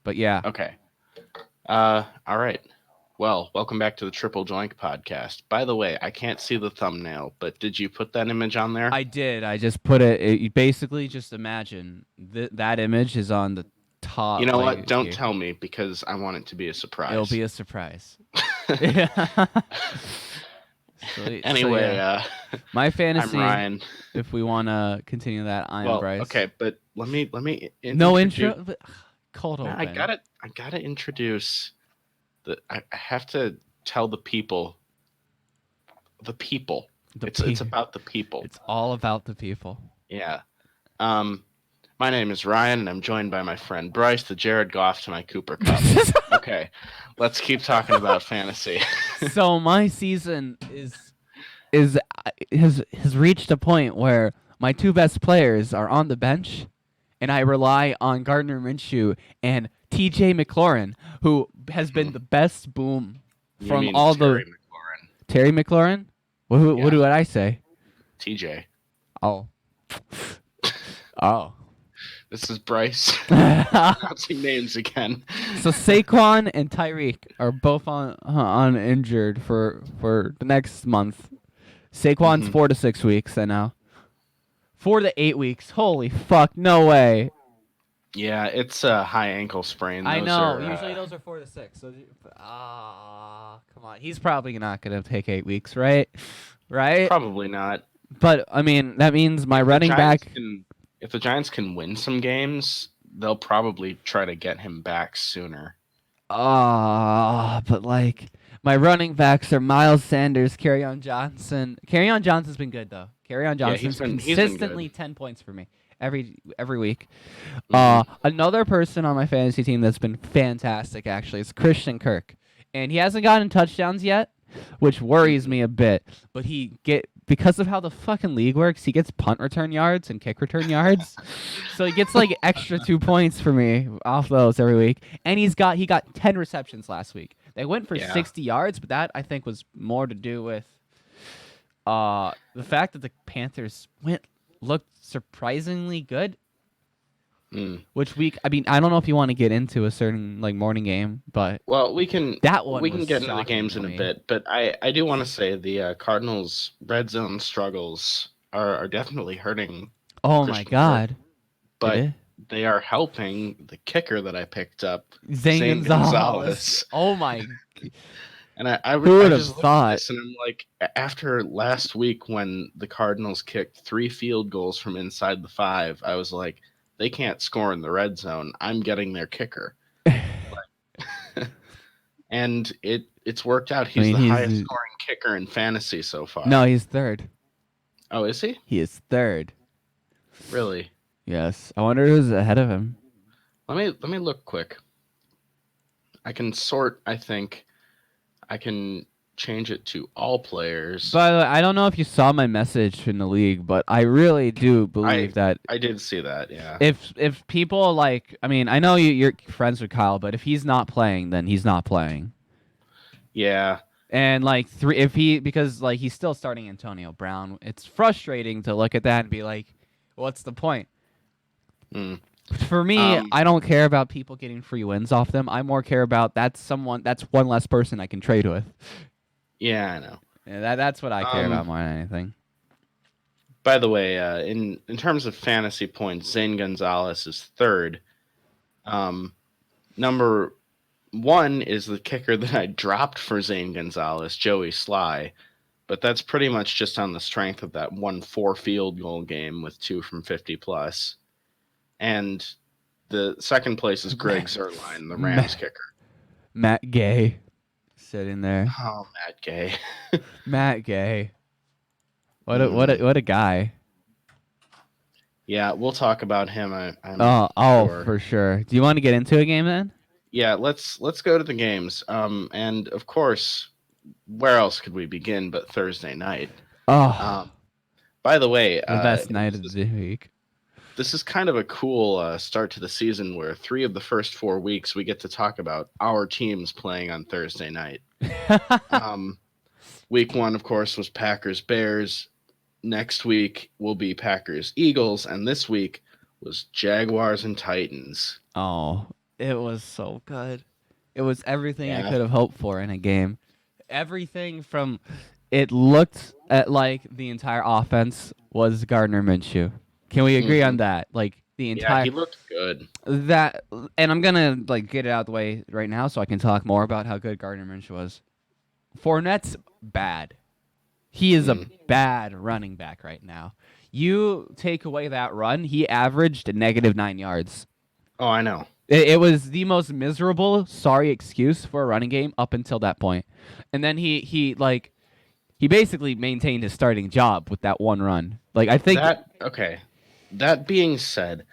But yeah, Okay. All right. Well, welcome back to the Triple Doink podcast. By the way, I can't see the thumbnail, but did you put that image on there? I did. I just put it. You basically just imagine that image is on the You top, know what? like Don't here. tell me because I want it to be a It'll surprise. be a surprise. Yeah. So Anyway, yeah, my I'm fantasy. Ryan. If we want to continue that, I am Well, Bryce. okay, but let me No introduce. intro, but cold No, open. I gotta introduce I have to tell the people. The It's about the people. It's all about the people. Yeah. Um, my name is Ryan, and I'm joined by my friend Bryce, the Jared Goff to my Cooper Cup. Okay, let's keep talking about fantasy. So my season is has reached a point where my two best players are on the bench, and I rely on Gardner Minshew and T.J. McLaurin, who has been the best boom You from mean all Terry the McLaurin? Terry McLaurin. What Yeah, do I say? TJ. Oh, oh. This is Bryce So pronouncing names again. Saquon and Tyreek are both on injured for the next month. Saquon's 4 to 6 weeks, I know. 4 to 8 weeks. Holy fuck! No way. Yeah, it's a high ankle sprain. I Those know. are Usually those are 4 to 6. So, come on. He's probably not gonna take 8 weeks, right? Right. probably not. But I mean, that means my If the running Giants back. can, if the Giants can win some games, they'll probably try to get him back sooner. But like my running backs are Miles Sanders, Kerryon Johnson. Kerryon Johnson's been good though. Kerryon Yeah, Johnson's he's been consistently good. 10 points for me every week. Mhm. Another person on my fantasy team that's been fantastic actually is Christian Kirk, and he hasn't gotten touchdowns yet, which worries me a bit. But because of how the fucking league works, he gets punt return yards and kick return yards, so he gets like extra 2 points for me off those every week. And he got 10 receptions last week. They went for Yeah. 60 yards, but that I think was more to do with the fact that the Panthers looked surprisingly good. Which week? I mean, I don't know if you want to get into a certain like morning game, but Well, we can was get into the shocking games to in a me. bit, but I do want to say the Cardinals' red zone struggles are definitely hurting. Oh my Christian Kirk, god! but they are helping the kicker that I picked up, Zane Gonzalez. Oh my! And I Who would have just looked at thought? this and I'm like, after last week when the Cardinals kicked 3 field goals from inside the 5, I was like, they can't score in the red zone. I'm getting their kicker. And it's worked out. He's the highest scoring kicker in fantasy so far. No, he's third. Oh, is he? He is third. Really? Yes. I wonder who's ahead of him. Let me look quick. I can sort, I think. I can change it to all players. By the way, I don't know if you saw my message in the league, but I really do believe that I did see that, yeah. If people like, I mean, I know you're friends with Kyle, but if he's not playing, then he's not playing. Yeah. And like because like he's still starting Antonio Brown, it's frustrating to look at that and be like, what's the point? For me, I don't care about people getting free wins off them. I more care about that's one less person I can trade with. Yeah, I know. Yeah, that's what I care about more than anything. By the way, in terms of fantasy points, Zane Gonzalez is third. Number 1 is the kicker that I dropped for Zane Gonzalez, Joey Sly. But that's pretty much just on the strength of that 1-4 field goal game with 2 from 50 plus. And the second place is Greg Zuerlein, the Rams kicker. Matt Gay sitting there. Oh, Matt Gay. Matt Gay. What a guy. Yeah, we'll talk about him. I'm sure. For sure. Do you want to get into a game then? Yeah, let's go to the games. And of course, where else could we begin but Thursday night? By the way, the best night of the week. This is kind of a cool start to the season where 3 of the first 4 weeks we get to talk about our teams playing on Thursday night. Week 1, of course, was Packers-Bears. Next week will be Packers-Eagles. And this week was Jaguars and Titans. Oh, It was so good. It was everything I Yeah. could have hoped for in a game. Everything from it looked at like the entire offense was Gardner Minshew. Can we agree on that? Like the Yeah, entire he looked good. that, and I'm gonna like get it out of the way right now so I can talk more about how good Gardner Minshew was. Fournette's bad. He is a bad running back right now. You take away that run, he averaged -9 yards. Oh, I know. It was the most miserable, sorry excuse for a running game up until that point. And then he basically maintained his starting job with that one run. Like I think Okay. That being said,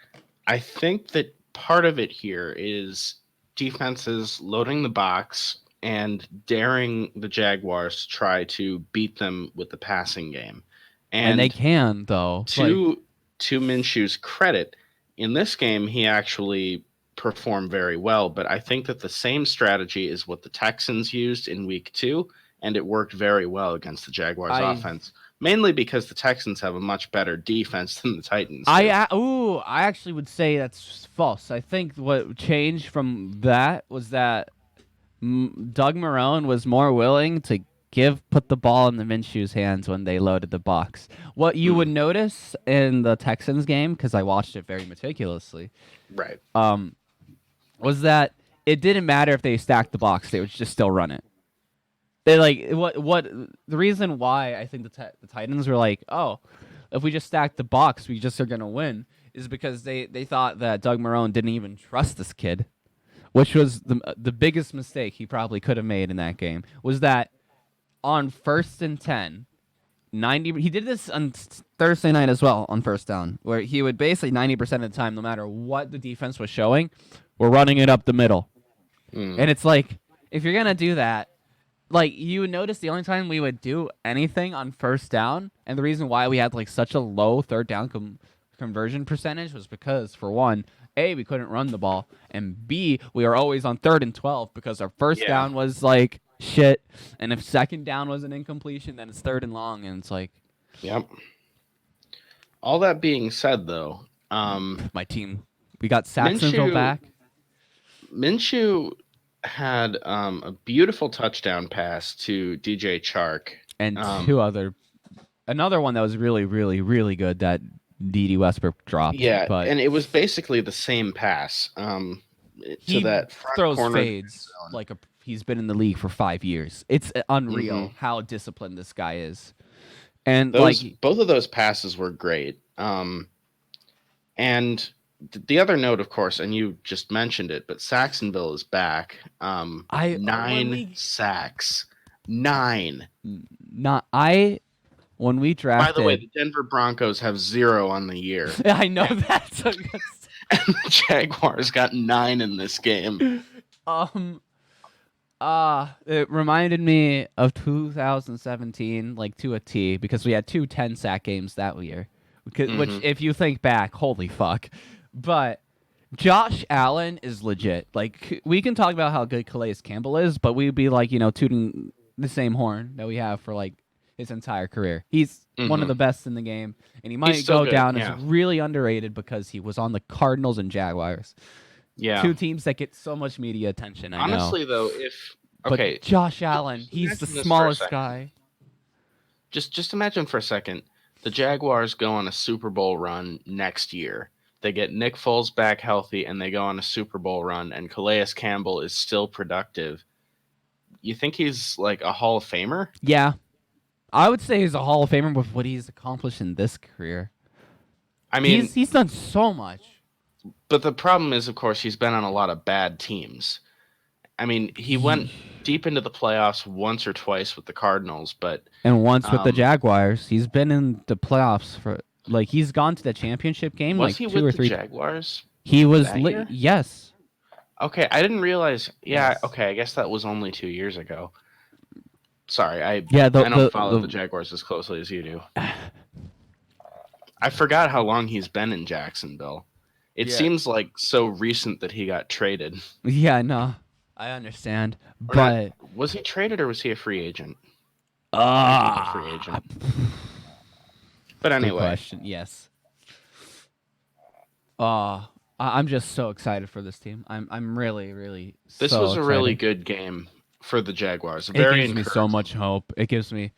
I think that part of it here is defenses loading the box and daring the Jaguars to try to beat them with the passing game. and they And can though. Like to Minshew's credit, in this game he actually performed very well, but I think that the same strategy is what the Texans used in week 2, and it worked very well against the Jaguars offense. Mainly because the Texans have a much better defense than the Titans do. I actually would say that's false. I think what changed from that was that Doug Marrone was more willing to put the ball in the Minshew's hands when they loaded the box. What you would notice in the Texans game, because I watched it very meticulously, Right. was that it didn't matter if they stacked the box; they would just still run it. They like what the reason why I think the Titans were like, oh, if we just stack the box, we just are gonna win, is because they thought that Doug Marrone didn't even trust this kid, which was the biggest mistake he probably could have made in that game. Was that on 1st and 10, 90. He did this on Thursday night as well on first down, where he would basically 90% of the time, no matter what the defense was showing, we're running it up the middle, and it's like if you're gonna do that. Like, you would notice the only time we would do anything on first down, and the reason why we had, like, such a low third down conversion percentage was because, for one, A, we couldn't run the ball, and B, we were always on 3rd and 12 because our first down was, like, shit, and if second down was an incompletion, then it's 3rd and long, and it's like... Yep. All that being said, though... my team. We got Saxonville back. Minshew had a beautiful touchdown pass to DJ Chark. And another one that was really, really, really good that D.D. Westbrook dropped. Yeah, but and it was basically the same pass. He to that front throws corner fades like he's been in the league for 5 years. It's unreal how disciplined this guy is. And both of those passes were great. And the other note, of course, and you just mentioned it, but Saxonville is back. 9 sacks. 9. When we drafted... By the way, the Denver Broncos have 0 on the year. I know that. And the Jaguars got 9 in this game. It reminded me of 2017, like to a T, because we had 2 10-sack games that year. Which, if you think back, holy fuck. But Josh Allen is legit. Like, we can talk about how good Calais Campbell is, but we'd be like, tooting the same horn that we have for like his entire career. He's one of the best in the game, and he might go down as really underrated because he was on the Cardinals and Jaguars. Yeah. 2 teams that get so much media attention, I know. Honestly, though, But Josh Allen, he's the smallest guy. Just imagine for a second, the Jaguars go on a Super Bowl run next year. They get Nick Foles back healthy, and they go on a Super Bowl run, and Calais Campbell is still productive. You think he's like a Hall of Famer? Yeah. I would say he's a Hall of Famer with what he's accomplished in this career. I mean... He's done so much. But the problem is, of course, he's been on a lot of bad teams. I mean, he went deep into the playoffs once or twice with the Cardinals, and once with the Jaguars. He's been in the playoffs for... Like, he's gone to the championship game like 2 or 3. Was he with the Jaguars? He was... Yes. Okay, I didn't realize... Yeah, yes. Okay, I guess that was only 2 years ago. Sorry, I don't follow the Jaguars as closely as you do. I forgot how long he's been in Jacksonville. It seems like so recent that he got traded. Yeah, no. I understand. But... Was he traded or was he a free agent? I think a free agent. But anyway. Good question. Yes. I'm just so excited for this team. I'm really, really This so was a really excited. good game for the Jaguars. It Very gives me so much encouraging. hope. It gives me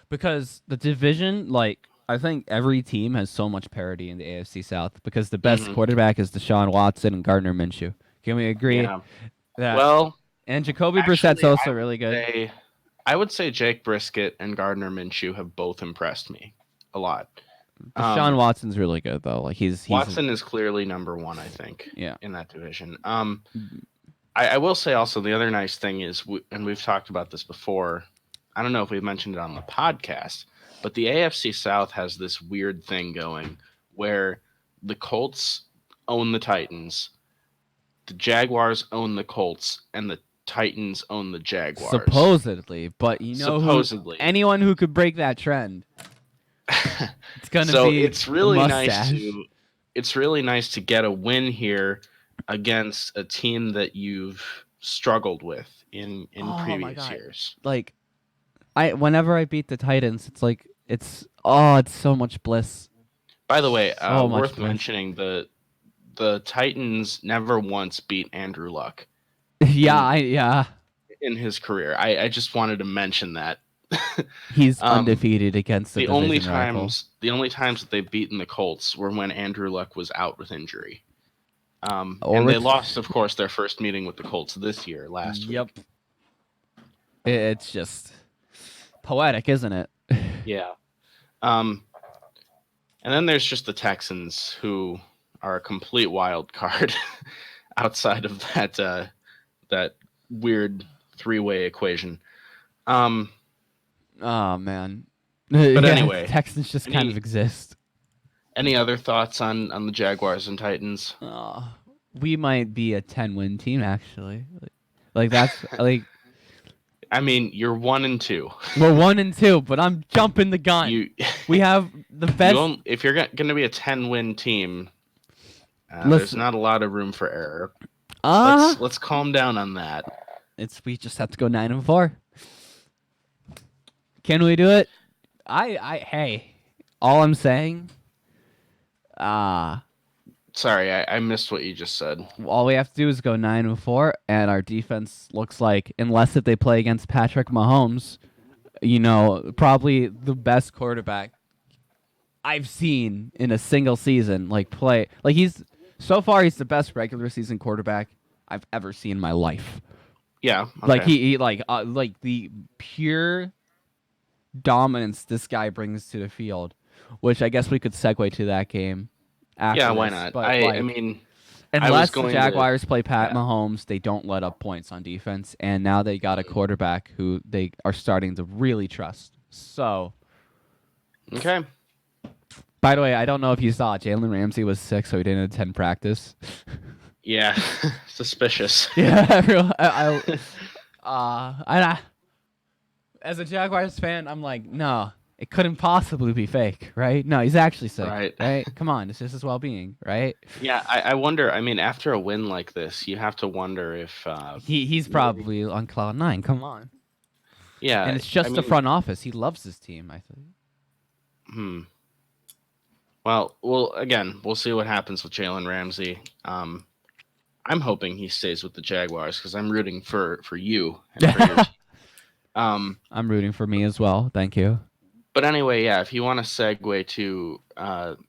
because the division, like I think every team has so much parity in the AFC South because the best Hmm. quarterback is Deshaun Watson and Gardner Minshew. Can we agree Yeah. that? Well, And Jacoby Brissett's actually, also really good. I would say Jake Brisket and Gardner Minshew have both impressed me a lot. Deshaun Um, Watson's really good though. Like he's Watson is clearly number one, I think, yeah. in that division. I will say also the other nice thing is, and we've talked about this before. I don't know if we've mentioned it on the podcast, but the AFC South has this weird thing going where the Colts own the Titans, the Jaguars own the Colts, and the Titans own the Jaguars. Supposedly, but you know who? Supposedly. Anyone who could break that trend, it's gonna So be the mustache. it's really nice to get a win here against a team that you've struggled with in Oh my previous god! years. Like whenever I beat the Titans, it's like it's so much bliss, By the way, so much worth bliss. mentioning the Titans never once beat Andrew Luck Yeah, in yeah. in his career. I just wanted to mention that. He's um, undefeated against the division rival. the only times that they've beaten the Colts were when Andrew Luck was out with injury. Or And they with lost, of course, their first meeting with the Colts this year, last yep. week. It's just poetic, isn't it? Yeah. Um, and then there's just the Texans, who are a complete wild card outside of that weird three-way equation. Um, Oh man. but Yeah, anyway, Texans just kind of any exist. any other thoughts on the Jaguars and Titans? Oh, we might be a 10-win team actually. Like that's like I mean, you're 1-2. we're 1-2, but I'm jumping the gun. You We have the best. if you're going to be a 10-win team, there's Listen, not a lot of room for error. uh Let's calm down on that. we just have to go 9-4. Can we do it? Hey, all I'm saying, uh Sorry, I missed what you just said. all we have to do is go 9-4, and our defense looks like, unless if they play against Patrick Mahomes, probably the best quarterback I've seen in a single season. Like play, like he's so far he's the best regular season quarterback I've ever seen in my life. Yeah. Like Okay. he like the pure dominance this guy brings to the field, which I guess we could segue to that game Yeah. after Why this. not? But I like, mean, I was unless the going to. Jaguars play Pat Yeah. Mahomes, they don't let up points on defense, and now they got a quarterback who they are starting to really trust. So, Okay. by the way, I don't know if you saw Jalen Ramsey was sick, so he didn't attend practice. Yeah. Suspicious. Yeah, everyone, as a Jaguars fan, I'm like, no, it couldn't possibly be fake, right? No, he's actually sick, Right. right? Come on, it's just his well-being, right? Yeah. I wonder. I mean, after a win like this, you have to wonder if. He's Maybe. probably on cloud nine. Come on, Yeah. and it's I just the mean. front office. He loves his team, I think. Hmm. Well. Again, we'll see what happens with Jalen Ramsey. I'm hoping he stays with the Jaguars because I'm rooting for you and for your team. I'm rooting for me as well. Thank you. But anyway, yeah, if you want to segue to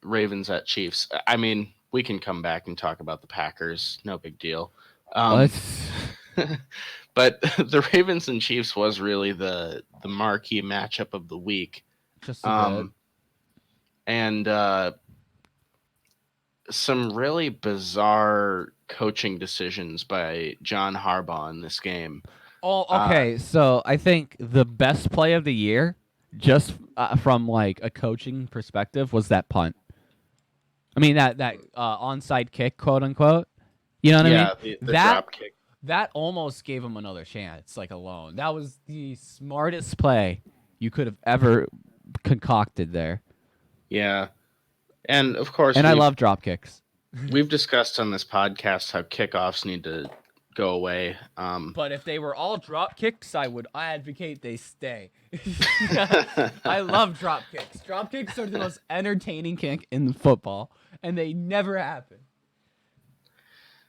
Ravens at Chiefs, I mean, we can come back and talk about the Packers. No big deal. Um, Let's but the Ravens and Chiefs was really the marquee matchup of the week. just a bit. Um, and some really bizarre coaching decisions by John Harbaugh in this game. Oh, Uh, okay. So I think the best play of the year, just from like a coaching perspective, was that punt. I mean that onside kick, quote unquote. You know what I mean? yeah, the That drop kick. that almost gave him another chance, like alone. That was the smartest play you could have ever concocted there. Yeah. And of course, And I love drop kicks. we've discussed on this podcast how kickoffs need to go away. But if they were all drop kicks, I would advocate they stay. I love drop kicks. Drop kicks are the most entertaining kick in football, and they never happen.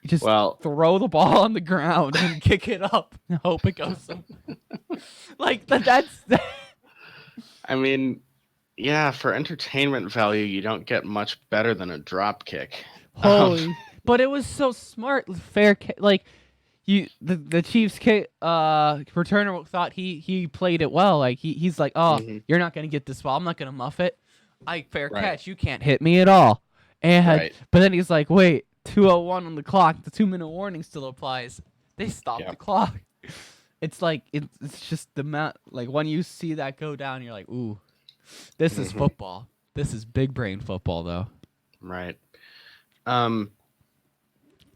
Just Well, throw the ball on the ground and kick it up and hope it goes somewhere. Like that's I mean, yeah, for entertainment value, you don't get much better than a drop kick. holy. But it was so smart, fair. Like the Chiefs returner thought he played it well. Like he's like, oh, Mhm. you're not gonna get this ball. I'm not gonna muff it. Fair Right. catch. You can't hit me at all. And Right. but then he's like, wait, 2:01 on the clock. The 2-minute warning still applies. They stopped Yep. the clock. It's like it's just the amount. Like when you see that go down, you're like, ooh, this is Mhm. football. This is big brain football, though. Right.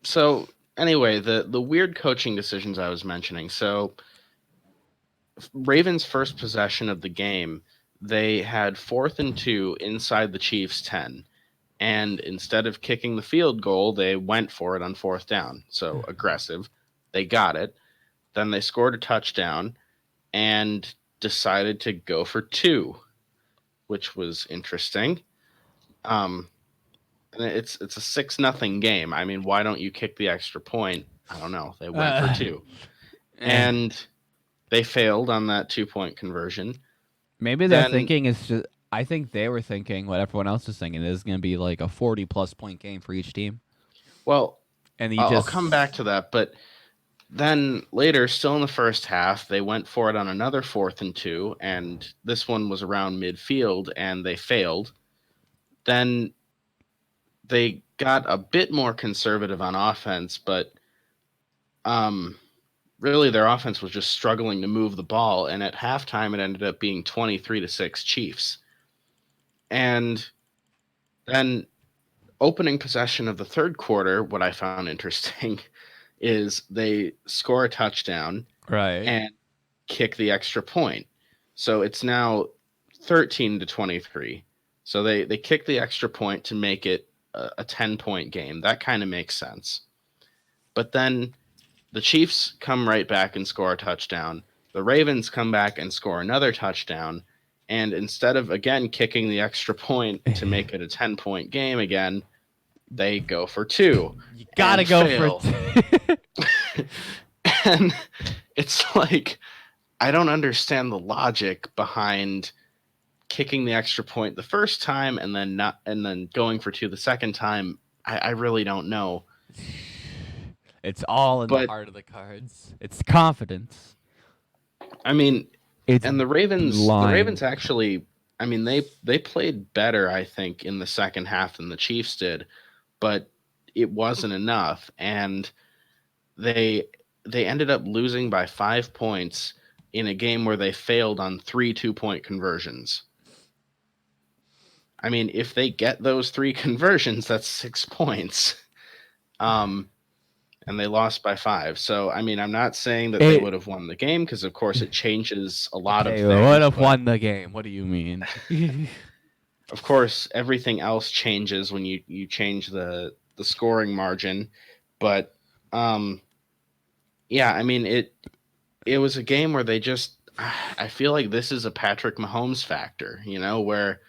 So anyway, the weird coaching decisions I was mentioning. So Ravens' first possession of the game, they had 4th and 2 inside the Chiefs' 10. And instead of kicking the field goal, they went for it on 4th down. So aggressive. They got it. Then they scored a touchdown and decided to go for 2, which was interesting. And it's a 6-0 game. I mean, why don't you kick the extra point? I don't know. They went for 2. And they failed on that 2-point conversion. Maybe their thinking is just. I think they were thinking what everyone else is thinking. This is going to be like a 40+ point game for each team. Well, and I'll come back to that, but then later, still in the first half, they went for it on another 4th and 2, and this one was around midfield, and they failed. Then they got a bit more conservative on offense, but really their offense was just struggling to move the ball, and at halftime it ended up being 23-6 Chiefs. And then opening possession of the third quarter, what I found interesting is they score a touchdown and kick the extra point. So it's now 13-23. So they kick the extra point to make it a 10-point game. That kind of makes sense. But then the Chiefs come right back and score a touchdown. The Ravens come back and score another touchdown. And instead of, again, kicking the extra point to make it a 10-point game again, they go for 2. You gotta go fail. for 2. And it's like, I don't understand the logic behind kicking the extra point the first time and then going for 2 the second time. I really don't know. It's all in the heart of the cards. It's confidence. I mean, it's and the Ravens blind. actually, I mean, they played better, I think, in the second half than the Chiefs did, but it wasn't enough, and they ended up losing by 5 points in a game where they failed on 3 2-point conversions. I mean, if they get those 3 conversions, that's 6 points. And they lost by 5. So, I mean, I'm not saying that they would have won the game because, of course, it changes a lot of things. Would have won the game. What do you mean? Of course, everything else changes when you change the scoring margin. But, yeah, I mean, it was a game where they just – I feel like this is a Patrick Mahomes factor, where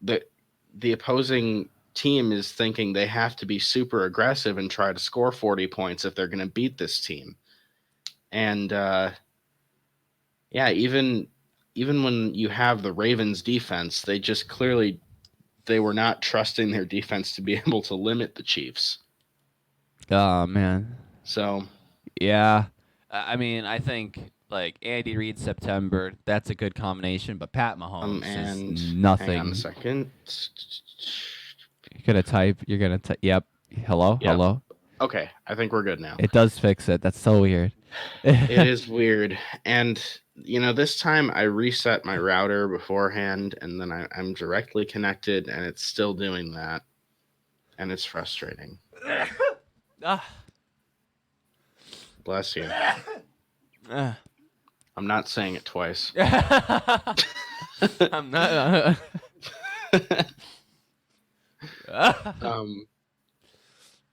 the opposing – team is thinking they have to be super aggressive and try to score 40 points if they're going to beat this team. And even when you have the Ravens defense, they just clearly they were not trusting their defense to be able to limit the Chiefs. Oh man. So yeah, I mean, I think like Andy Reid September, that's a good combination, but Pat Mahomes is nothing. Hang on a second. You're gonna type. Yep. Hello. Yep. Hello. Okay, I think we're good now. It does fix it. That's so weird. It is weird, and this time I reset my router beforehand, and then I'm directly connected, and it's still doing that, and it's frustrating. Bless you. I'm not saying it twice. I'm not.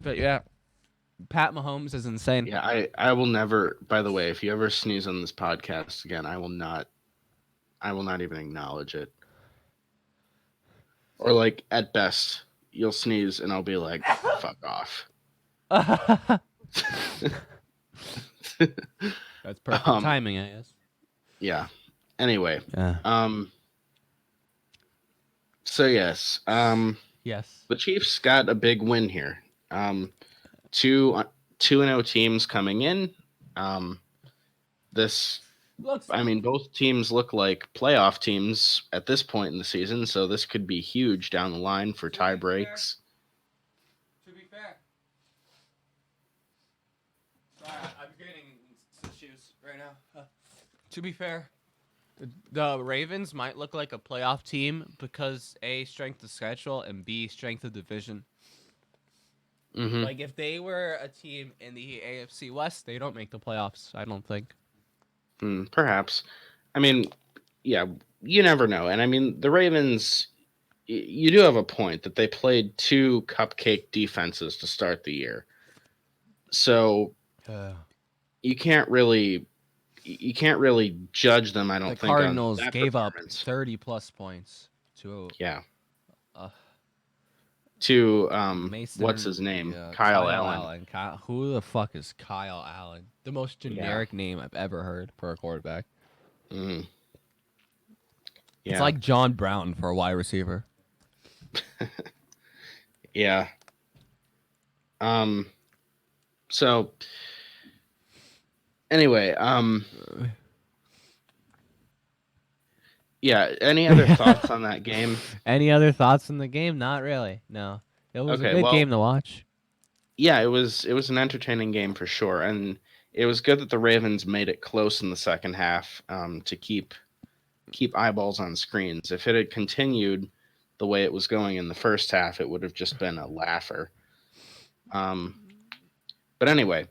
But yeah, Pat Mahomes is insane. Yeah, I will never. By the way, if you ever sneeze on this podcast again, I will not even acknowledge it. Or like at best, you'll sneeze and I'll be like, "Fuck off." That's perfect Um, timing, I guess. yeah. Anyway, Yeah. so yes, Yes. the Chiefs got a big win here. Two 2-0 teams coming in. This, Looks. I mean, both teams look like playoff teams at this point in the season, so this could be huge down the line for tie breaks. To be fair. Sorry, I'm getting issues right now. To be fair, the Ravens might look like a playoff team because A, strength of schedule, and B, strength of division. Mm-hmm. Like, if they were a team in the AFC West, they don't make the playoffs, I don't think. Perhaps. I mean, yeah, you never know. And I mean, the Ravens, you do have a point that they played two cupcake defenses to start the year. So you can't really judge them, I don't The think, on Cardinals that gave up performance. 30-plus points to Yeah. uh, To Mason. what's his name? Yeah, Kyle Allen. Who the fuck is Kyle Allen? The most generic name I've ever heard for a quarterback. Mm. Yeah. It's like John Brown for a wide receiver. Yeah. So anyway, yeah, any other thoughts on that game? Any other thoughts on the game? Not really. No. It was Okay, a good well, game to watch. Yeah, it was an entertaining game for sure, and it was good that the Ravens made it close in the second half to keep eyeballs on screens. If it had continued the way it was going in the first half, it would have just been a laugher. But anyway,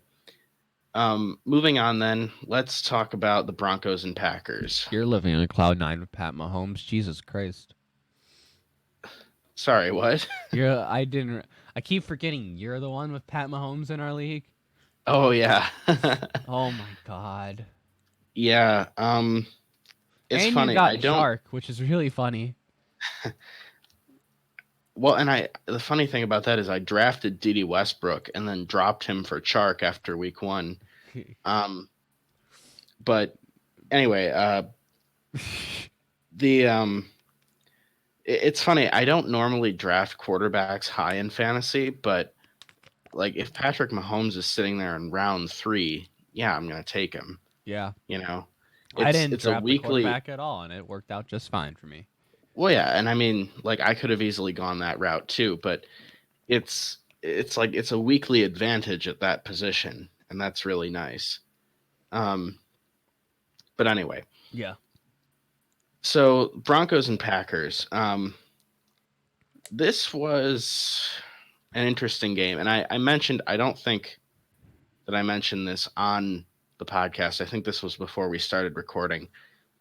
moving on then, let's talk about the Broncos and Packers. You're living on cloud nine with Pat Mahomes. Jesus Christ. Sorry, what? I keep forgetting you're the one with Pat Mahomes in our league. Oh yeah. Oh my god. Yeah. It's and funny. You got I don't. Shark, which is really funny. Well, and the funny thing about that is I drafted Dede Westbrook and then dropped him for Chark after week 1. But anyway, it's funny. I don't normally draft quarterbacks high in fantasy, but like if Patrick Mahomes is sitting there in round 3, yeah, I'm gonna take him. Yeah. You know, I didn't draft a weekly quarterback at all, and it worked out just fine for me. Well, yeah, and I mean, like I could have easily gone that route too, but it's like it's a weekly advantage at that position, and that's really nice. But anyway, yeah. So Broncos and Packers. This was an interesting game, and I mentioned I don't think that I mentioned this on the podcast. I think this was before we started recording.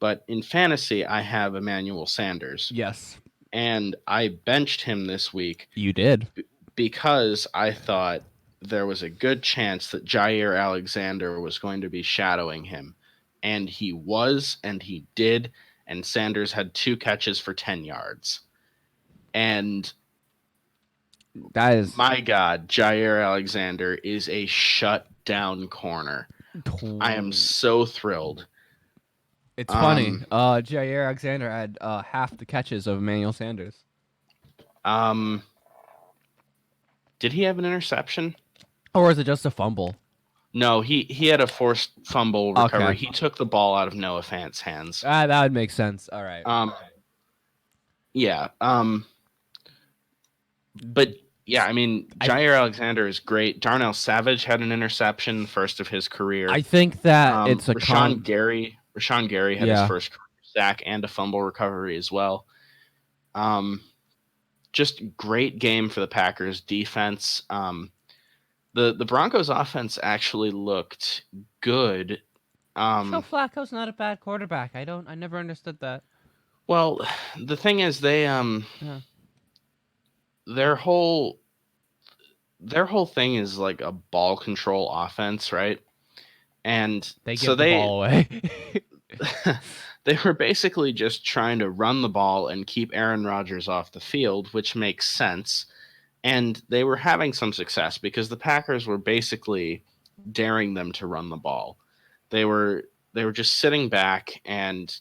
But in fantasy, I have Emmanuel Sanders. Yes. And I benched him this week. You did. Because I thought there was a good chance that Jair Alexander was going to be shadowing him. And he was, and he did. And Sanders had 2 catches for 10 yards. And that is, my God, Jair Alexander is a shutdown corner. I am so thrilled. It's funny. Jair Alexander had half the catches of Emmanuel Sanders. Did he have an interception? Or was it just a fumble? No, he had a forced fumble recovery. Okay. He took the ball out of Noah Fant's hands. That would make sense. All right. Yeah. But yeah, I mean, Jair Alexander is great. Darnell Savage had an interception, first of his career. I think that it's a Rashawn Gary had his first sack and a fumble recovery as well. Just great game for the Packers defense. The Broncos offense actually looked good. Joe Flacco's not a bad quarterback. I never understood that. Well, the thing is they their whole thing is like a ball control offense, right? And they give the ball away. They were basically just trying to run the ball and keep Aaron Rodgers off the field, which makes sense. And they were having some success because the Packers were basically daring them to run the ball. They were just sitting back and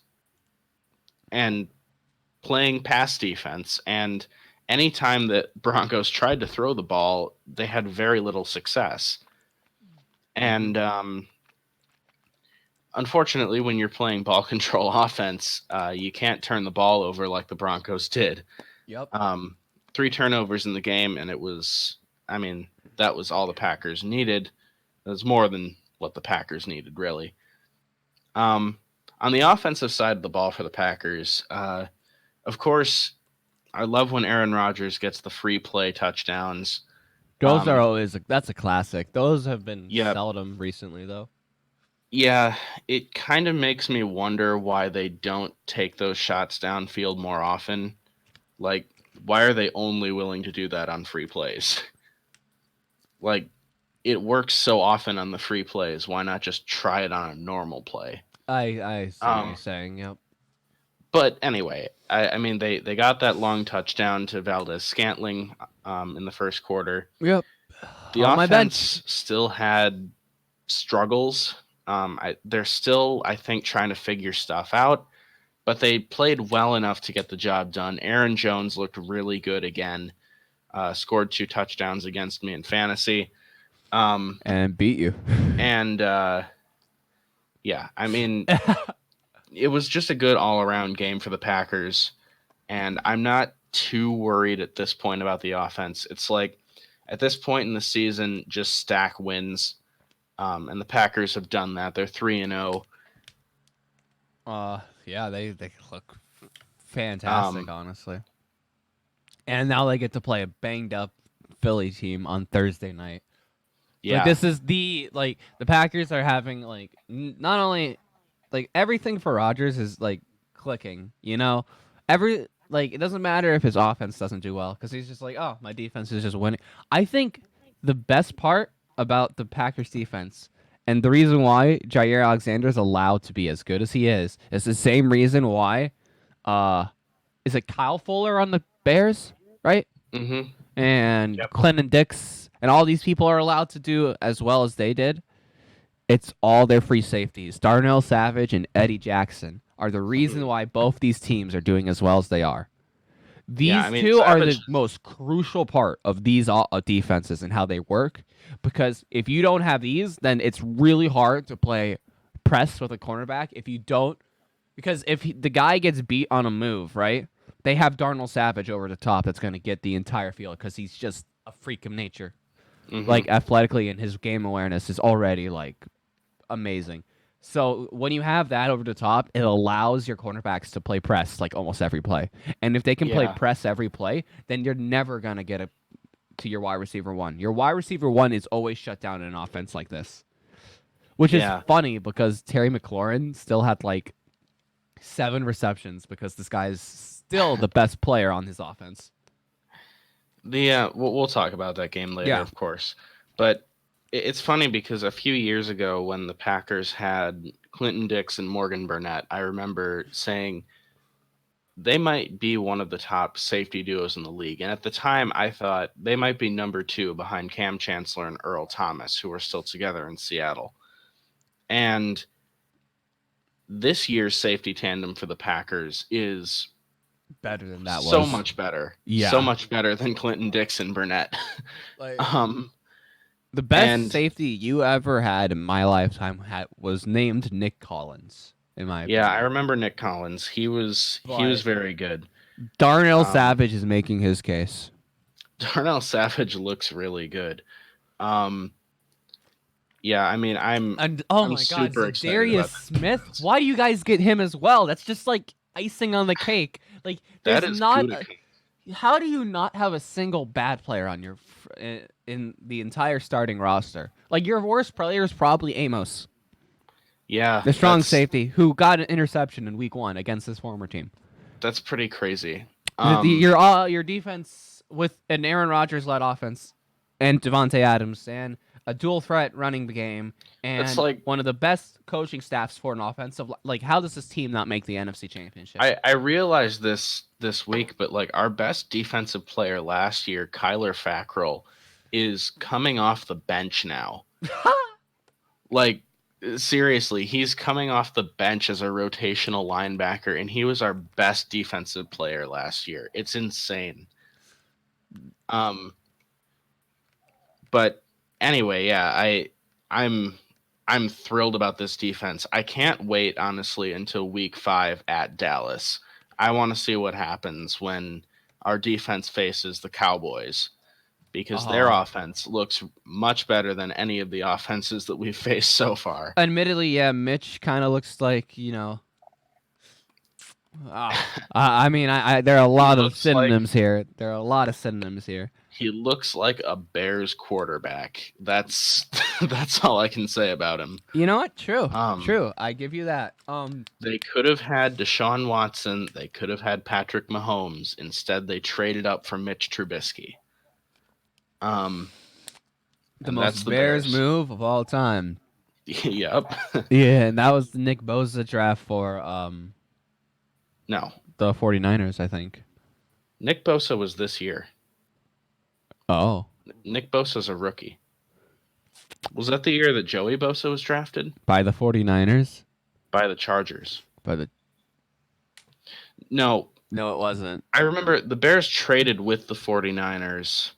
playing pass defense, and anytime that Broncos tried to throw the ball, they had very little success. And unfortunately, when you're playing ball control offense, you can't turn the ball over like the Broncos did. Yep. 3 turnovers in the game, and that was all the Packers needed. It was more than what the Packers needed, really. On the offensive side of the ball for the Packers, of course, I love when Aaron Rodgers gets the free play touchdowns. Those are always that's a classic. Those have been Yeah. seldom recently, though. Yeah, it kind of makes me wonder why they don't take those shots downfield more often. Like, why are they only willing to do that on free plays? Like, it works so often on the free plays. Why not just try it on a normal play? I see what you're saying. Yep. But anyway, I mean, they got that long touchdown to Valdez Scantling in the first quarter. Yep. The On my bench. offense still had struggles. They're still, I think, trying to figure stuff out, but they played well enough to get the job done. Aaron Jones looked really good again. Scored 2 touchdowns against me in fantasy. And beat you. And yeah, I mean, it was just a good all-around game for the Packers, and I'm not too worried at this point about the offense. It's like, at this point in the season, just stack wins, and the Packers have done that. They're 3-0. Yeah, they look fantastic, honestly. And now they get to play a banged-up Philly team on Thursday night. Yeah, Like, this is the Packers are having not only everything for Rodgers is clicking, you know. It doesn't matter if his offense doesn't do well because he's just oh, my defense is just winning. I think the best part about the Packers defense and the reason why Jair Alexander is allowed to be as good as he is the same reason why is it Kyle Fuller on the Bears, right? Mm-hmm. And Yep. Clinton Dix and all these people are allowed to do as well as they did. It's all their free safeties. Darnell Savage and Eddie Jackson are the reason why both these teams are doing as well as they are. These two are the most crucial part of these defenses and how they work, because if you don't have these, then it's really hard to play press with a cornerback. If you don't, because if the guy gets beat on a move, right, they have Darnell Savage over the top that's going to get the entire field because he's just a freak of nature. Mm-hmm. Athletically, and his game awareness is already amazing. So when you have that over the top, it allows your cornerbacks to play press almost every play. And if they can play press every play, then you're never going to get to your wide receiver 1. Your wide receiver 1 is always shut down in an offense like this. Which is funny because Terry McLaurin still had 7 receptions because this guy is still the best player on his offense. We'll talk about that game later, of course. But it's funny because a few years ago when the Packers had Clinton Dix and Morgan Burnett, I remember saying they might be one of the top safety duos in the league. And at the time, I thought they might be number 2 behind Cam Chancellor and Earl Thomas, who are still together in Seattle. And this year's safety tandem for the Packers is better than that. So much better. Yeah. So much better than Clinton Dix and Burnett. The best safety you ever had in my lifetime was named Nick Collins. In my opinion. I remember Nick Collins. He was very good. Darnell Savage is making his case. Darnell Savage looks really good. Yeah, I mean, I'm my super God, excited Darius Smith. Why do you guys get him as well? That's just icing on the cake. That is not. good. How do you not have a single bad player on your in the entire starting roster? Your worst player is probably Amos. Yeah, the strong safety who got an interception in week 1 against his former team. That's pretty crazy. Your defense with an Aaron Rodgers led offense and Devontae Adams and a dual threat running game, It's and like one of the best coaching staffs for an offensive. Like, how does this team not make the NFC Championship? I realized this week, but like our best defensive player last year, Kyler Fackrell, is coming off the bench now. Like seriously, he's coming off the bench as a rotational linebacker, and he was our best defensive player last year. It's insane. But anyway, yeah, I'm thrilled about this defense. I can't wait honestly until week 5 at Dallas. I want to see what happens when our defense faces the Cowboys because their offense looks much better than any of the offenses that we've faced so far. Admittedly, yeah, Mitch kind of looks like, I mean, there are a lot of synonyms here. There are a lot of synonyms here. He looks like a Bears quarterback. That's all I can say about him. You know what? True. True. I give you that. They could have had Deshaun Watson. They could have had Patrick Mahomes. Instead, they traded up for Mitch Trubisky. The most Bears move of all time. Yep. Yeah, and that was the Nick Bosa draft for No. The 49ers, I think. Nick Bosa was this year. Oh. Nick Bosa's a rookie. Was that the year that Joey Bosa was drafted? By the 49ers? By the Chargers. No. No, it wasn't. I remember the Bears traded with the 49ers.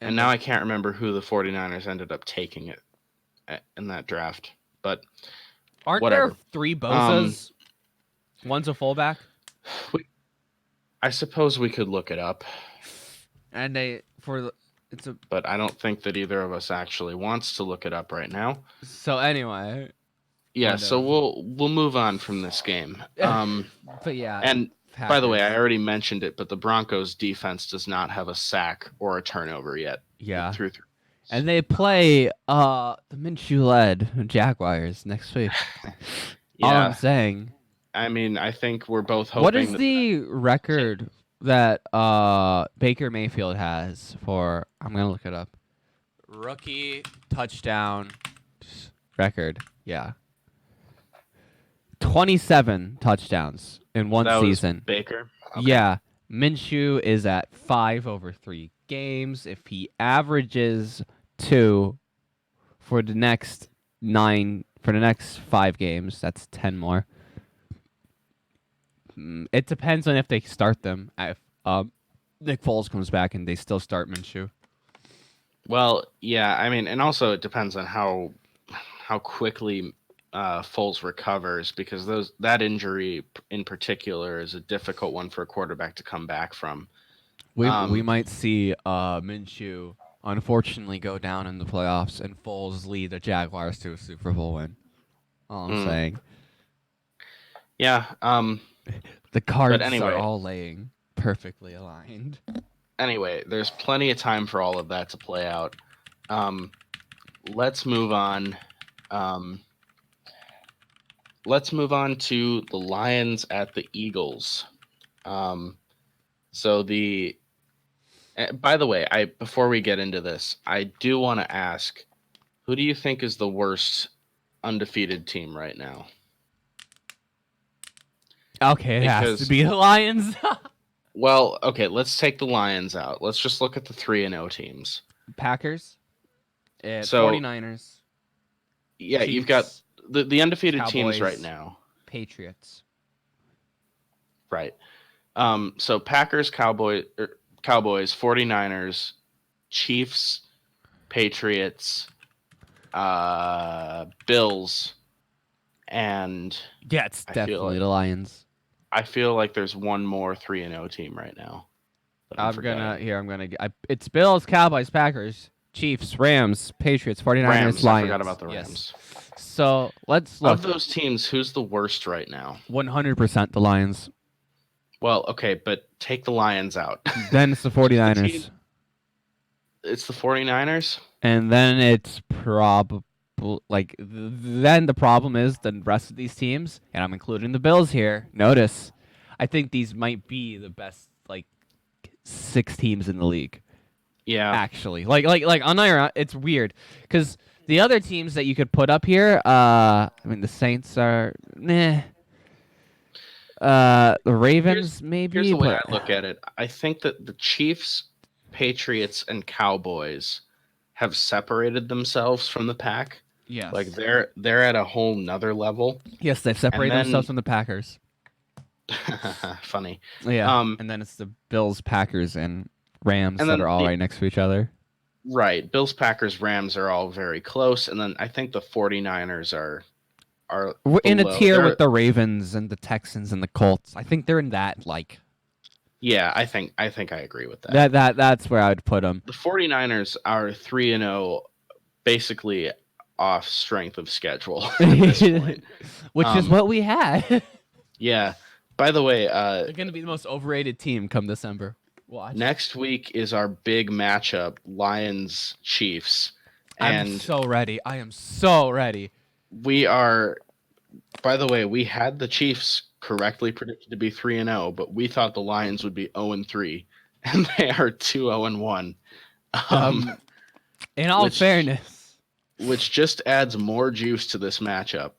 And now I can't remember who the 49ers ended up taking it in that draft. But aren't whatever. there 3 Bosas? One's a fullback? I suppose we could look it up. And but I don't think that either of us actually wants to look it up right now. So anyway. Yeah, so we'll move on from this game. But yeah. And by the way, I already mentioned it, but the Broncos defense does not have a sack or a turnover yet. Yeah. Through. And they play the Minshew-led Jaguars next week. Yeah. All I'm saying. I mean, I think we're both hoping. What is the record that Baker Mayfield has for? I'm gonna look it up. Rookie touchdown record. Yeah. 27 touchdowns in one season. Was Baker. Okay. Yeah. Minshew is at 5 over 3 games. If he averages 2 for the next 5 games, that's 10 more. It depends on if they start them. If Nick Foles comes back and they still start Minshew. Well, yeah, I mean, and also it depends on how quickly Foles recovers, because that injury in particular is a difficult one for a quarterback to come back from. We might see Minshew unfortunately go down in the playoffs and Foles lead the Jaguars to a Super Bowl win. All I'm saying. Yeah. The cards are all laying perfectly aligned. Anyway, there's plenty of time for all of that to play out. Let's move on. Let's move on to the Lions at the Eagles. By the way, before we get into this, I do want to ask, who do you think is the worst undefeated team right now? Okay, it has to be the Lions. Well, okay, let's take the Lions out. Let's just look at the 3-0 teams. Packers, 49ers. Yeah, Chiefs, you've got the undefeated Cowboys, teams right now. Patriots. Right. So Packers, Cowboys, 49ers, Chiefs, Patriots, Bills, and yeah, it's definitely the Lions. I feel like there's one more 3-0 team right now. It's Bills, Cowboys, Packers, Chiefs, Rams, Patriots, 49ers, Lions. I forgot about the Rams. Yes. So let's look. Of those teams, who's the worst right now? 100% the Lions. Well, okay, but take the Lions out. Then it's the 49ers. It's the 49ers? And then it's then the problem is the rest of these teams, and I'm including the Bills here. Notice, I think these might be the best 6 teams in the league. Yeah. Actually, on it's weird because the other teams that you could put up here, I mean, the Saints are meh. The Here's Ravens here's maybe, the way but I look at it. I think that the Chiefs, Patriots, and Cowboys have separated themselves from the pack. Like yes, they're at a whole nother level. yes, they've And separated themselves then from the Packers. funny. Yeah, Um and then it's the Bills, Packers, and Rams and that then are all right next to each other. right, Bills, Packers, Rams are all very close, and then I think the 49ers are We're in a below. tier They're with the Ravens and the Texans and the Colts. I think they're in that yeah, I think I agree with that. that's where I would put them. The 49ers are 3-0 basically off strength of schedule at this point. Which is what we had. Yeah. By the way, They're going to be the most overrated team come December. Watch. next week is our big matchup, Lions Chiefs. I'm And so ready. I am so ready. we are by the way, we had the Chiefs correctly predicted to be 3-0, but we thought the Lions would be 0-3 and they are 2-0-1. In all which- fairness, which just adds more juice to this matchup.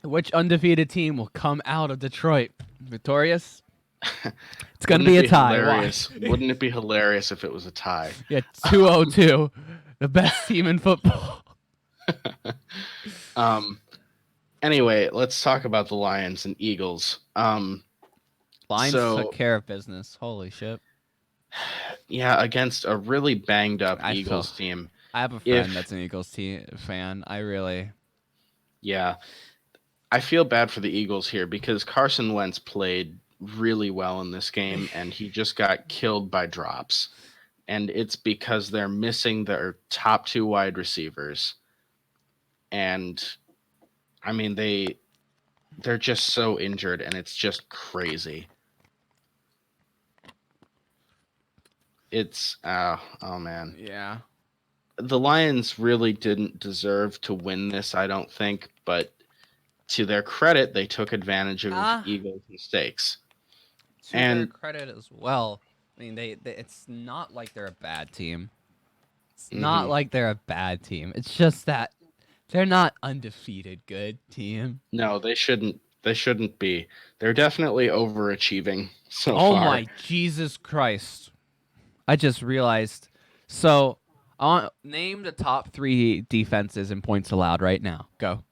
which undefeated team will come out of Detroit victorious? It's going to Wouldn't be it a tie. hilarious? Wouldn't it be hilarious if it was a tie? Yeah, 2-2, the best team in football. Anyway, let's talk about the Lions and Eagles. Lions So- took care of business. Holy shit. Yeah, against a really banged up I Eagles feel- team. I have a friend If- that's an Eagles fan. I really... Yeah. I feel bad for the Eagles here because Carson Wentz played really well in this game and he just got killed by drops. And it's because they're missing their top two wide receivers. And I mean they're just so injured and it's just crazy. It's oh man. Yeah. The Lions really didn't deserve to win this, I don't think, but to their credit, they took advantage of Eagles' mistakes. To their And- credit as well. I mean, they it's not like they're a bad team. It's not like they're a bad team. It's just that they're not undefeated good team. No, they shouldn't. They shouldn't be. They're definitely overachieving so Oh far. my Jesus Christ. I just realized. So, name the top 3 defenses in points allowed right now. Go.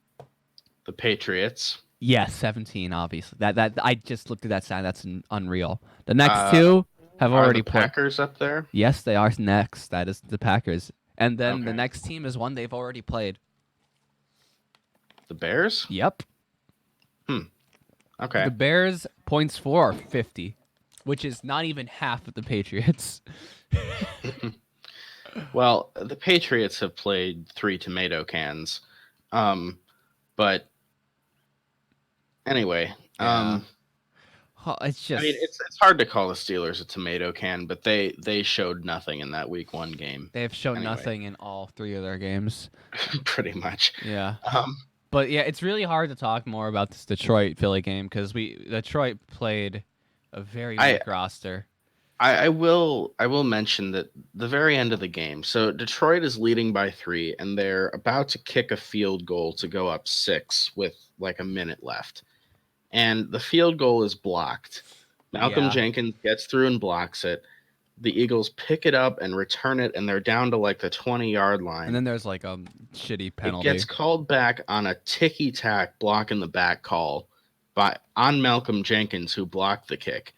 The Patriots. Yes, 17 obviously. That I just looked at that stat. That's unreal. The next 2 have Are already the played. Packers up there? Yes, they are next. That is the Packers. And then the Okay. next team is one they've already played. The Bears? Yep. Okay. The Bears points for are 50, which is not even half of the Patriots. Well, the Patriots have played 3 tomato cans. But anyway, Yeah. Oh, it's just I mean, it's hard to call the Steelers a tomato can, but they showed nothing in that Week 1 game, they've shown anyway. nothing in all 3 of their games. pretty much. Yeah. Um, But yeah, it's really hard to talk more about this Detroit Philly game because Detroit played a very weak roster. I will mention that the very end of the game. So Detroit is leading by 3, and they're about to kick a field goal to go up 6 with like a minute left, and the field goal is blocked. Malcolm Yeah. Jenkins gets through and blocks it. The Eagles pick it up and return it, and they're down to like the 20-yard line. And then there's like a shitty penalty. It gets called back on a ticky-tack block in the back call on Malcolm Jenkins, who blocked the kick.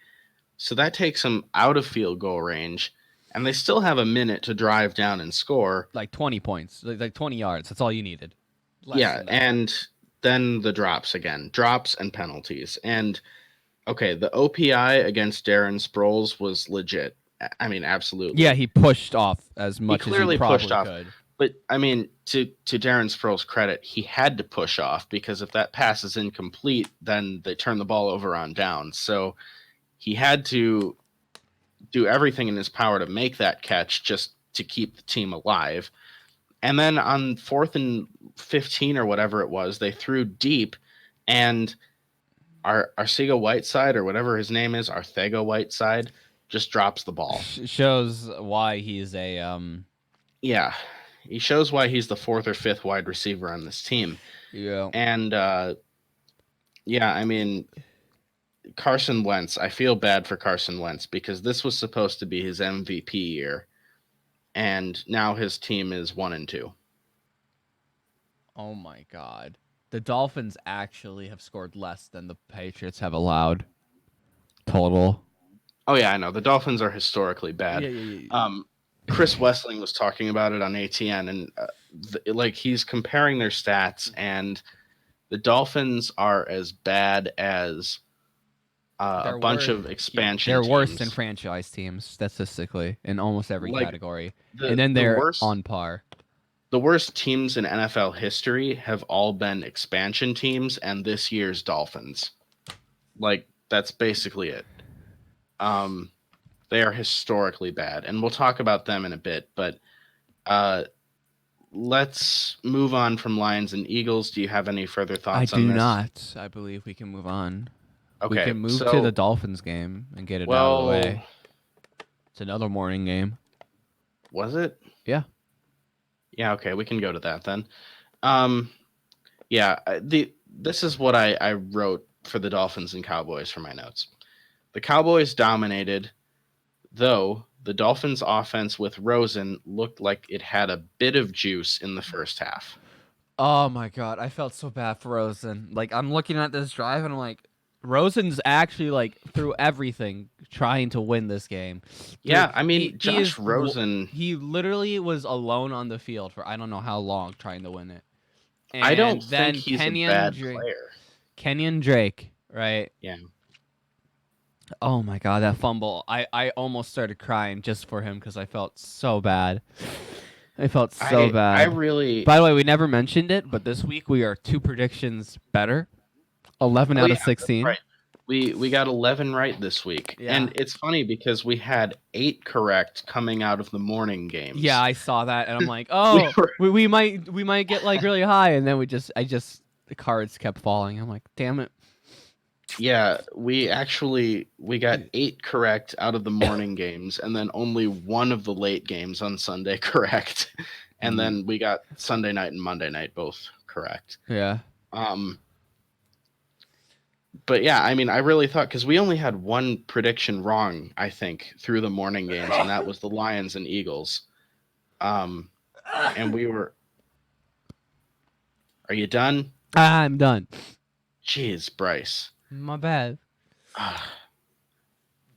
So that takes them out of field goal range, and they still have a minute to drive down and score. like 20 points, like 20 yards. That's all you needed. Less Yeah, than that. and then the drops and penalties. And okay, the OPI against Darren Sproles was legit. I mean, absolutely. Yeah, he pushed off as much as clearly he probably pushed off. could. But I mean, to Darren Sproles' credit, he had to push off because if that pass is incomplete, then they turn the ball over on downs. So he had to do everything in his power to make that catch just to keep the team alive. And then on 4th and 15 or whatever it was, they threw deep, and Arcega Whiteside or whatever his name is, Arcega Whiteside, just drops the ball. Shows why he's a Yeah, he shows why he's the 4th or 5th wide receiver on this team. Yeah. And yeah, I mean, Carson Wentz, I feel bad for Carson Wentz because this was supposed to be his MVP year, and now his team is 1-2. Oh my God. The Dolphins actually have scored less than the Patriots have allowed total. Oh yeah, I know. The Dolphins are historically bad. Chris Wessling was talking about it on ATN, and like he's comparing their stats, and the Dolphins are as bad as a bunch of expansion They're teams. worse than franchise teams statistically in almost every category. And then the they're worst, on par. The worst teams in NFL history have all been expansion teams and this year's Dolphins. Like, that's basically it. They are historically bad, and we'll talk about them in a bit, but let's move on from Lions and Eagles. Do you have any further thoughts on this? I do not. I believe we can move on. Okay, we can move to the Dolphins game and get it out of the way. It's another morning game. Was it? Yeah. Yeah, okay, we can go to that then. Yeah, this is what I wrote for the Dolphins and Cowboys for my notes. The Cowboys dominated, though the Dolphins offense with Rosen looked like it had a bit of juice in the first half. Oh my God, I felt so bad for Rosen. Like, I'm looking at this drive and I'm like, Rosen's actually like through everything trying to win this game. Yeah, I mean, Josh Rosen. He literally was alone on the field for I don't know how long trying to win it. And I don't think he's a bad player. Kenyon Drake, right? Yeah. Oh my God, that fumble! I almost started crying just for him because I felt so bad. I felt so bad. I really. By the way, we never mentioned it, but this week we are 2 predictions better. 11 out of 16. Right. We got 11 right this week. Yeah. And it's funny because we had 8 correct coming out of the morning games. Yeah, I saw that and I'm like, "Oh, we might get like really high," and then the cards kept falling. I'm like, "Damn it." Yeah, we got 8 correct out of the morning games and then only 1 of the late games on Sunday correct. And then we got Sunday night and Monday night both correct. Yeah. But yeah, I mean, I really thought because we only had 1 prediction wrong, I think, through the morning games, and that was the Lions and Eagles. And we were. Are you done? I'm done. Jeez, Bryce. My bad.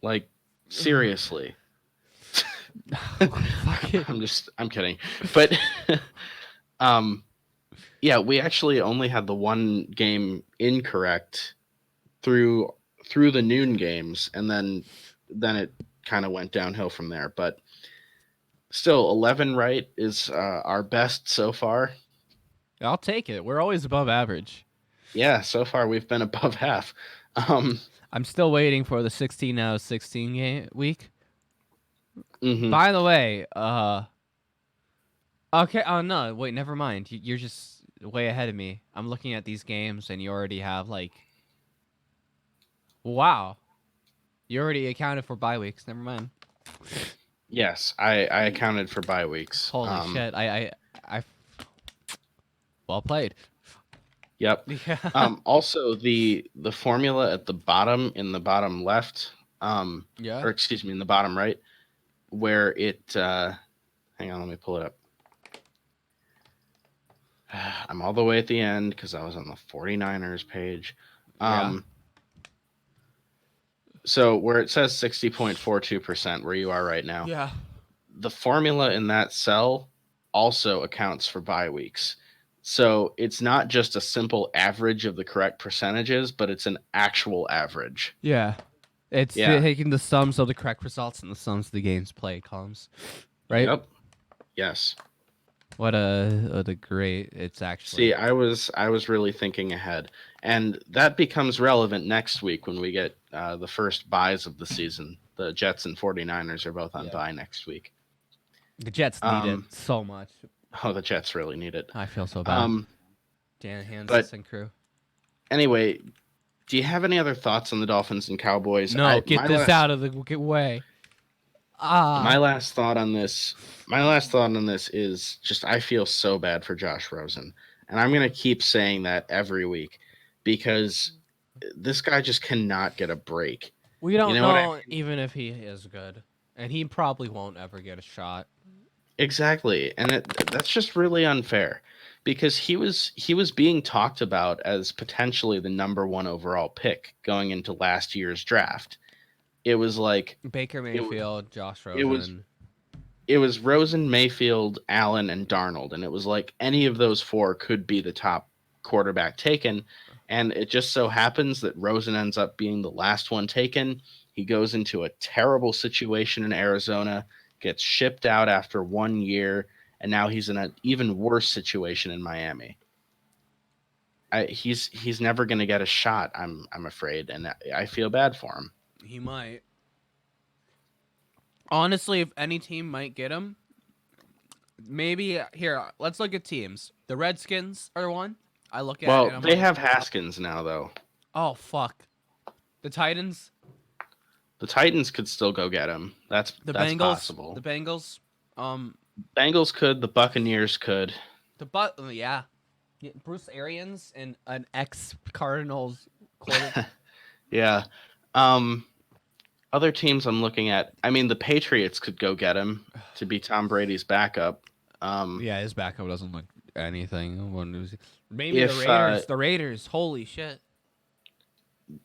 Like, seriously. Fuck it. I'm kidding. But yeah, we actually only had the 1 game incorrect through the noon games, and then it kind of went downhill from there. But still, 11 right is our best so far. I'll take it. We're always above average. Yeah, so far we've been above half. I'm still waiting for the 16 out of 16 game week. Mm-hmm. By the way, okay. Oh no, wait, never mind. You're just way ahead of me. I'm looking at these games, and you already have like. Wow, you already accounted for bye weeks. Never mind. Yes, I accounted for bye weeks. Holy shit! I well played. Yep. Yeah. Also, the formula at the bottom, in the bottom left, yeah. Or excuse me, in the bottom right, where it. Hang on, let me pull it up. I'm all the way at the end because I was on the 49ers page. Yeah. So where it says 60.42%, where you are right now. Yeah. The formula in that cell also accounts for bye weeks. So it's not just a simple average of the correct percentages, but it's an actual average. Yeah. It's taking the sums of the correct results and the sums of the games played columns. Right? Yep. Yes. What a great it's actually. See, I was really thinking ahead. And that becomes relevant next week when we get the first buys of the season. The Jets and 49ers are both on bye next week. The Jets need it so much. Oh, the Jets really need it. I feel so bad. Dan Hansis and crew. Anyway, do you have any other thoughts on the Dolphins and Cowboys? No, get this out of the way. My last thought on this. My last thought on this is just I feel so bad for Josh Rosen, and I'm gonna keep saying that every week because this guy just cannot get a break. We don't You know what I know even if he is good, and he probably won't ever get a shot. Exactly, and that's just really unfair because he was being talked about as potentially the number one overall pick going into last year's draft. It was like Baker it was Mayfield, Josh it was Rosen. it was Rosen, Mayfield, Allen, and Darnold, and it was like any of those four could be the top quarterback taken, and it just so happens that Rosen ends up being the last one taken. He goes into a terrible situation in Arizona, gets shipped out after 1 year, and now he's in an even worse situation in Miami. He's never going to get a shot. I'm afraid, and I feel bad for him. He might. Honestly, if any team might get him, maybe here. Let's look at teams. The Redskins are one. I look at it. Well, And I'm they like, have Haskins now, though. oh fuck. The Titans, The Titans could still go get him. That's Bengals, possible. the Bengals, Bengals could. The Buccaneers could. yeah. Bruce Arians and an ex Cardinals quarterback. Yeah. Other teams I'm looking at. I mean, the Patriots could go get him to be Tom Brady's backup. Yeah, his backup doesn't look anything. Maybe If, the Raiders. The Raiders. Holy shit.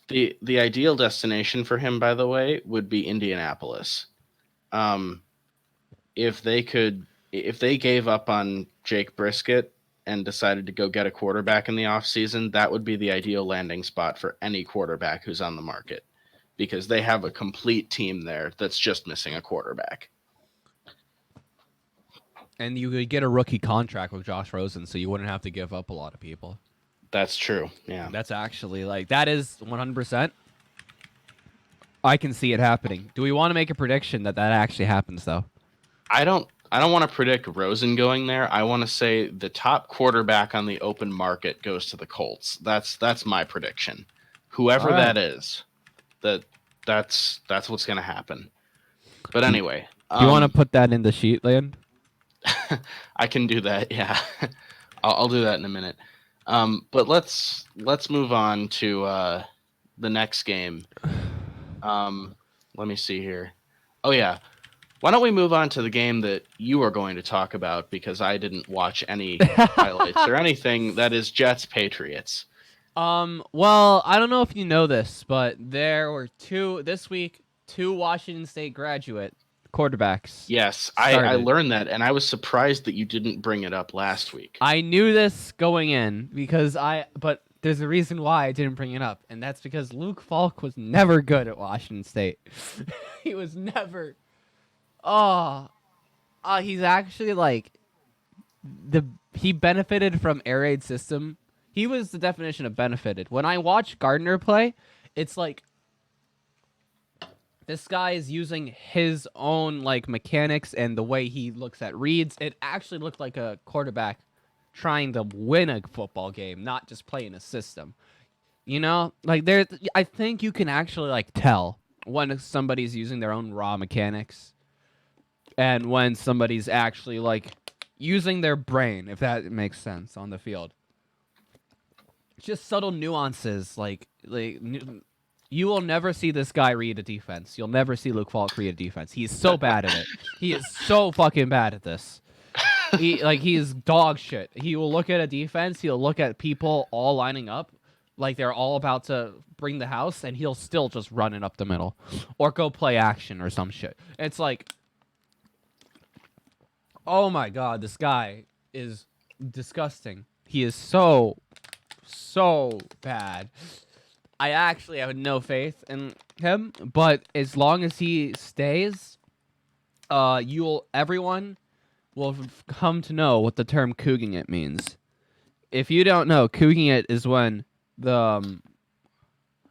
the ideal destination for him, by the way, would be Indianapolis. If they gave up on Jake Brisket and decided to go get a quarterback in the offseason, that would be the ideal landing spot for any quarterback who's on the market because they have a complete team there that's just missing a quarterback. And you could get a rookie contract with Josh Rosen, so you wouldn't have to give up a lot of people. That's true. Yeah. That's actually that is 100%. I can see it happening. Do we want to make a prediction that actually happens though? I don't want to predict Rosen going there. I want to say the top quarterback on the open market goes to the Colts. That's my prediction. Whoever that is, that's what's going to happen. But anyway, Do you want to put that in the sheet, Land? I can do that. Yeah, I'll do that in a minute. But let's move on to the next game. Let me see here. Oh yeah. Why don't we move on to the game that you are going to talk about because I didn't watch any highlights or anything. That is Jets Patriots. Well, I don't know if you know this, but there were two Washington State graduate quarterbacks. Yes, I learned that, and I was surprised that you didn't bring it up last week. I knew this going in but there's a reason why I didn't bring it up, and that's because Luke Falk was never good at Washington State. He was never. He's actually he benefited from air raid system. He was the definition of benefited. When I watch Gardner play, it's like this guy is using his own mechanics and the way he looks at reads. It actually looked like a quarterback trying to win a football game, not just playing a system. You know, I think you can actually tell when somebody's using their own raw mechanics. And when somebody's actually using their brain, if that makes sense, on the field. Just subtle nuances, you will never see this guy read a defense. You'll never see Luke Falk read a defense. He's so bad at it. He is so fucking bad at this. He is dog shit. He will look at a defense. He'll look at people all lining up like they're all about to bring the house, and he'll still just run it up the middle or go play action or some shit. It's like, oh my god, this guy is disgusting. He is so bad. I actually have no faith in him, but as long as he stays, everyone will come to know what the term "cooging it" means. If you don't know, cooging it is when the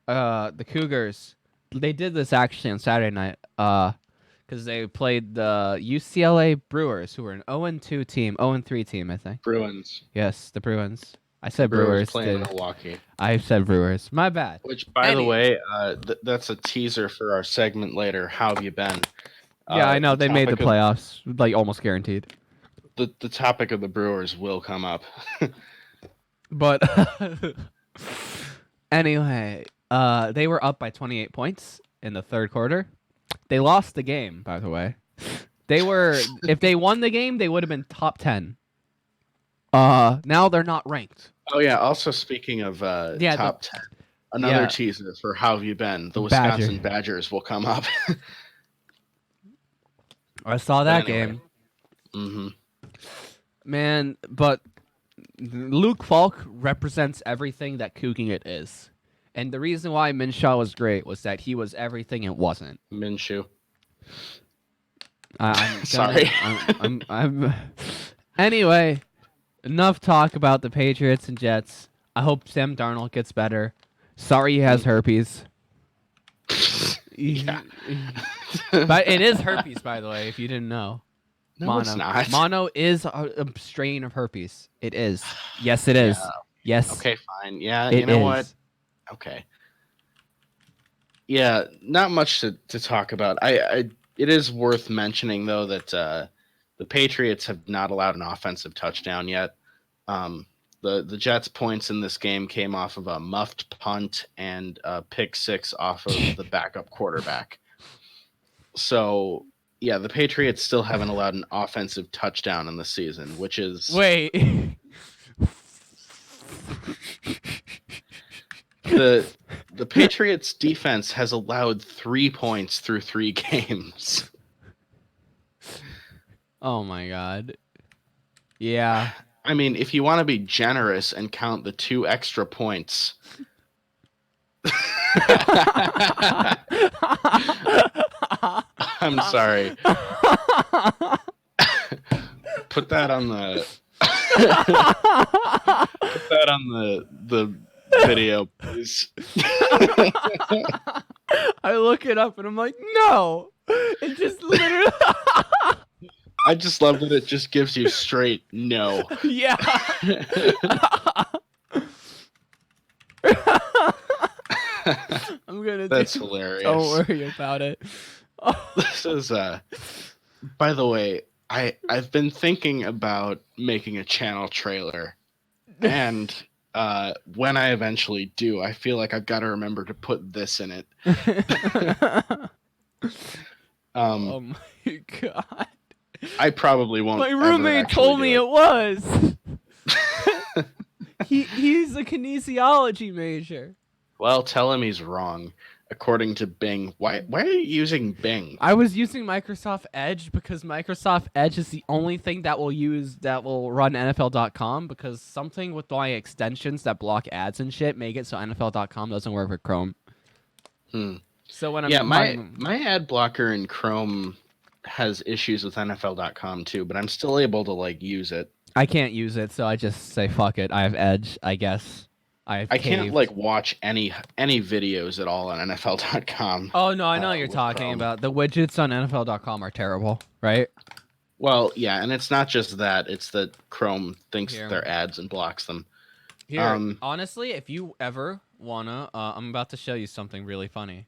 Cougars, they did this actually on Saturday night, because they played the UCLA Brewers, who were an 0-2 team, 0-3 team, I think. Bruins. Yes, the Bruins. I said Brewers. Playing Milwaukee. I said Brewers. My bad. Which, by the way, that's a teaser for our segment later. How have you been? Yeah, I know they made the topic playoffs, like almost guaranteed. the topic of the Brewers will come up. But anyway, they were up by 28 points in the third quarter. They lost the game, by the way. They were if they won the game, they would have been top 10. Now they're not ranked. Oh yeah. Also, speaking of Yeah, top 10, another yeah. teaser for how have you been? The Badger. Wisconsin Badgers will come up. I saw that anyway. game. Man, but Luke Falk represents everything that cooking it is. And the reason why Minshew was great was that he was everything it wasn't. Minshew. I'm Sorry. I'm Anyway, enough talk about the Patriots and Jets. I hope Sam Darnold gets better. Sorry he has herpes. Yeah. But it is herpes, by the way, if you didn't know. No, Mono. it's not. Mono is a strain of herpes. It is. Yes, it is. Yeah. Yes. Okay, fine. Yeah, it you know is. what? Okay. Yeah, not much to talk about. It is worth mentioning though that the Patriots have not allowed an offensive touchdown yet. The Jets' points in this game came off of a muffed punt and a pick six off of the backup quarterback. So yeah, the Patriots still haven't allowed an offensive touchdown in the season, which is Wait. the Patriots defense has allowed 3 points through 3 games. Oh my god. Yeah. I mean, if you want to be generous and count the 2 extra points. I'm sorry. Put that on the the video, please. I look it up and I'm like, no. It just literally. I just love that it just gives you straight no. Yeah. I'm gonna. That's hilarious. Don't worry about it. This is by the way, I've been thinking about making a channel trailer, and when I eventually do, I feel like I've got to remember to put this in it. Oh my god. I probably won't. My ever roommate actually told do me it was. He's a kinesiology major. Well, tell him he's wrong. According to Bing, why are you using Bing? I was using Microsoft Edge because Microsoft Edge is the only thing that will run NFL.com, because something with my extensions that block ads and shit make it so NFL.com doesn't work with Chrome. So when I'm my ad blocker in Chrome has issues with NFL.com too, but I'm still able to use it. I can't use it, so I just say fuck it. I have Edge, I guess. I can't watch any videos at all on NFL.com. Oh no, I know what you're talking about. The widgets on NFL.com are terrible, right? Well, yeah, and it's not just that; it's that Chrome thinks that they're ads and blocks them. Here, honestly, if you ever wanna, I'm about to show you something really funny.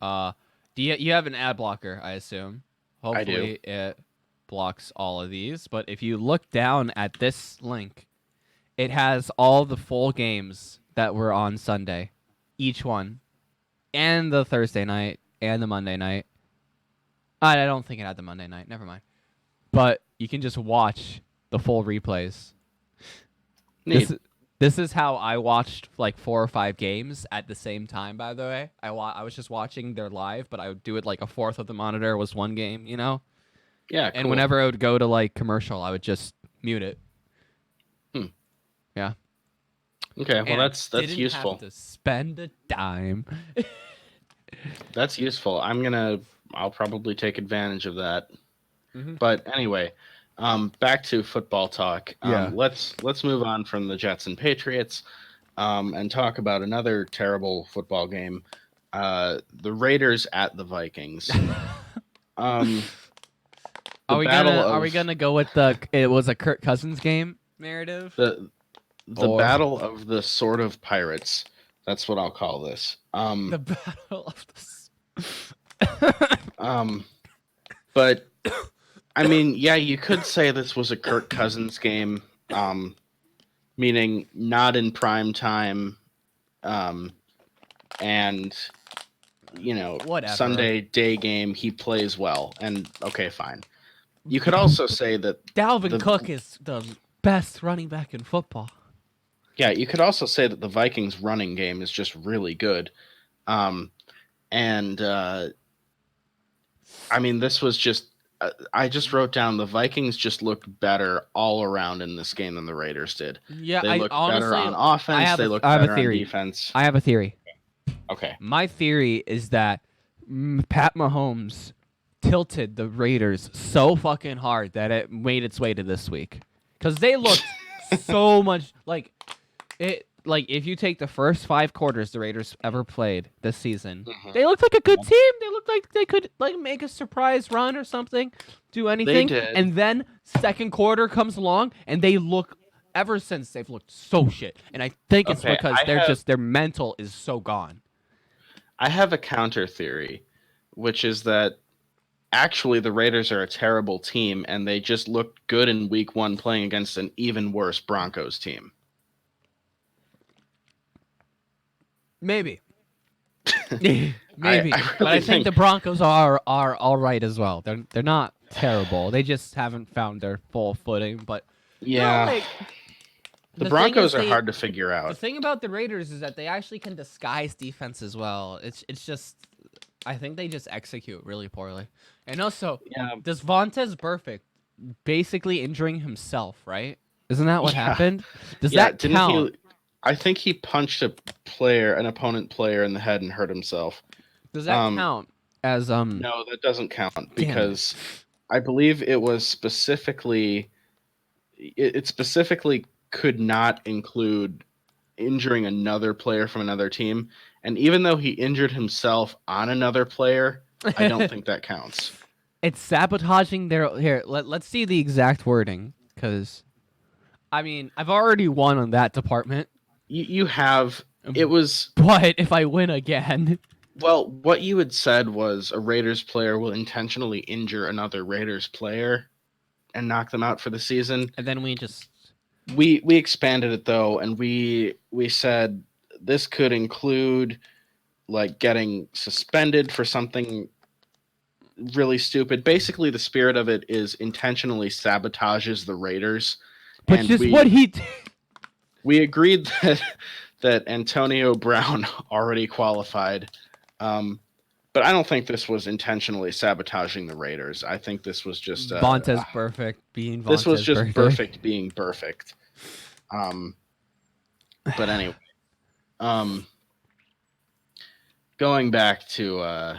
Do you have an ad blocker? I assume. Hopefully, it blocks all of these. But if you look down at this link, it has all the full games that were on Sunday, each one, and the Thursday night and the Monday night. I don't think it had the Monday night. Never mind. But you can just watch the full replays. This is how I watched 4 or 5 games at the same time, by the way. I was just watching their live, but I would do it a fourth of the monitor was one game, you know? Yeah, cool. And whenever I would go to commercial, I would just mute it. Yeah. Okay, well that's useful. Have to spend a dime. That's useful. I'll probably take advantage of that. But anyway, back to football talk. Let's move on from the Jets and Patriots and talk about another terrible football game. The Raiders at the Vikings. Are we gonna go with it was a Kirk Cousins game narrative? The battle of the sort of pirates. That's what I'll call this. The battle of the But I mean, yeah, you could say this was a Kirk Cousins game, meaning not in prime time, and Whatever. Sunday day game. He plays well, and okay, fine. You could also say that Dalvin Cook is the best running back in football. Yeah, you could also say that the Vikings' running game is just really good. And I mean, this was just. I just wrote down the Vikings just looked better all around in this game than the Raiders did. Yeah, They looked better on I offense. have They a- looked I have a better on theory. defense. I have a theory. Okay. My theory is that Pat Mahomes tilted the Raiders so fucking hard that it made its way to this week. Because they looked so much like it. Like, if you take the first 5 quarters the Raiders ever played this season, they looked like a good team. They looked like they could make a surprise run or something, do anything. did. And then second quarter comes along, and they look. Ever since they've looked so shit, and I think it's Okay, because their mental is so gone. I have a counter theory, which is that actually the Raiders are a terrible team, and they just looked good in Week 1 playing against an even worse Broncos team. Maybe. Maybe. I But I really think the Broncos are all right as well. They're not terrible. They just haven't found their full footing. But Yeah. no, like, The thing Broncos is are they- hard to figure the out. thing about the Raiders is that they actually can disguise defense as well. It's just I think they just execute really poorly. And also, Yeah. does Vontez Perfect basically injuring himself, right? Isn't that what Yeah. happened? Does Yeah, that didn't count? I think he punched an opponent player in the head and hurt himself. Does that count as No, that doesn't count because I believe it was specifically it specifically could not include injuring another player from another team. And even though he injured himself on another player, I don't think that counts. It's sabotaging their here. Let's see the exact wording, because I mean I've already won on that department. You have it was But if I win again, well, what you had said was a Raiders player will intentionally injure another Raiders player and knock them out for the season. and then we just We expanded it though, and we said this could include like getting suspended for something really stupid. Basically, the spirit of it is intentionally sabotages the Raiders. which And is what he did. we agreed that Antonio Brown already qualified. But I don't think this was intentionally sabotaging the Raiders. I think this was just Vontez Perfect being Vontez this was just Perfect. perfect being perfect. But anyway, going back to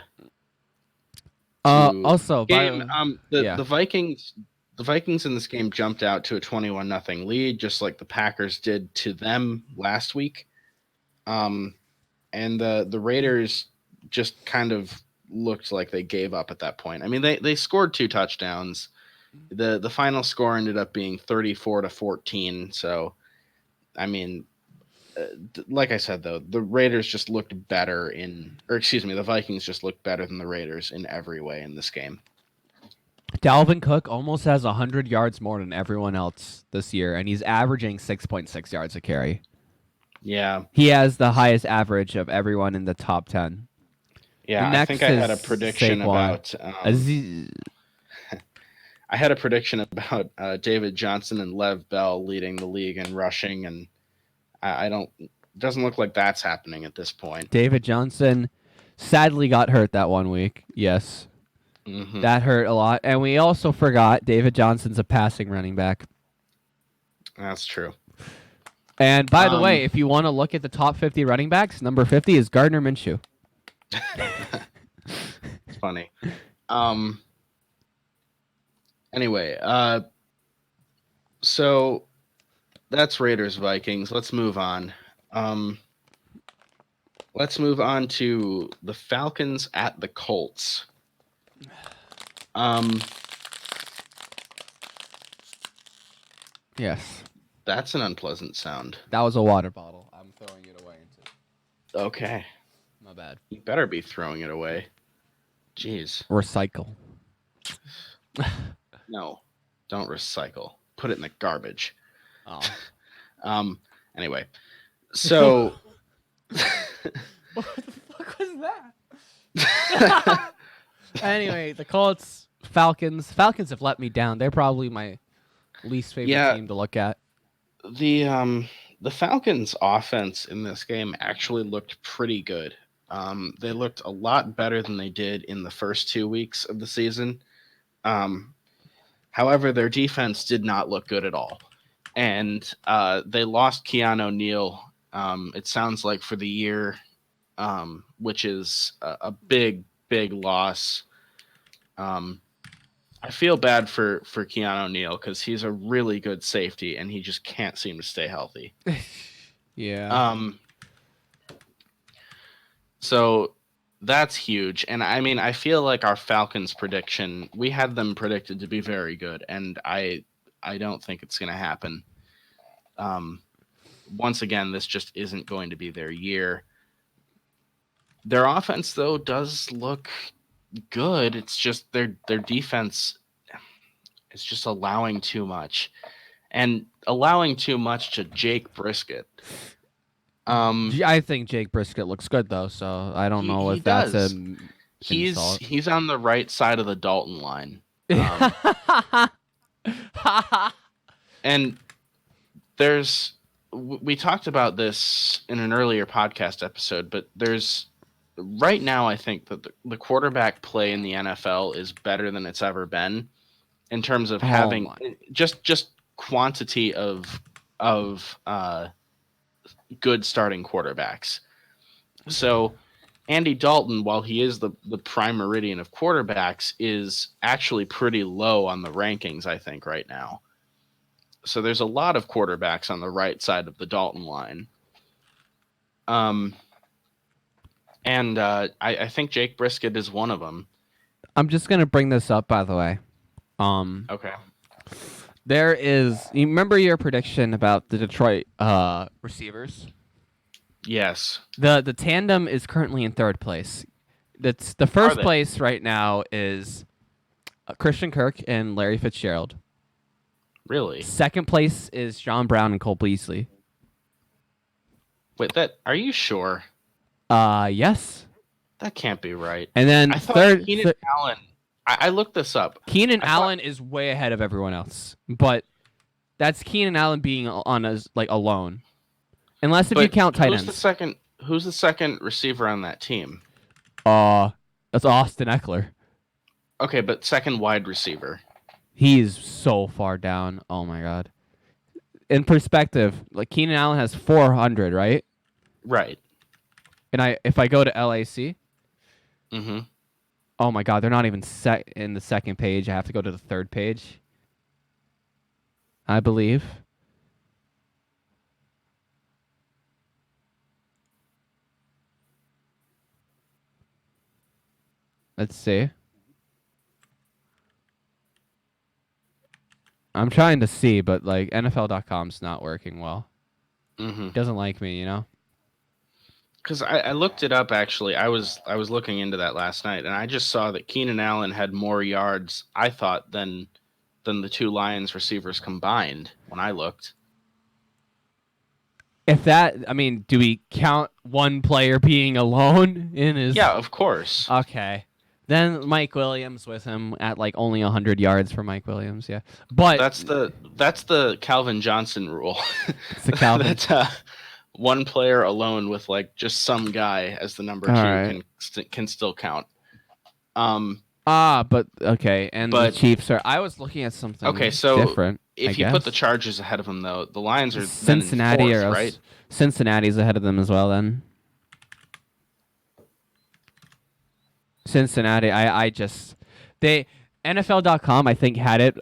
Also, game, yeah. the Vikings in this game jumped out to a 21-0 lead, just like the Packers did to them last week. And the Raiders just kind of looked like they gave up at that point. I mean, they scored 2 touchdowns. The final score ended up being 34-14. So, I mean, like I said though, the Raiders just looked better the Vikings just looked better than the Raiders in every way in this game. Dalvin Cook almost has 100 yards more than everyone else this year, and he's averaging 6.6 yards a carry. Yeah. He has the highest average of everyone in the top 10. Yeah, I think I had a prediction about I had a prediction about David Johnson and Lev Bell leading the league in rushing, and I don't. It doesn't look like that's happening at this point. David Johnson sadly got hurt that one week. Yes, that hurt a lot, and we also forgot David Johnson's a passing running back. That's true. And by the way, if you want to look at the top 50 running backs, number 50 is Gardner Minshew. It's funny. Anyway, so that's Raiders Vikings. Let's move on. Let's move on to the Falcons at the Colts. Yes. That's an unpleasant sound. That was a water bottle. I'm throwing it away. Okay. My bad. You better be throwing it away. Jeez. Recycle. No, don't recycle. Put it in the garbage. Oh. Anyway, so What the fuck was that? Anyway, the Colts, Falcons. Falcons have let me down. They're probably my least favorite Yeah. team to look at. the Falcons' offense in this game actually looked pretty good. They looked a lot better than they did in the first 2 weeks of the season. However, their defense did not look good at all, and they lost Keanu Neal. It sounds like for the year, which is a big loss. I feel bad for Keanu Neal because he's a really good safety and he just can't seem to stay healthy. Yeah. So that's huge. And I mean, I feel like our Falcons prediction, we had them predicted to be very good, and I don't think it's going to happen. Once again, this just isn't going to be their year. Their offense, though, does look good. It's just their defense is just allowing too much, and allowing too much to Jake Brisket. I think Jake Brisket looks good though, so I don't know He if that's does. a He's on the right side of the Dalton line. And we talked about this in an earlier podcast episode, but there's right now I think that the quarterback play in the NFL is better than it's ever been in terms of having just quantity of good starting quarterbacks. So Andy Dalton, while he is the prime meridian of quarterbacks, is actually pretty low on the rankings, I think, right now. So there's a lot of quarterbacks on the right side of the Dalton line. And I think Jake Brisket is one of them. I'm just gonna bring this up, by the way. Okay. There is. You remember your prediction about the Detroit receivers? Yes. The tandem is currently in third place. That's the first place right now is Christian Kirk and Larry Fitzgerald. Really? Second place is John Brown and Cole Beasley. Wait, are you sure? Yes. That can't be right. And then I thought third, Keenan Allen. I looked this up. Keenan Allen is way ahead of everyone else, but that's Keenan Allen being on as alone, unless if you count tight ends. Who's the second receiver on that team? That's Austin Eckler. Okay, but second wide receiver. He's so far down. Oh my god. In perspective, Keenan Allen has 400, right? Right. And if I go to LAC, mm-hmm. Oh my god, they're not even set in the second page. I have to go to the third page, I believe. Let's see. I'm trying to see, but NFL.com's not working well. Mm-hmm. It doesn't like me, Because I looked it up, actually. I was looking into that last night, and I just saw that Keenan Allen had more yards, I thought, than the two Lions receivers combined when I looked. Do we count one player being alone in his... Yeah, of course. Okay. Then Mike Williams with him at only 100 yards for Mike Williams, yeah. But that's the Calvin Johnson rule. It's the Calvin. That's one player alone with just some guy as the number 2 right. can still count. But okay, and the Chiefs are. I was looking at something. Different. If you put the Chargers ahead of them, though, the Lions are Cincinnati then in fourth, right? Cincinnati's ahead of them as well. Then Cincinnati. NFL.com I think had it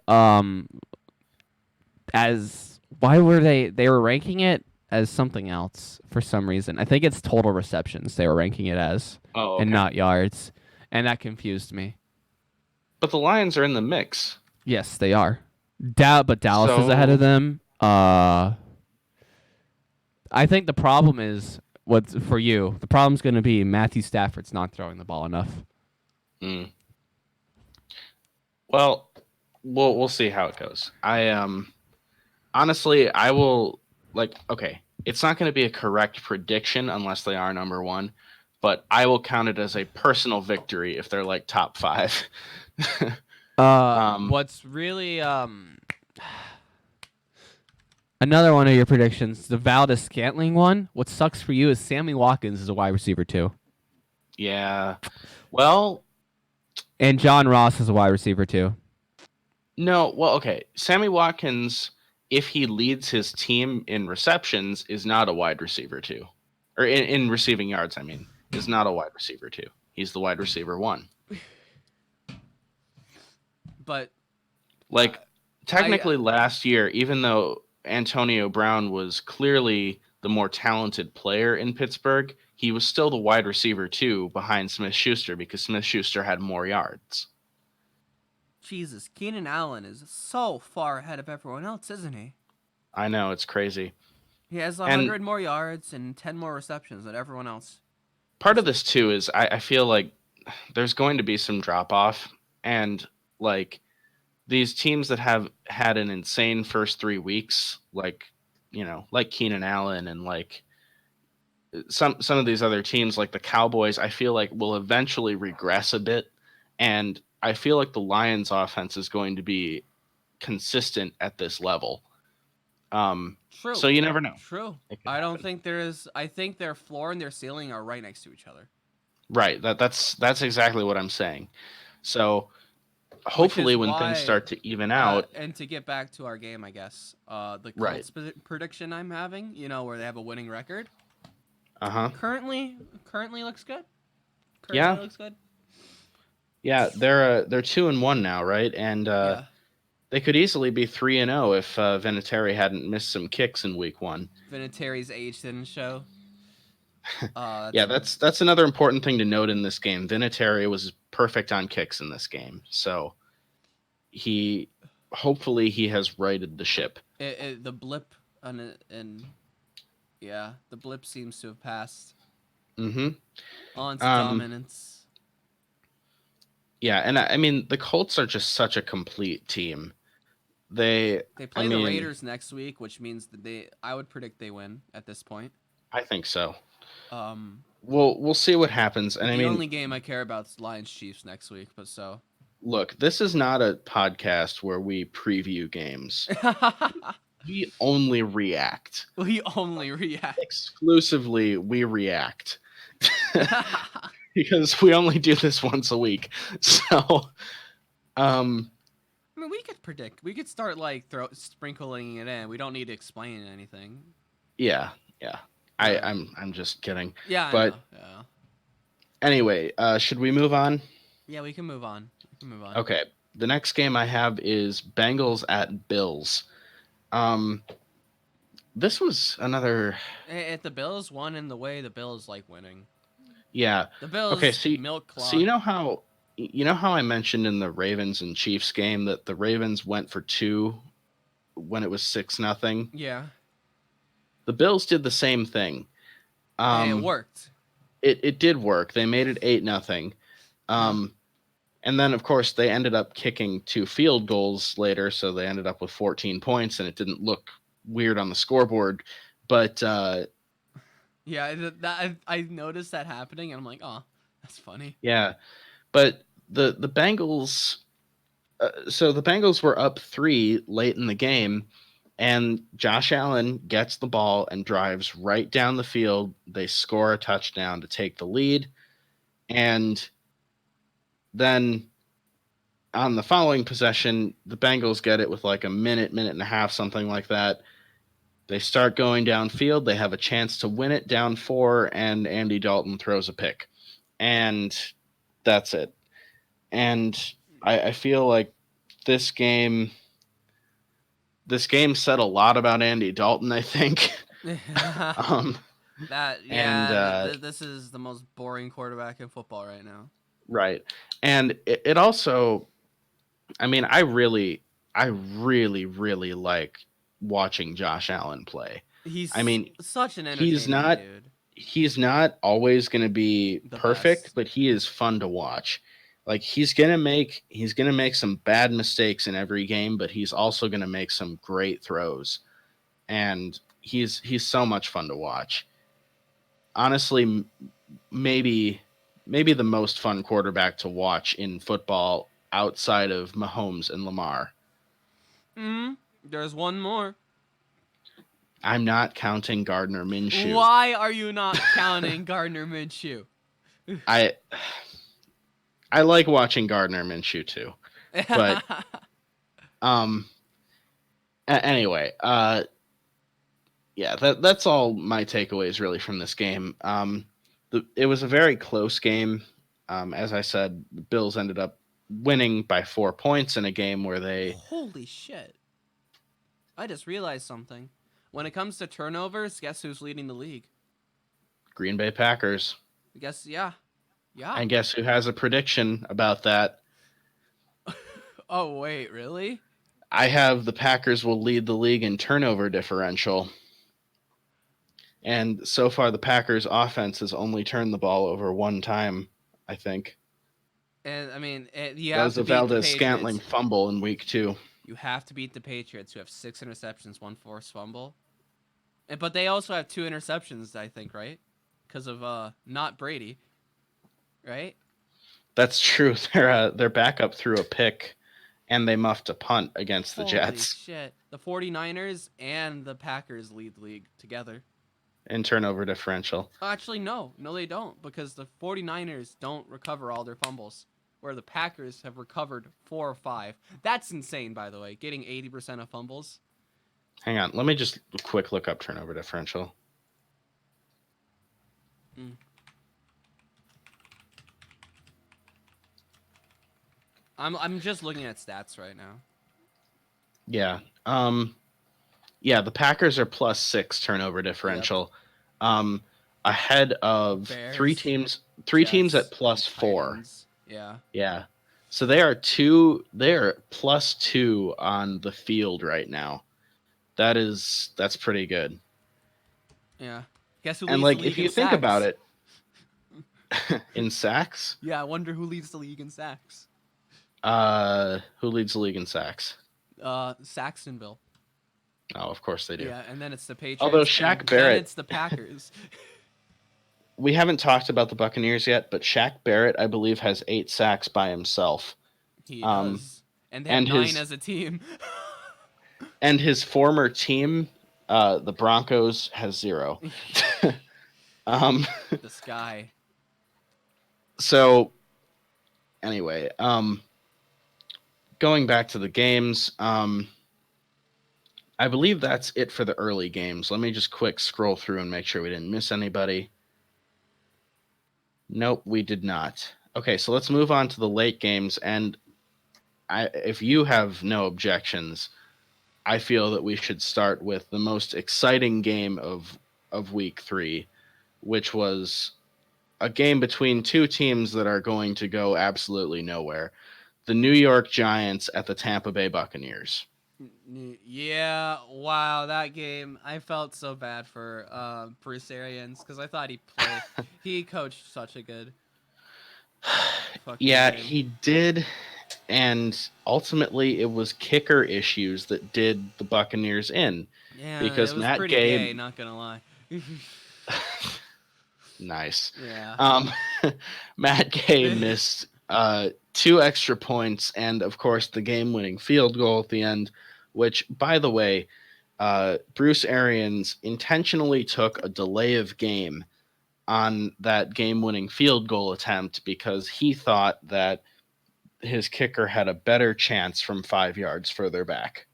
as why were they were ranking it as something else for some reason. I think it's total receptions they were ranking it as, and not yards, and that confused me. But the Lions are in the mix. Yes, they are. But Dallas is ahead of them. I think the problem is for you. The problem's going to be Matthew Stafford's not throwing the ball enough. Well, we'll see how it goes. Honestly, I will okay, it's not going to be a correct prediction unless they are number 1, but I will count it as a personal victory if they're like top 5. What's really another one of your predictions, the Valdez Scantling one. What sucks for you is Sammy Watkins is a wide receiver too, Yeah. Well, and John Ross is a wide receiver too. no, well, okay. Sammy Watkins, if he leads his team in receptions, is not a wide receiver 2. Or in receiving yards, I mean, is not a wide receiver 2. He's the wide receiver 1. But Like, technically last year, even though Antonio Brown was clearly the more talented player in Pittsburgh, he was still the wide receiver 2 behind Smith-Schuster because Smith-Schuster had more yards. Jesus, Keenan Allen is so far ahead of everyone else, isn't he? I know, it's crazy. He has 100 more yards and 10 more receptions than everyone else. Part of this, too, is I feel like there's going to be some drop-off, and, like, these teams that have had an insane first 3 weeks, like Keenan Allen and like some of these other teams like the Cowboys, I feel like will eventually regress a bit, and I feel like the Lions offense is going to be consistent at this level. True. So you never know. True. I don't think there is. I think their floor and their ceiling are right next to each other. Right. That's exactly what I'm saying. So hopefully when things start to even out. And to get back to our game, I guess, the Colts prediction I'm having, where they have a winning record. Currently looks good. Looks good. Yeah, they're 2-1 now, right? And they could easily be 3-0 if Vinatieri hadn't missed some kicks in week 1. Vinatieri's age didn't show. That's another important thing to note in this game. Vinatieri was perfect on kicks in this game, so hopefully he has righted the ship. The blip the blip seems to have passed. Mm-hmm. On to dominance. Yeah, and I mean the Colts are just such a complete team. They play the Raiders next week, which means that I would predict they win at this point. I think so. We'll see what happens. And the only game I care about is Lions Chiefs next week. But so look, this is not a podcast where we preview games. We only react. Exclusively, we react. Because we only do this once a week. So, I mean, we could predict. We could start sprinkling it in. We don't need to explain anything. Yeah. I'm just kidding. Yeah, but anyway, should we move on? Yeah, we can move on. Okay. The next game I have is Bengals at Bills. This was another. If the Bills won in the way the Bills like winning. Yeah. The Bills. Okay. So milk clock. So you know how I mentioned in the Ravens and Chiefs game that the Ravens went for 2 when it was 6-0. Yeah. The Bills did the same thing. It worked. It did work. They made it 8-0. And then, of course, they ended up kicking 2 field goals later, so they ended up with 14 points, and it didn't look weird on the scoreboard. But yeah, I noticed that happening, and I'm like, oh, that's funny. Yeah, but the Bengals. So the Bengals were up 3 late in the game. And Josh Allen gets the ball and drives right down the field. They score a touchdown to take the lead. And then on the following possession, the Bengals get it with like a minute and a half, something like that. They start going downfield. They have a chance to win it down 4, and Andy Dalton throws a pick. And that's it. And I feel like this game said a lot about Andy Dalton, I think. This is the most boring quarterback in football right now. Right. And it also, I mean, I really like watching Josh Allen play. Such an entertaining dude. He's not always going to be perfect, but he is fun to watch. Like he's gonna make some bad mistakes in every game, but he's also gonna make some great throws, and he's so much fun to watch. Honestly, maybe the most fun quarterback to watch in football outside of Mahomes and Lamar. There's one more. I'm not counting Gardner Minshew. Why are you not counting Gardner Minshew? I like watching Gardner Minshew too. But anyway, yeah, that's all my takeaways really from this game. It was a very close game. As I said, the Bills ended up winning by 4 points in a game where they Holy shit. I just realized something. When it comes to turnovers, guess who's leading the league? Green Bay Packers. Yeah. And guess who has a prediction about that? Oh, wait, really? I have the Packers will lead the league in turnover differential. And so far, the Packers' offense has only turned the ball over one time, I think. And, I mean, That was a Valdez-Scantling fumble in week 2. You have to beat the Patriots, who have 6 interceptions, 1 forced fumble. But they also have 2 interceptions, I think, right? Because of not Brady, right? That's true. Their backup threw a pick, and they muffed a punt against the Jets. Holy shit. The 49ers and the Packers lead the league together. In turnover differential. Actually, no. No, they don't, because the 49ers don't recover all their fumbles, where the Packers have recovered 4 or 5. That's insane, by the way, getting 80% of fumbles. Hang on. Let me just quick look up turnover differential. I'm just looking at stats right now. Yeah. Yeah, the Packers are +6 turnover differential. Yep. Ahead of Bears, 3 teams Jets, at +4. Titans. Yeah. Yeah. So they're +2 on the field right now. That's pretty good. Yeah. Guess who and leads like the league if you in think sacks? about it, in sacks? Yeah, I wonder who leads the league in sacks. Who leads the league in sacks? Saxonville. Oh, of course they do. Yeah, and then it's the Patriots. Although Shaq and Barrett, then it's the Packers. We haven't talked about the Buccaneers yet, but Shaq Barrett, I believe, has 8 sacks by himself. He does, and they have 9 as a team. And his former team, the Broncos, has 0. This guy. So, anyway, going back to the games, I believe that's it for the early games. Let me just quick scroll through and make sure we didn't miss anybody. Nope, we did not. Okay, so let's move on to the late games. And if you have no objections, I feel that we should start with the most exciting game of week 3, which was a game between 2 teams that are going to go absolutely nowhere. The New York Giants at the Tampa Bay Buccaneers. Yeah, wow, that game. I felt so bad for Bruce Arians because I thought he coached such a good yeah, game. He did, and ultimately it was kicker issues that did the Buccaneers in. Yeah, because it was Matt pretty Gay, gay, not gonna lie. Nice. Yeah. Matt Gay missed 2 extra points and, of course, the game-winning field goal at the end, which, by the way, Bruce Arians intentionally took a delay of game on that game-winning field goal attempt because he thought that his kicker had a better chance from 5 yards further back.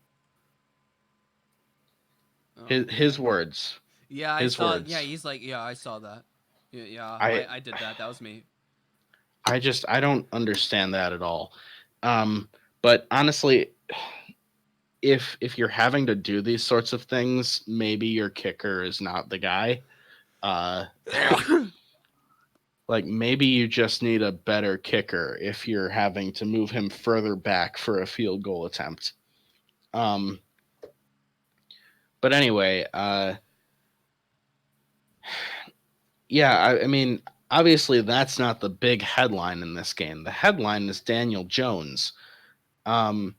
His words. Yeah, his saw. words. Yeah, he's like, yeah, I saw that. Yeah, I did that. That was me. I don't understand that at all. But honestly, if you're having to do these sorts of things, maybe your kicker is not the guy. Like maybe you just need a better kicker if you're having to move him further back for a field goal attempt. But anyway, yeah, I mean, obviously that's not the big headline in this game. The headline is Daniel Jones. Um,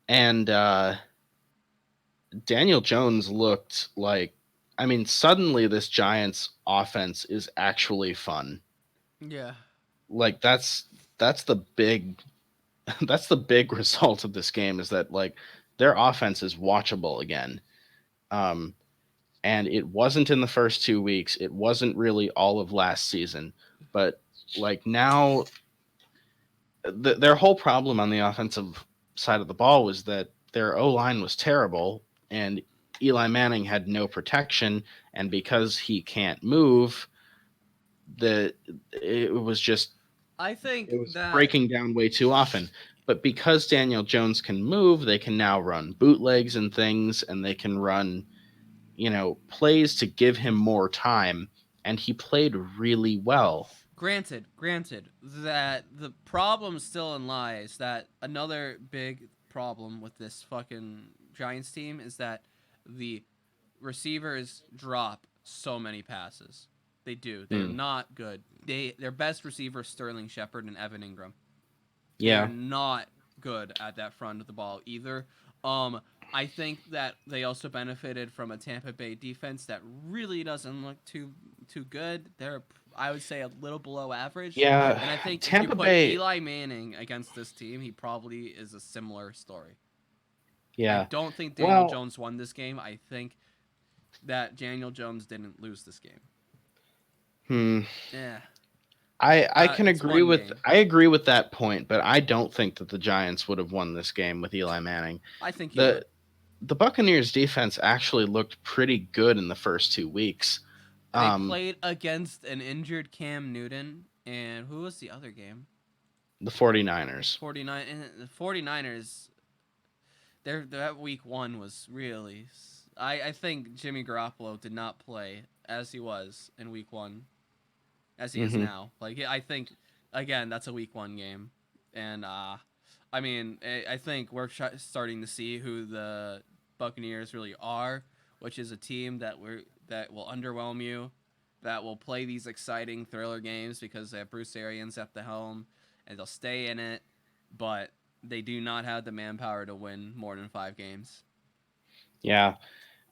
and Daniel Jones looked like, I mean, suddenly this Giants offense is actually fun. Yeah. Like that's the big that's the big result of this game is that like their offense is watchable again. Um, and it wasn't in the first 2 weeks. It wasn't really all of last season, but like now, their whole problem on the offensive side of the ball was that their O line was terrible, and Eli Manning had no protection, and because he can't move, the it was just I think it was that breaking down way too often. But because Daniel Jones can move, they can now run bootlegs and things, and they can run, plays to give him more time. And he played really well. granted that the problem still in lies that another big problem with this fucking Giants team is that the receivers drop so many passes. They do. They're Mm. not good. Their best receivers Sterling Shepard and Evan Ingram. They're Yeah. not good at that front of the ball either. I think that they also benefited from a Tampa Bay defense that really doesn't look too good. They're, I would say, a little below average. Yeah. And I think if you Tampa put Bay. Eli Manning against this team, he probably is a similar story. Yeah. I don't think Daniel Well, Jones won this game. I think that Daniel Jones didn't lose this game. Yeah. I can It's agree one with game. I agree with that point, but I don't think that the Giants would have won this game with Eli Manning. I think you would. The Buccaneers defense actually looked pretty good in the first 2 weeks. They played against an injured Cam Newton, and who was the other game? The 49ers. 49 and the 49ers. That week 1 was really. I think Jimmy Garoppolo did not play as he was in week 1, as he is Mhm. now. Like I think, again, that's a week 1 game, and I mean, I think we're starting to see who the Buccaneers really are, which is a team that will underwhelm you, that will play these exciting thriller games because they have Bruce Arians at the helm, and they'll stay in it, but they do not have the manpower to win more than 5 games. Yeah.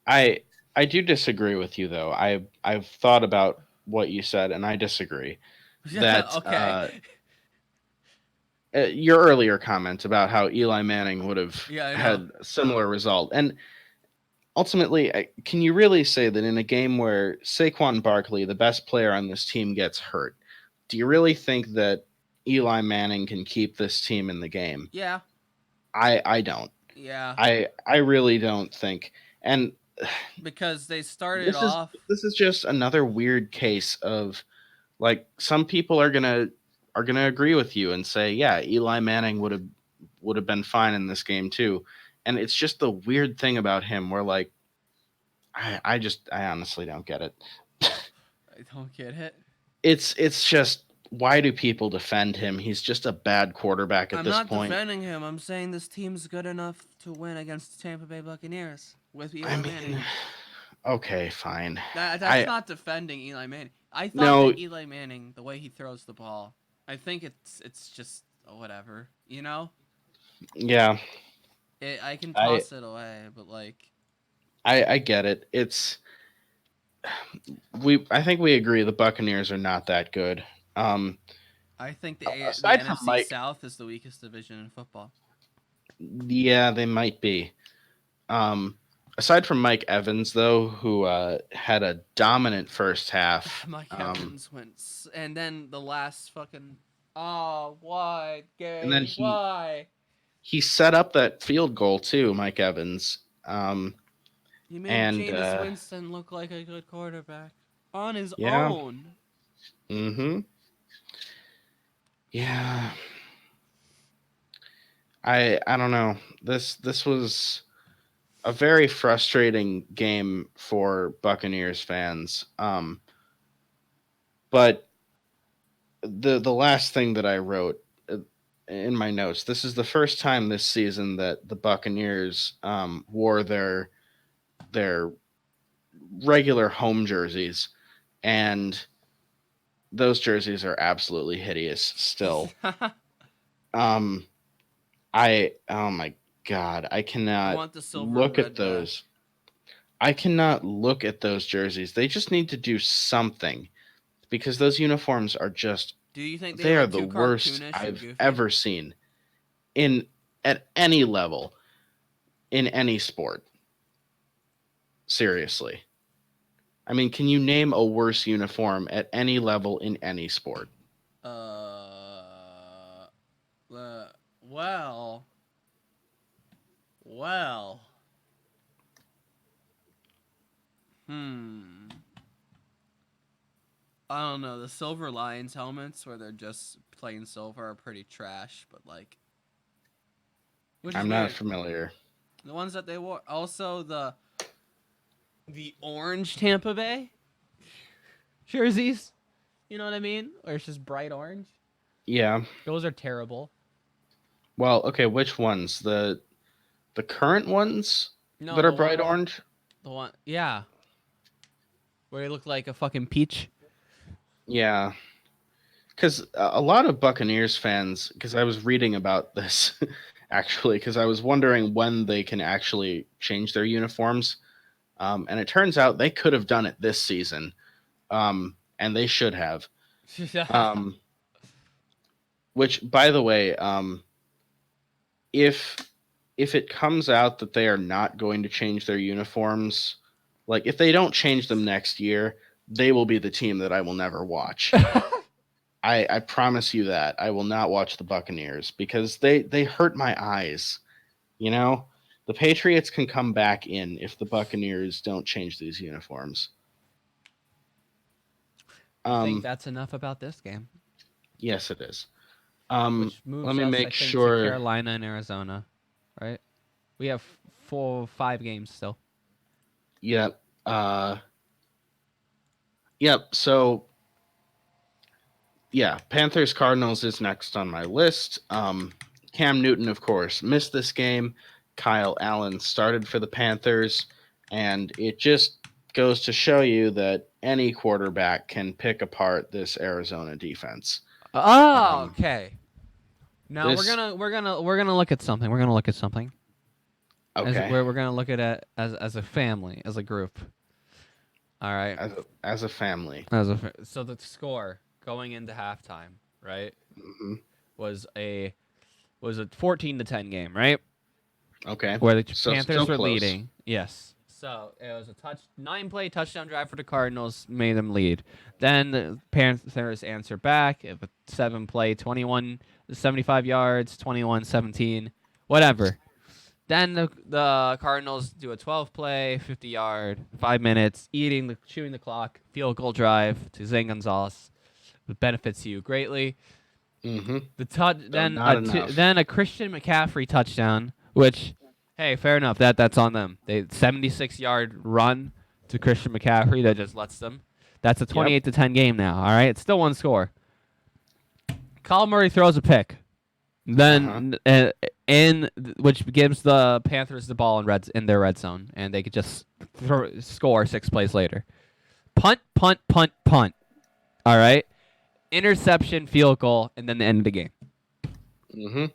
I do disagree with you though. I've thought about what you said and I disagree. That Okay. your earlier comment about how Eli Manning would have Yeah, I know. had a similar result. And ultimately, can you really say that in a game where Saquon Barkley, the best player on this team, gets hurt, do you really think that Eli Manning can keep this team in the game? Yeah. I don't. Yeah. I really don't think. And Because they started off. this is just another weird case of like some people are gonna agree with you and say, yeah, Eli Manning would have been fine in this game too. And it's just the weird thing about him where like I honestly don't get it. I don't get it. It's just why do people defend him? He's just a bad quarterback at I'm this not point. defending him. I'm saying this team's good enough to win against the Tampa Bay Buccaneers with Eli I Manning. mean, okay, fine. That's not defending Eli Manning. I thought No. that Eli Manning, the way he throws the ball, I think it's just whatever, you know. Yeah, I can I toss it away, but like, I get it. I think we agree the Buccaneers are not that good. Um, I think the aside from NFC Mike, South is the weakest division in football. yeah, they might be. Aside from Mike Evans, though, who had a dominant first half. Mike Evans went, and then the last fucking. Oh, why, And then Gay? Why? he set up that field goal too, Mike Evans. He made And Jameis Winston look like a good quarterback on his yeah. own. Mm-hmm. Yeah. I don't know. This was a very frustrating game for Buccaneers fans. But the last thing that I wrote in my notes, this is the first time this season that the Buccaneers wore their regular home jerseys, and those jerseys are absolutely hideous still. Oh my god, I I cannot want the silver look and at red those. I cannot look at those jerseys. They just need to do something because those uniforms are just Do you think they they are look the too worst cartoonish or I've goofy? ever seen in at any level in any sport. Seriously. I mean, can you name a worse uniform at any level in any sport? Uh, well, well. Hmm. I don't know. The Silver Lions helmets, where they're just plain silver, are pretty trash. But like, which is I'm not weird. familiar. The ones that they wore. Also, the orange Tampa Bay jerseys. You know what I mean? Or it's just bright orange. Yeah. Those are terrible. Well, okay, which ones? The current ones No, that are bright orange? the one, yeah, where they look like a fucking peach. Yeah. Cuz a lot of Buccaneers fans cuz I was reading about this actually cuz I was wondering when they can actually change their uniforms. And it turns out they could have done it this season. And they should have. Um, which, by the way, if it comes out that they are not going to change their uniforms, like if they don't change them next year, they will be the team that I will never watch. I promise you that I will not watch the Buccaneers because they hurt my eyes. You know, the Patriots can come back in if the Buccaneers don't change these uniforms. I think that's enough about this game, Yes, it is. which moves Let me us, I make think, to sure. Carolina and Arizona, right? We have 5 games still. Yep. Yep. So, yeah, Panthers Cardinals is next on my list. Cam Newton, of course, missed this game. Kyle Allen started for the Panthers, and it just goes to show you that any quarterback can pick apart this Arizona defense. Oh, okay. Now This we're gonna look at something. We're gonna look at something. okay We're gonna look at it as a family, as a group. All right. as a family. So the score going into halftime, right, Hmm. was a 14-10 game, right? Okay, Where the so Panthers still were close. leading. Yes. So it was a 9-play touchdown drive for the Cardinals, made them lead. Then the Panthers answer back with a 7-play, 75 yards, 21-17, whatever. Then the Cardinals do a 12-play, 50-yard, 5 minutes, chewing the clock, field goal drive to Zane Gonzalez. It benefits you greatly. Mm-hmm. Then a Christian McCaffrey touchdown, which, hey, fair enough. That's on them. They 76-yard run to Christian McCaffrey that just lets them. That's a 28-10 game now. All right, it's still one score. Kyle Murray throws a pick, then which gives the Panthers the ball in their red zone, and they could just score 6 plays later. Punt. All right. Interception, field goal, and then the end of the game. Mm-hmm.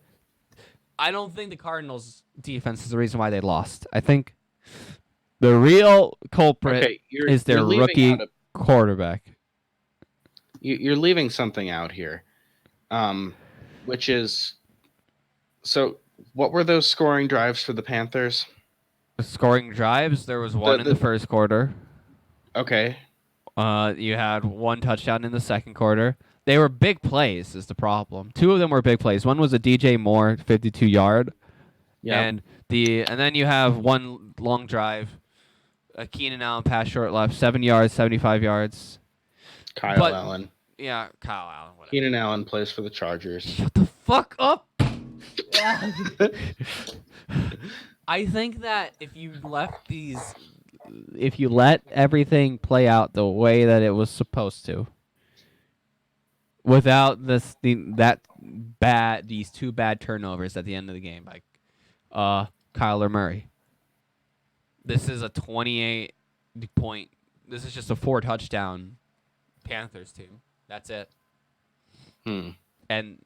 I don't think the Cardinals' defense is the reason why they lost. I think the real culprit is their rookie quarterback. You're leaving something out here, which is so. What were those scoring drives for the Panthers? Scoring drives, there was one in the first quarter. Okay. You had one touchdown in the second quarter. They were big plays is the problem. 2 of them were big plays. One was a DJ Moore 52-yard. Yeah. And then you have one long drive, a Keenan Allen pass short left, 7 yards, 75 yards. Kyle Allen. Yeah, Kyle Allen. Whatever. Keenan Allen plays for the Chargers. Shut the fuck up. I think that if you let everything play out the way that it was supposed to, without these 2 bad turnovers at the end of the game by Kyler Murray, this is a 28-point. This is just a 4 touchdown Panthers team. That's it. Hmm. And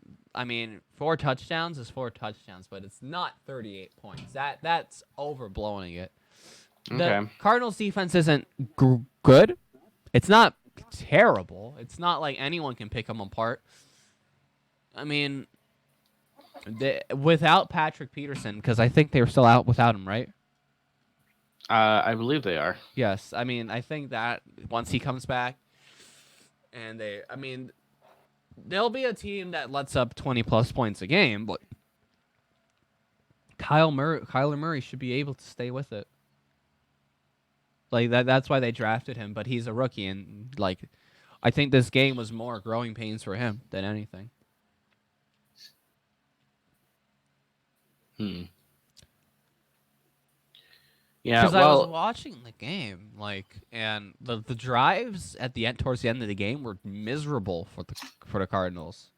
4 touchdowns is 4 touchdowns, but it's not 38 points. That's overblowing it. The Okay. Cardinals defense isn't good. It's not terrible. It's not like anyone can pick them apart. I mean, without Patrick Peterson, because I think they were still out without him, right? I believe they are. Yes. I think that once he comes back, and they'll be a team that lets up 20-plus points a game, but Kyler Murray should be able to stay with it. Like that's why they drafted him, but he's a rookie, and like I think this game was more growing pains for him than anything. Yeah, Because I was well, watching the game, and the drives at the end, towards the end of the game, were miserable for the Cardinals.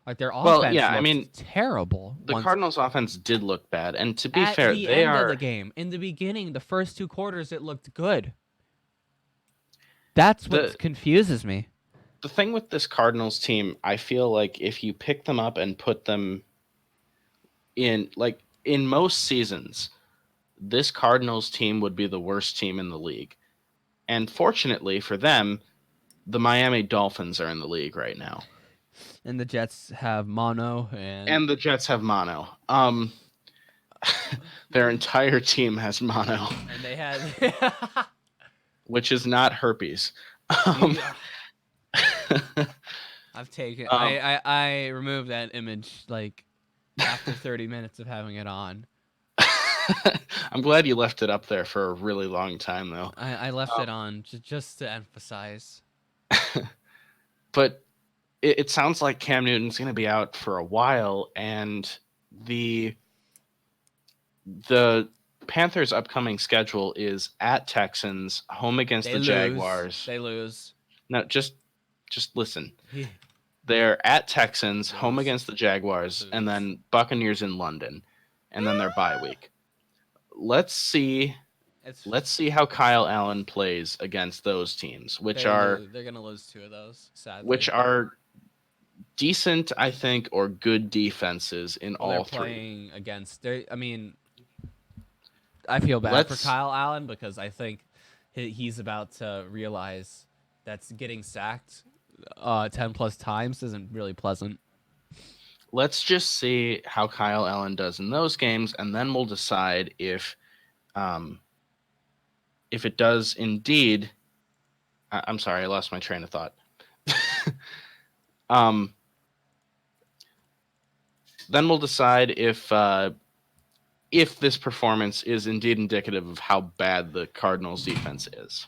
Like their offense yeah, I looked mean, terrible. the Cardinals' offense did look bad, and to be At fair, the they end of are. the game, in the beginning, the first 2 quarters, it looked good. That's what confuses me. The thing with this Cardinals team, I feel like if you pick them up and put them in, like in most seasons, this Cardinals team would be the worst team in the league. And fortunately for them, the Miami Dolphins are in the league right now. And the Jets have mono, And the Jets have mono. Their entire team has mono, and they had which is not herpes. I've taken I removed that image like after 30 minutes of having it on. I'm glad you left it up there for a really long time, though. I left it on just to emphasize. But it sounds like Cam Newton's going to be out for a while, and the Panthers' upcoming schedule is at Texans, home against the Jaguars. They lose. No, just listen. They're at Texans, home against the Jaguars, and then Buccaneers in London, and then their bye week. Let's see how Kyle Allen plays against those teams, they're going to lose 2 of those, sadly. Which are decent, I think, or good defenses in all 3. Playing against. I feel bad for Kyle Allen because I think he's about to realize that's getting sacked 10-plus times isn't really pleasant. Let's just see how Kyle Allen does in those games, and then we'll decide if it does indeed. I'm sorry, I lost my train of thought. Then we'll decide if this performance is indeed indicative of how bad the Cardinals' defense is.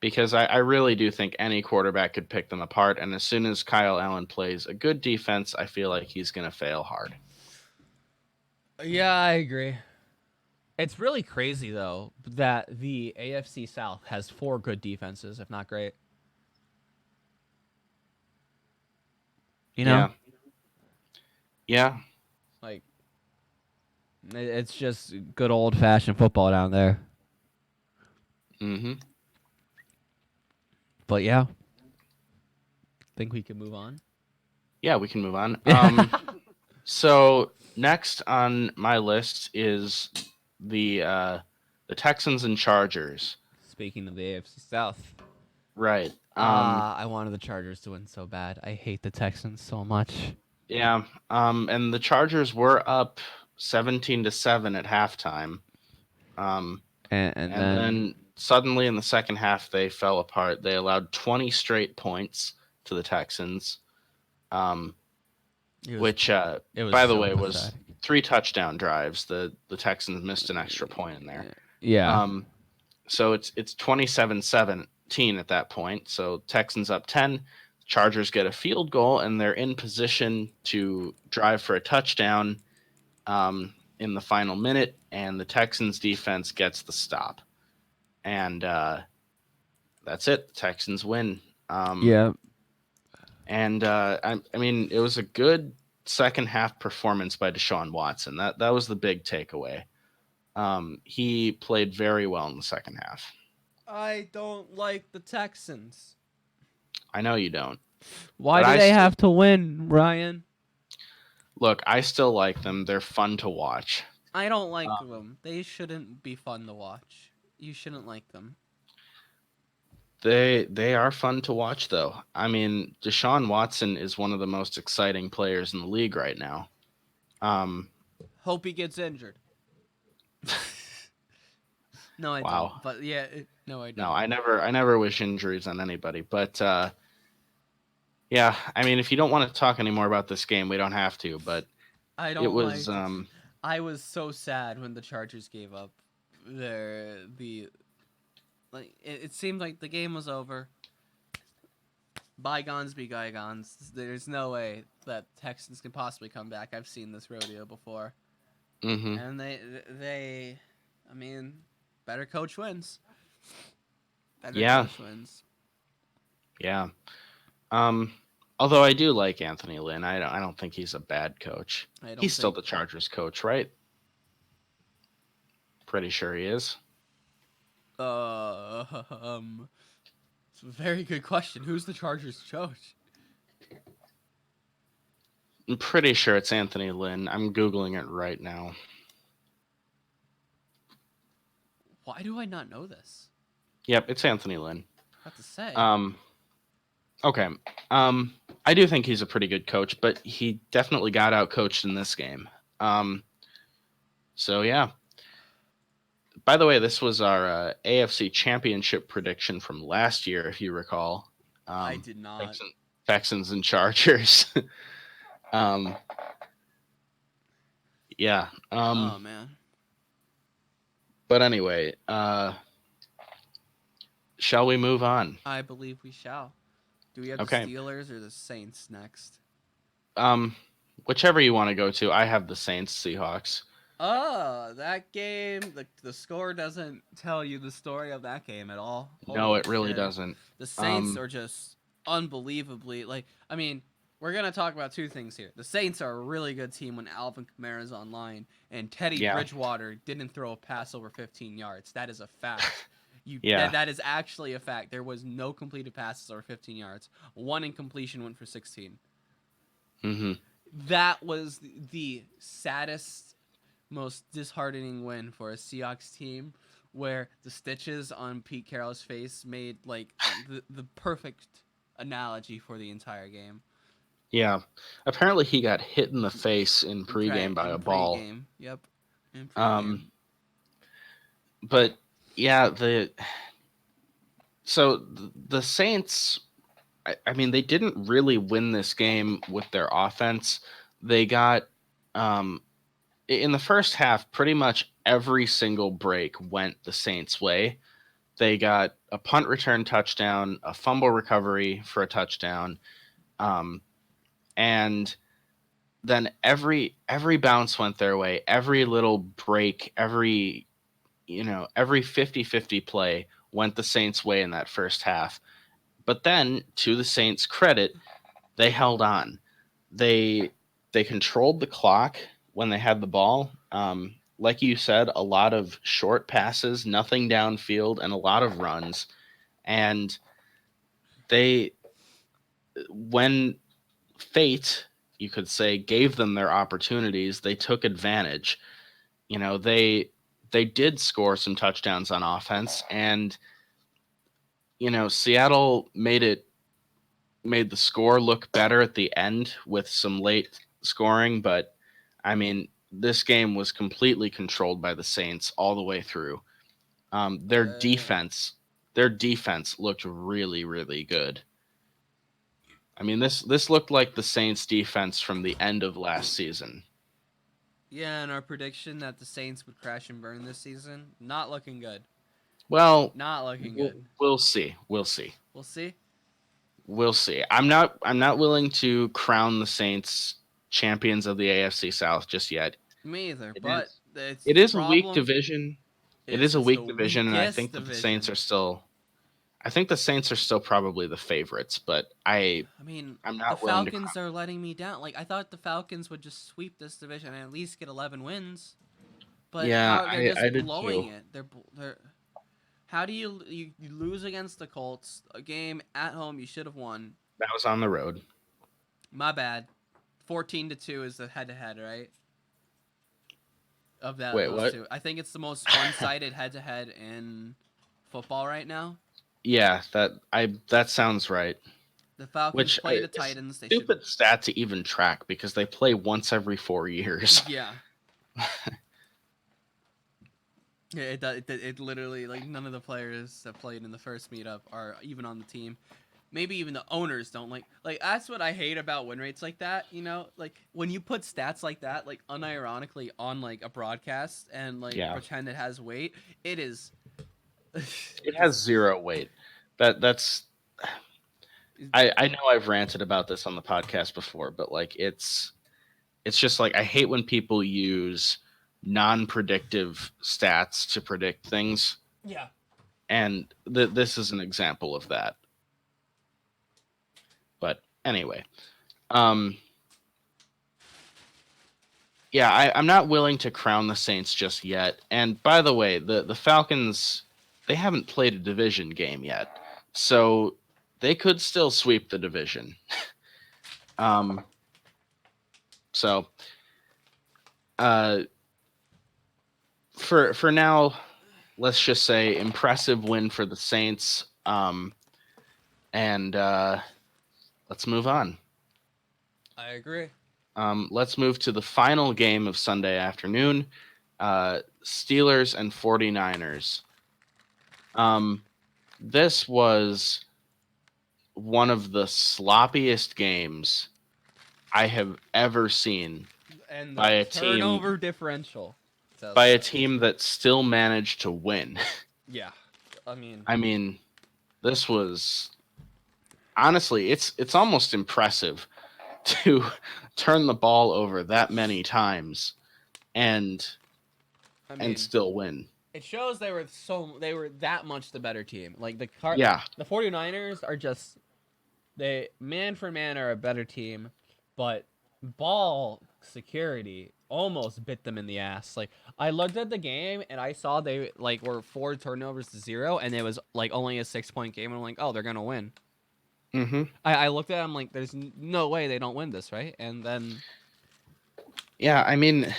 Because I really do think any quarterback could pick them apart, and as soon as Kyle Allen plays a good defense, I feel like he's going to fail hard. Yeah, I agree. It's really crazy, though, that the AFC South has 4 good defenses, if not great. You know? Yeah. Like, it's just good old-fashioned football down there. Mm-hmm. But yeah, think we can move on. Yeah, we can move on. So next on my list is the Texans and Chargers. Speaking of the AFC South, right? I wanted the Chargers to win so bad. I hate the Texans so much. Yeah. And the Chargers were up 17-7 at halftime. And then suddenly in the second half, they fell apart. They allowed 20 straight points to the Texans, which, by the way, was 3 touchdown drives. The Texans missed an extra point in there. Yeah. So it's 27-17 at that point. So Texans up 10. Chargers get a field goal, and they're in position to drive for a touchdown in the final minute, and the Texans defense gets the stop. And that's it. The Texans win. Yeah. And I mean, it was a good second half performance by Deshaun Watson. That was the big takeaway. He played very well in the second half. I don't like the Texans. I know you don't. Why But do I they still- have to win, Ryan? Look, I still like them. They're fun to watch. I don't like them. They shouldn't be fun to watch. You shouldn't like them. They are fun to watch, though. I mean, Deshaun Watson is one of the most exciting players in the league right now. Hope he gets injured. No, I Wow. don't. But yeah, no, I don't. No, I never wish injuries on anybody. But yeah, I mean, if you don't want to talk anymore about this game, we don't have to. But I don't it was like. I was so sad when the Chargers gave up. It seemed like the game was over. Bygones be bygones. There's no way that Texans can possibly come back. I've seen this rodeo before, and I mean, better coach wins. Better coach wins. Yeah. Although I do like Anthony Lynn. I don't think he's a bad coach. He's still the Chargers coach, right? Pretty sure he is. It's a very good question. Who's the Chargers coach? I'm pretty sure it's Anthony Lynn. I'm Googling it right now. Why do I not know this? Yep, it's Anthony Lynn. What to say? Okay. I do think he's a pretty good coach, but he definitely got out coached in this game. So yeah. By the way, this was our AFC Championship prediction from last year, if you recall. I did not. Texans and Chargers. Yeah. Oh man. But anyway, shall we move on? I believe we shall. Do we have the Steelers or the Saints next? Whichever you want to go to. I have the Saints Seahawks. Oh, that game, the score doesn't tell you the story of that game at all. No, it really doesn't. The Saints are just unbelievably, I mean, we're going to talk about two things here. The Saints are a really good team when Alvin Kamara's online, and Teddy Bridgewater didn't throw a pass over 15 yards. That is a fact. That is actually a fact. There was no completed passes over 15 yards. One incompletion went for 16. Mm-hmm. That was the saddest, most disheartening win for a Seahawks team, where the stitches on Pete Carroll's face made the perfect analogy for the entire game. Yeah, apparently he got hit in the face in pregame by a ball. Yep. In pregame. But yeah, the Saints. I mean, they didn't really win this game with their offense. They got in the first half, pretty much every single break went the Saints' way. They got a punt return touchdown, a fumble recovery for a touchdown, and then every bounce went their way. Every little break, every 50-50 play went the Saints' way in that first half. But then, to the Saints' credit, they held on. They controlled the clock when they had the ball. Like you said, a lot of short passes, nothing downfield, and a lot of runs. And when fate, you could say, gave them their opportunities, they took advantage. They did score some touchdowns on offense, and Seattle made the score look better at the end with some late scoring, but I mean, this game was completely controlled by the Saints all the way through. Their defense looked really, really good. I mean, this looked like the Saints defense from the end of last season. Yeah, and our prediction that the Saints would crash and burn this season, not looking good. Well, not looking good. We'll see. We'll see. I'm not willing to crown the Saints champions of the AFC South just yet. Me either. It is a weak division. It is a weak division, and I think that the Saints are still. I think the Saints are still probably the favorites, but I'm not the willing to. Falcons are letting me down. I thought the Falcons would just sweep this division and at least get 11 wins. But yeah, they're just I did blowing too. it. They're How do you lose against the Colts? A game at home you should have won. That was on the road. My bad. 14-2 is the head-to-head, right? Of that Wait, those what? two. I think it's the most one-sided head-to-head in football right now. Yeah, that sounds right. The Falcons Which play the is Titans. They stupid stat to even track because they play once every 4 years. Yeah. Yeah, it literally, like, none of the players that played in the first meetup are even on the team. Maybe even the owners don't like that's what I hate about win rates like that, you know? Like when you put stats like that, like unironically on like a broadcast and like Yeah. pretend it has weight, it is It has zero weight. That's I know I've ranted about this on the podcast before, but like it's just like I hate when people use non-predictive stats to predict things, Yeah. and this is an example of that. But anyway, yeah, I'm not willing to crown the Saints just yet. And by the way, the Falcons, they haven't played a division game yet, so they could still sweep the division. So for now, let's just say impressive win for the Saints. And let's move on. I agree. Let's move to the final game of Sunday afternoon. Steelers and 49ers. This was one of the sloppiest games I have ever seen And the by a turnover differential. by a team that still managed to win. Yeah. I mean, this was honestly, it's almost impressive to turn the ball over that many times and still win. It shows they were that much the better team. Like the 49ers are just they man for man are a better team, but ball security almost bit them in the ass. Like I looked at the game and I saw they like were 4 turnovers to 0 and it was like only a 6-point game and I'm like, "Oh, they're going to win." Mm-hmm. I looked at it, I'm like, "There's no way they don't win this, right?" And then yeah, I mean,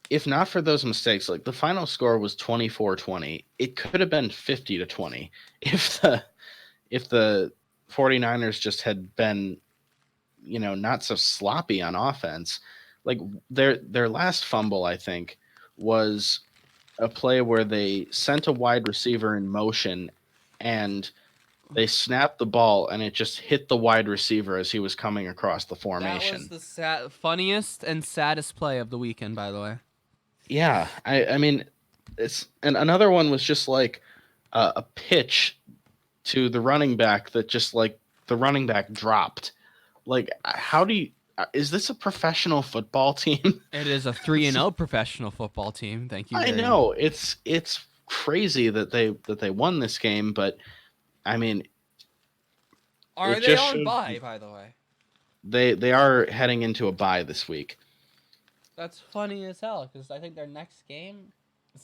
if not for those mistakes, like the final score was 24-20. It could have been 50-20 if the 49ers just had been, not so sloppy on offense. Like their last fumble, I think, was a play where they sent a wide receiver in motion and they snapped the ball and it just hit the wide receiver as he was coming across the formation. that was the funniest and saddest play of the weekend, by the way. Yeah, I mean, and another one was just like a pitch to the running back that just like the running back dropped. Like, how do you? Is this a professional football team? It is a 3-0 professional football team. Thank you. I know it's crazy that they won this game, but I mean, are they on bye? By the way, they are heading into a bye this week. That's funny as hell because I think their next game,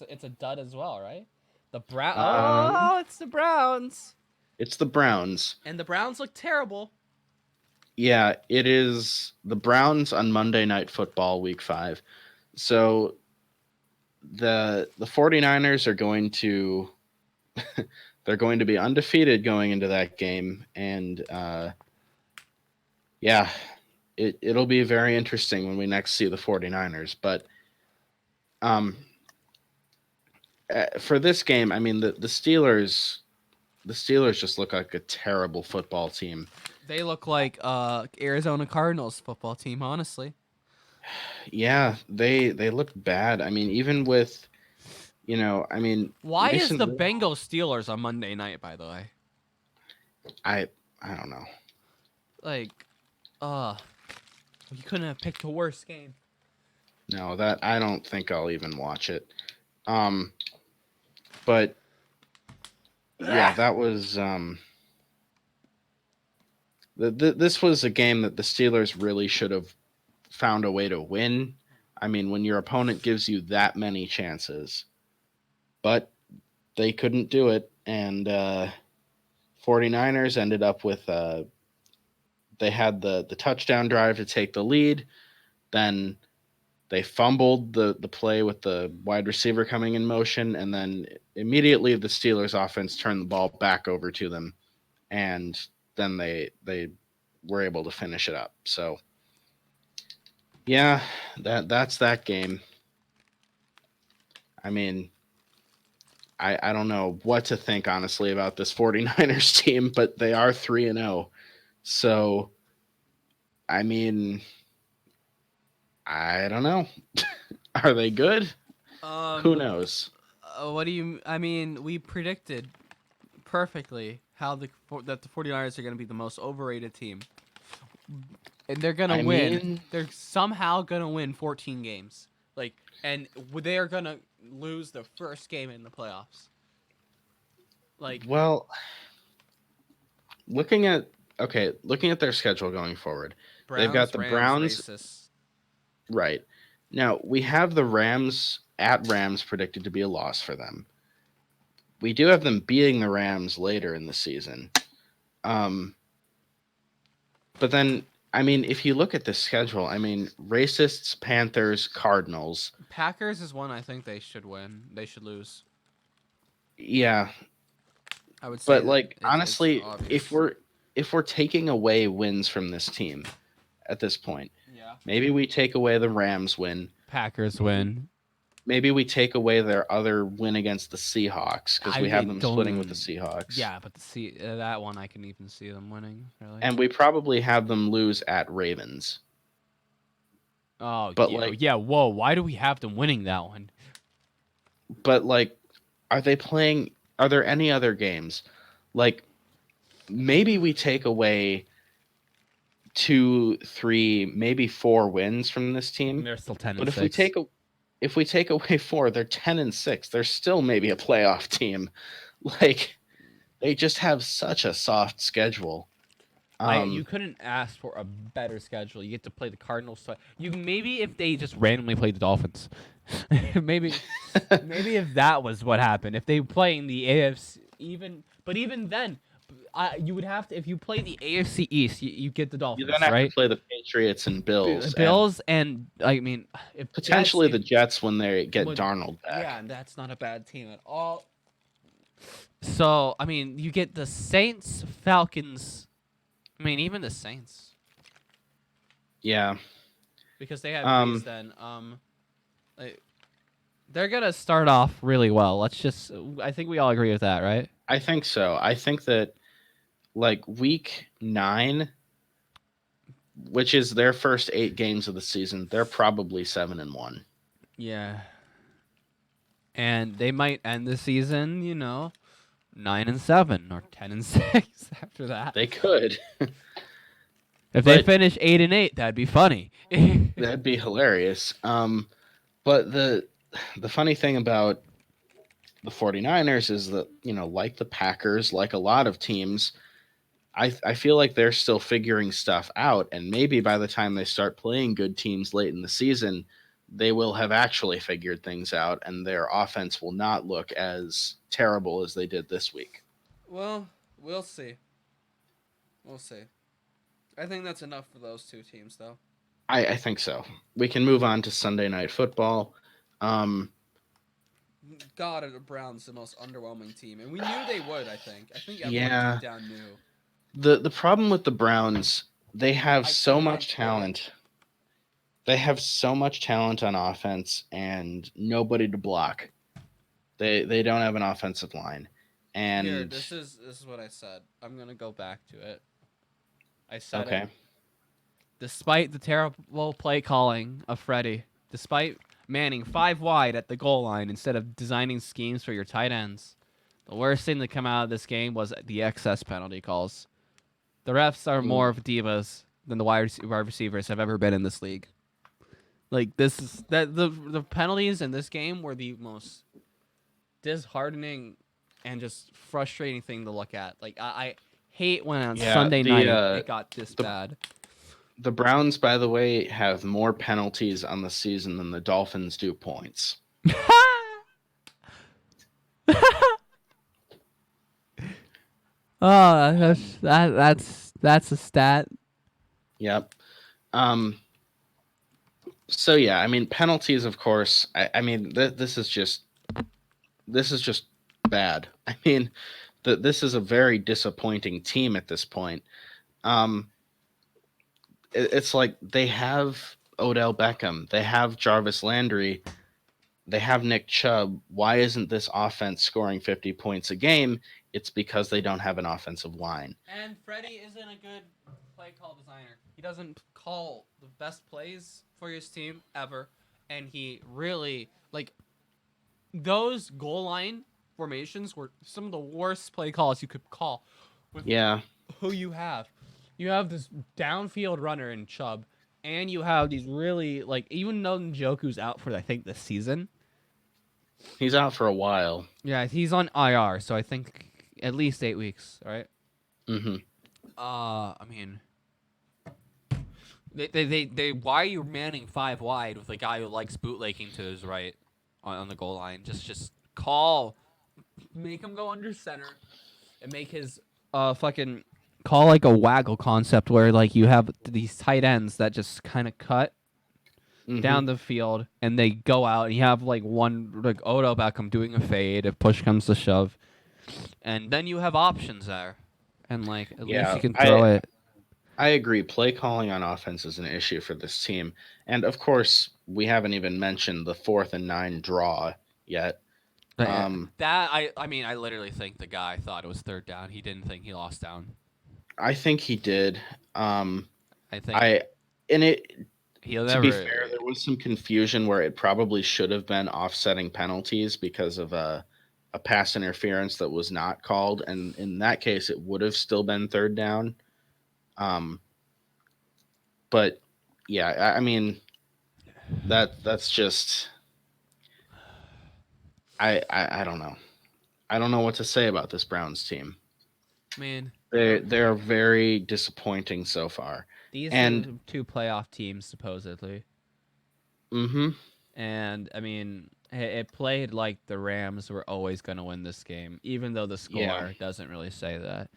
it's a dud as well, right? The Browns. It's the Browns. It's the Browns. And the Browns look terrible. Yeah, it is the Browns on Monday Night Football, Week 5. So the 49ers are going to they're going to be undefeated going into that game, and yeah. It'll be very interesting when we next see the 49ers. But for this game, I mean, the Steelers just look like a terrible football team. They look like Arizona Cardinals football team, honestly. Yeah, they look bad. I mean, even with, why is the Bengals Steelers on Monday night, by the way? I don't know. Like, you couldn't have picked a worse game. No, that I don't think I'll even watch it. But yeah, that was this was a game that the Steelers really should have found a way to win. I mean, when your opponent gives you that many chances, but they couldn't do it, and 49ers ended up with they had the touchdown drive to take the lead. Then they fumbled the play with the wide receiver coming in motion, and then immediately the Steelers offense turned the ball back over to them, and then they were able to finish it up. So yeah, that's that game. I mean, I don't know what to think honestly about this 49ers team, but they are 3-0. So I mean, I don't know. Are they good? Who knows? What do you? I mean, we predicted perfectly that the 49ers are going to be the most overrated team, and they're going to win. mean- They're somehow going to win 14 games. And they are going to lose the first game in the playoffs. Well, looking at their schedule going forward, they've got the Browns. Racists. Right. Now, we have the Rams at Rams predicted to be a loss for them. We do have them beating the Rams later in the season. But then, I mean, if you look at the schedule, I mean, racists, Panthers, Cardinals. Packers is one I think they should win. They should lose. Yeah. I would say. But like honestly, it's obvious. if we're taking away wins from this team at this point, Yeah. maybe we take away the Rams win. Packers win. Maybe we take away their other win against the Seahawks because we have them splitting with the Seahawks. Yeah, but that one I can even see them winning. Really. And we probably have them lose at Ravens. Oh, but yeah. Whoa, why do we have them winning that one? But like, are there any other games? Like, maybe we take away 2, 3, maybe 4 wins from this team. They're still 10 But and 6. if we take away 4, they're 10-6. They're still maybe a playoff team. Like, they just have such a soft schedule. You couldn't ask for a better schedule. You get to play the Cardinals. Maybe if they just randomly played the Dolphins, maybe if that was what happened. If they play in the AFC, even then, you would have to. If you play the AFC East, you get the Dolphins. You then have right? to play the Patriots and Bills. And I mean, if potentially the Jets when they get would- Darnold back. Yeah, and that's not a bad team at all. So I mean, you get the Saints, Falcons. I mean, even the Saints, Yeah. because they have Breeze then. They're gonna start off really well. I think we all agree with that, right? I think so. I think that like week 9, which is their first 8 games of the season, they're probably 7-1. Yeah. And they might end the season, 9-7 or 10-6 after that. They could. If they finish 8-8, that'd be funny. That'd be hilarious. But the funny thing about the 49ers is that, like the Packers, like a lot of teams, I feel like they're still figuring stuff out, and maybe by the time they start playing good teams late in the season, they will have actually figured things out, and their offense will not look as terrible as they did this week. Well, we'll see. We'll see. I think that's enough for those two teams, though. I think so. We can move on to Sunday Night Football. God, are the Browns the most underwhelming team? And we knew they would, I think. I think everyone deep down knew. The problem with the Browns, they have so much talent. They have so much talent on offense and nobody to block. They don't have an offensive line. And Here, this is what I said. I'm gonna go back to it. I said it. Despite the terrible play calling of Freddie, despite manning 5 wide at the goal line instead of designing schemes for your tight ends, the worst thing to come out of this game was the excess penalty calls. The refs are more of divas than the wide receivers have ever been in this league. Like the penalties in this game were the most disheartening and just frustrating thing to look at. Like I hate when on Sunday night it got this bad. The Browns, by the way, have more penalties on the season than the Dolphins do points. Oh, that's a stat. Yep. Um, so yeah, I mean penalties, of course. I mean this is just bad. I mean, this is a very disappointing team at this point. Um, it's like they have Odell Beckham, they have Jarvis Landry, they have Nick Chubb. Why isn't this offense scoring 50 points a game? It's because they don't have an offensive line. And Freddie isn't a good play call designer. He doesn't call the best plays for his team ever, and he really like those goal line formations were some of the worst play calls you could call. With Yeah. who you have this downfield runner in Chubb, and you have these really like even though Njoku's out for I think this season. He's out for a while. Yeah, he's on IR, so I think at least 8 weeks. All right. Mm-hmm. I mean, they why are you manning 5 wide with a guy who likes bootlegging to his right on the goal line? Just make him go under center and make his fucking call like a waggle concept where like you have these tight ends that just kind of cut down the field and they go out and you have like one like Odell Beckham doing a fade if push comes to shove, and then you have options there, and like at least you can throw it. I agree. Play calling on offense is an issue for this team. And of course, we haven't even mentioned the 4th and 9 draw yet. I mean, I literally think the guy thought it was 3rd down. He didn't think he lost down. I think he did. I think to be fair, there was some confusion where it probably should have been offsetting penalties because of a pass interference that was not called, and in that case, it would have still been 3rd down. But yeah, I mean that's just I don't know. I don't know what to say about this Browns team. Man, they're very disappointing so far. These are 2 playoff teams supposedly. Mm-hmm. And I mean, it played like the Rams were always going to win this game, even though the score doesn't really say that.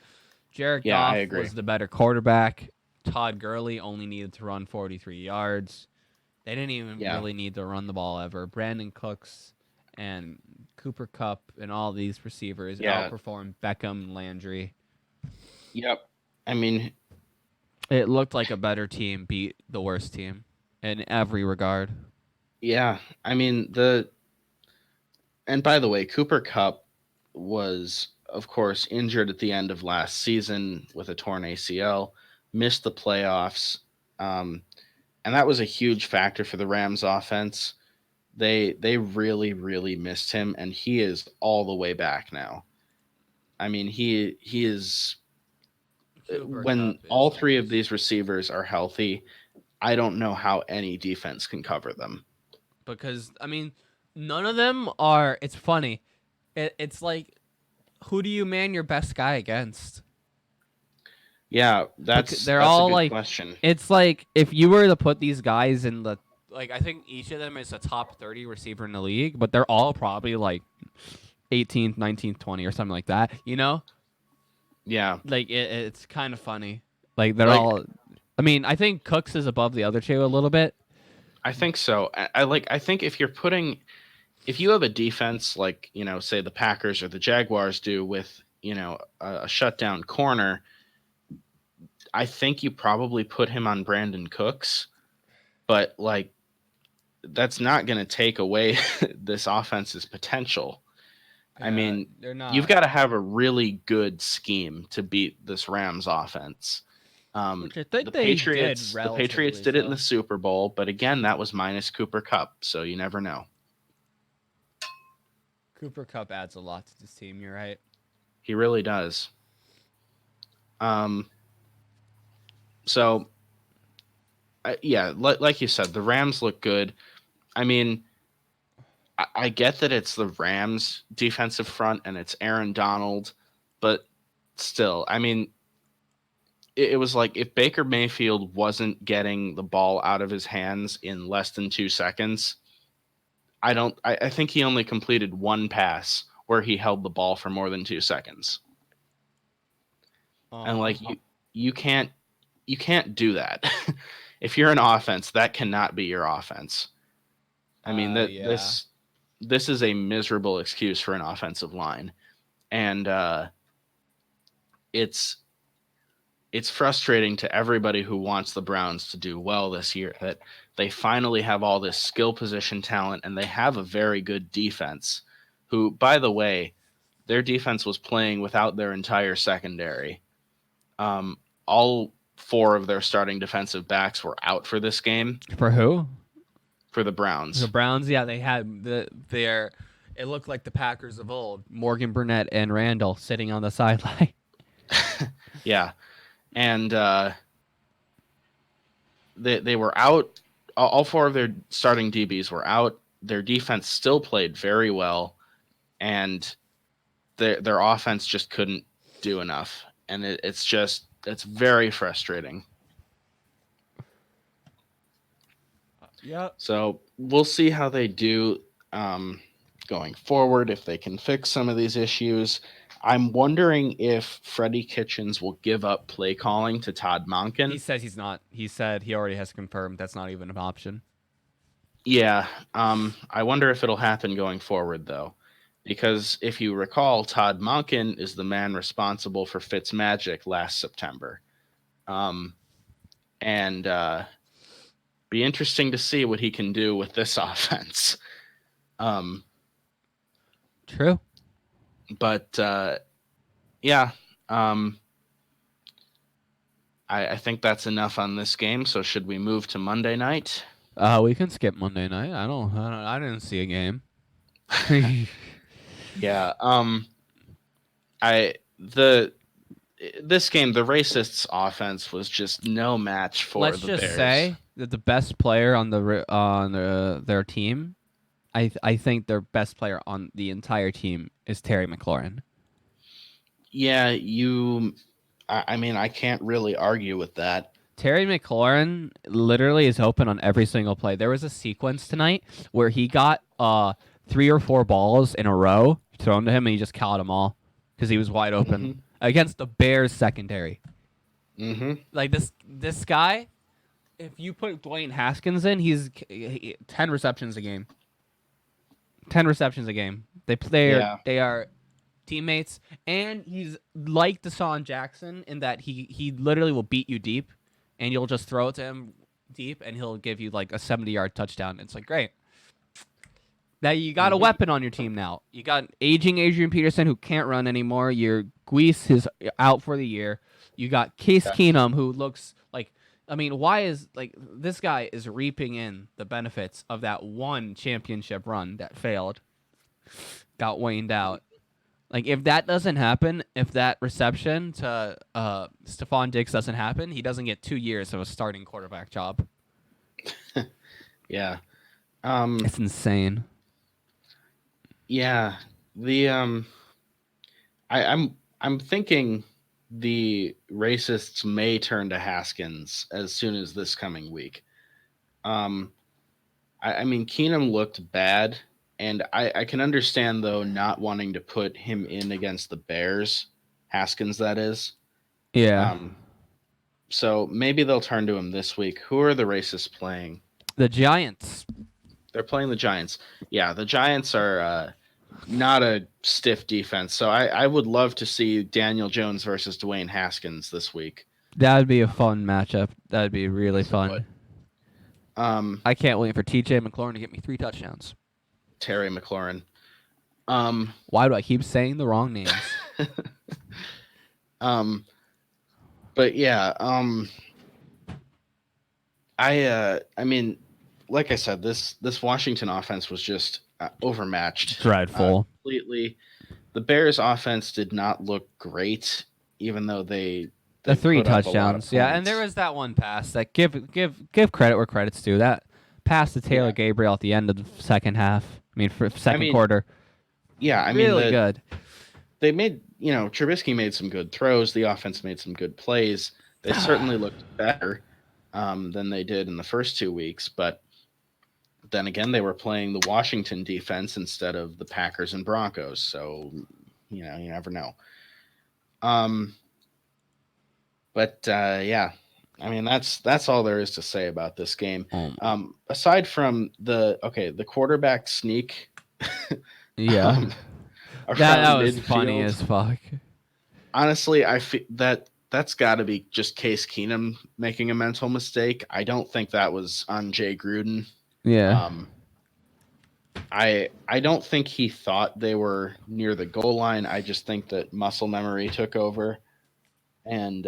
Jared Goff was the better quarterback. Todd Gurley only needed to run 43 yards. They didn't even really need to run the ball ever. Brandon Cooks and Cooper Kupp and all these receivers outperformed Beckham and Landry. Yep. I mean, it looked like a better team beat the worst team in every regard. Yeah. I mean, and by the way, Cooper Kupp was, of course, injured at the end of last season with a torn ACL, missed the playoffs. And that was a huge factor for the Rams offense. They really, really missed him, and he is all the way back now. I mean, he is when all 3 of these receivers are healthy, I don't know how any defense can cover them. Because I mean, none of them are. It's funny. It's like, who do you man your best guy against? Yeah, that's all a good like question. It's like if you were to put these guys in the I think each of them is a top 30 receiver in the league, but they're all probably like 18th, 19th, 20 or something like that. You know? Yeah. Like it's kind of funny. Like they're all. I mean, I think Cooks is above the other 2 a little bit. I think so. I think if you have a defense like, say the Packers or the Jaguars do with, a shutdown corner, I think you probably put him on Brandon Cooks, but like that's not going to take away this offense's potential. Yeah, I mean, you've got to have a really good scheme to beat this Rams offense. Which I think the Patriots did it in the Super Bowl, but again, that was minus Cooper Kupp, so you never know. Cooper Kupp adds a lot to this team. You're right. He really does. So, yeah, like you said, the Rams look good. I mean, I get that it's the Rams defensive front and it's Aaron Donald, but still, I mean, it was like if Baker Mayfield wasn't getting the ball out of his hands in less than 2 seconds, I think he only completed 1 pass where he held the ball for more than 2 seconds. And like you can't do that. If you're an offense, that cannot be your offense. I mean this is a miserable excuse for an offensive line, and it's frustrating to everybody who wants the Browns to do well this year that they finally have all this skill position talent, and they have a very good defense. Who, by the way, their defense was playing without their entire secondary. All 4 of their starting defensive backs were out for this game. For who? For the Browns. The Browns, yeah, they had their. It looked like the Packers of old: Morgan Burnett and Randall sitting on the sideline. Yeah, and they were out. All 4 of their starting DBs were out. Their defense still played very well, and their offense just couldn't do enough. And it's very frustrating. Yeah. So we'll see how they do going forward, if they can fix some of these issues. I'm wondering if Freddie Kitchens will give up play calling to Todd Monken. He says he's not. He said he already has confirmed that's not even an option. Yeah. I wonder if it'll happen going forward, though. Because if you recall, Todd Monken is the man responsible for Fitzmagic last September. And be interesting to see what he can do with this offense. True. But yeah, I think that's enough on this game. So should we move to Monday night? We can skip Monday night. I didn't see a game. Yeah. This game, the Racists' offense was just no match for Let's the just Bears. say that the best player on their team, I think their best player on the entire team is Terry McLaurin. Yeah, I mean, I can't really argue with that. Terry McLaurin literally is open on every single play. There was a sequence tonight where he got 3 or 4 balls in a row thrown to him, and he just caught them all because he was wide open against the Bears secondary. Like this guy, if you put Dwayne Haskins in, he's 10 receptions a game. 10 receptions a game. They are teammates, and he's like Deshaun Jackson in that he literally will beat you deep, and you'll just throw it to him deep, and he'll give you like a 70-yard touchdown. It's like, great. Now you got a weapon on your team now. You got aging Adrian Peterson who can't run anymore. Your Guice is out for the year. You got Case Keenum who looks like, I mean, why is like this guy is reaping in the benefits of that one championship run that failed, got waned out. Like if that doesn't happen, if that reception to Stephon Diggs doesn't happen, he doesn't get 2 years of a starting quarterback job. Yeah. It's insane. Yeah, I'm thinking the Racists may turn to Haskins as soon as this coming week. I mean, Keenum looked bad, and I can understand though not wanting to put him in against the Bears, Haskins that is. Yeah. So maybe they'll turn to him this week. Who are the Racists playing? The Giants. They're playing the Giants. Yeah, the Giants are not a stiff defense. So I would love to see Daniel Jones versus Dwayne Haskins this week. That would be a fun matchup. That would be really fun. I can't wait for TJ McLaurin to get me 3 touchdowns. Terry McLaurin. Why do I keep saying the wrong names? But yeah, I mean, like I said, this Washington offense was just overmatched. Dreadful. Completely. The Bears offense did not look great, even though they the 3 put up a lot of touchdowns. Yeah, and points. there was that one pass that give credit where credit's due. That pass to Taylor Gabriel at the end of the second half. I mean, for second quarter. Yeah, I really mean, good. They made, Trubisky made some good throws. The offense made some good plays. They certainly looked better than they did in the first 2 weeks. But then again, they were playing the Washington defense instead of the Packers and Broncos. So, you never know. But yeah, I mean, like I said, this Washington offense was just overmatched. Completely. The Bears offense did not look great, even though they put up a lot of points. I mean, But yeah, I mean that's all there is to say about this game. Oh, Aside from the quarterback sneak yeah. um, That around was funny midfield. as fuck. Honestly, I feel that's got to be just Case Keenum making a mental mistake. I don't think that was on Jay Gruden. Yeah. Um, I don't think he thought they were near the goal line. I just think that muscle memory took over, and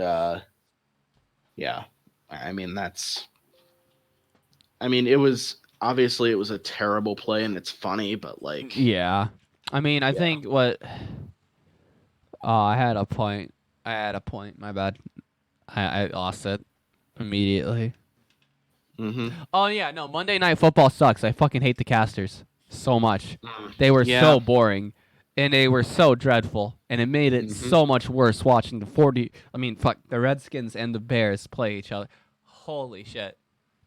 yeah, I mean that's. I mean, it was obviously it was a terrible play, and it's funny, but like, Yeah. I mean, I yeah. think what. Oh, I had a point. My bad. I lost it immediately. Mm-hmm. Oh yeah, no. Monday Night Football sucks. I fucking hate the casters so much. Mm. They were Yeah. so boring, and they were so dreadful, and it made it Mhm. so much worse watching the 40. I mean, fuck the Redskins and the Bears play each other. Holy shit!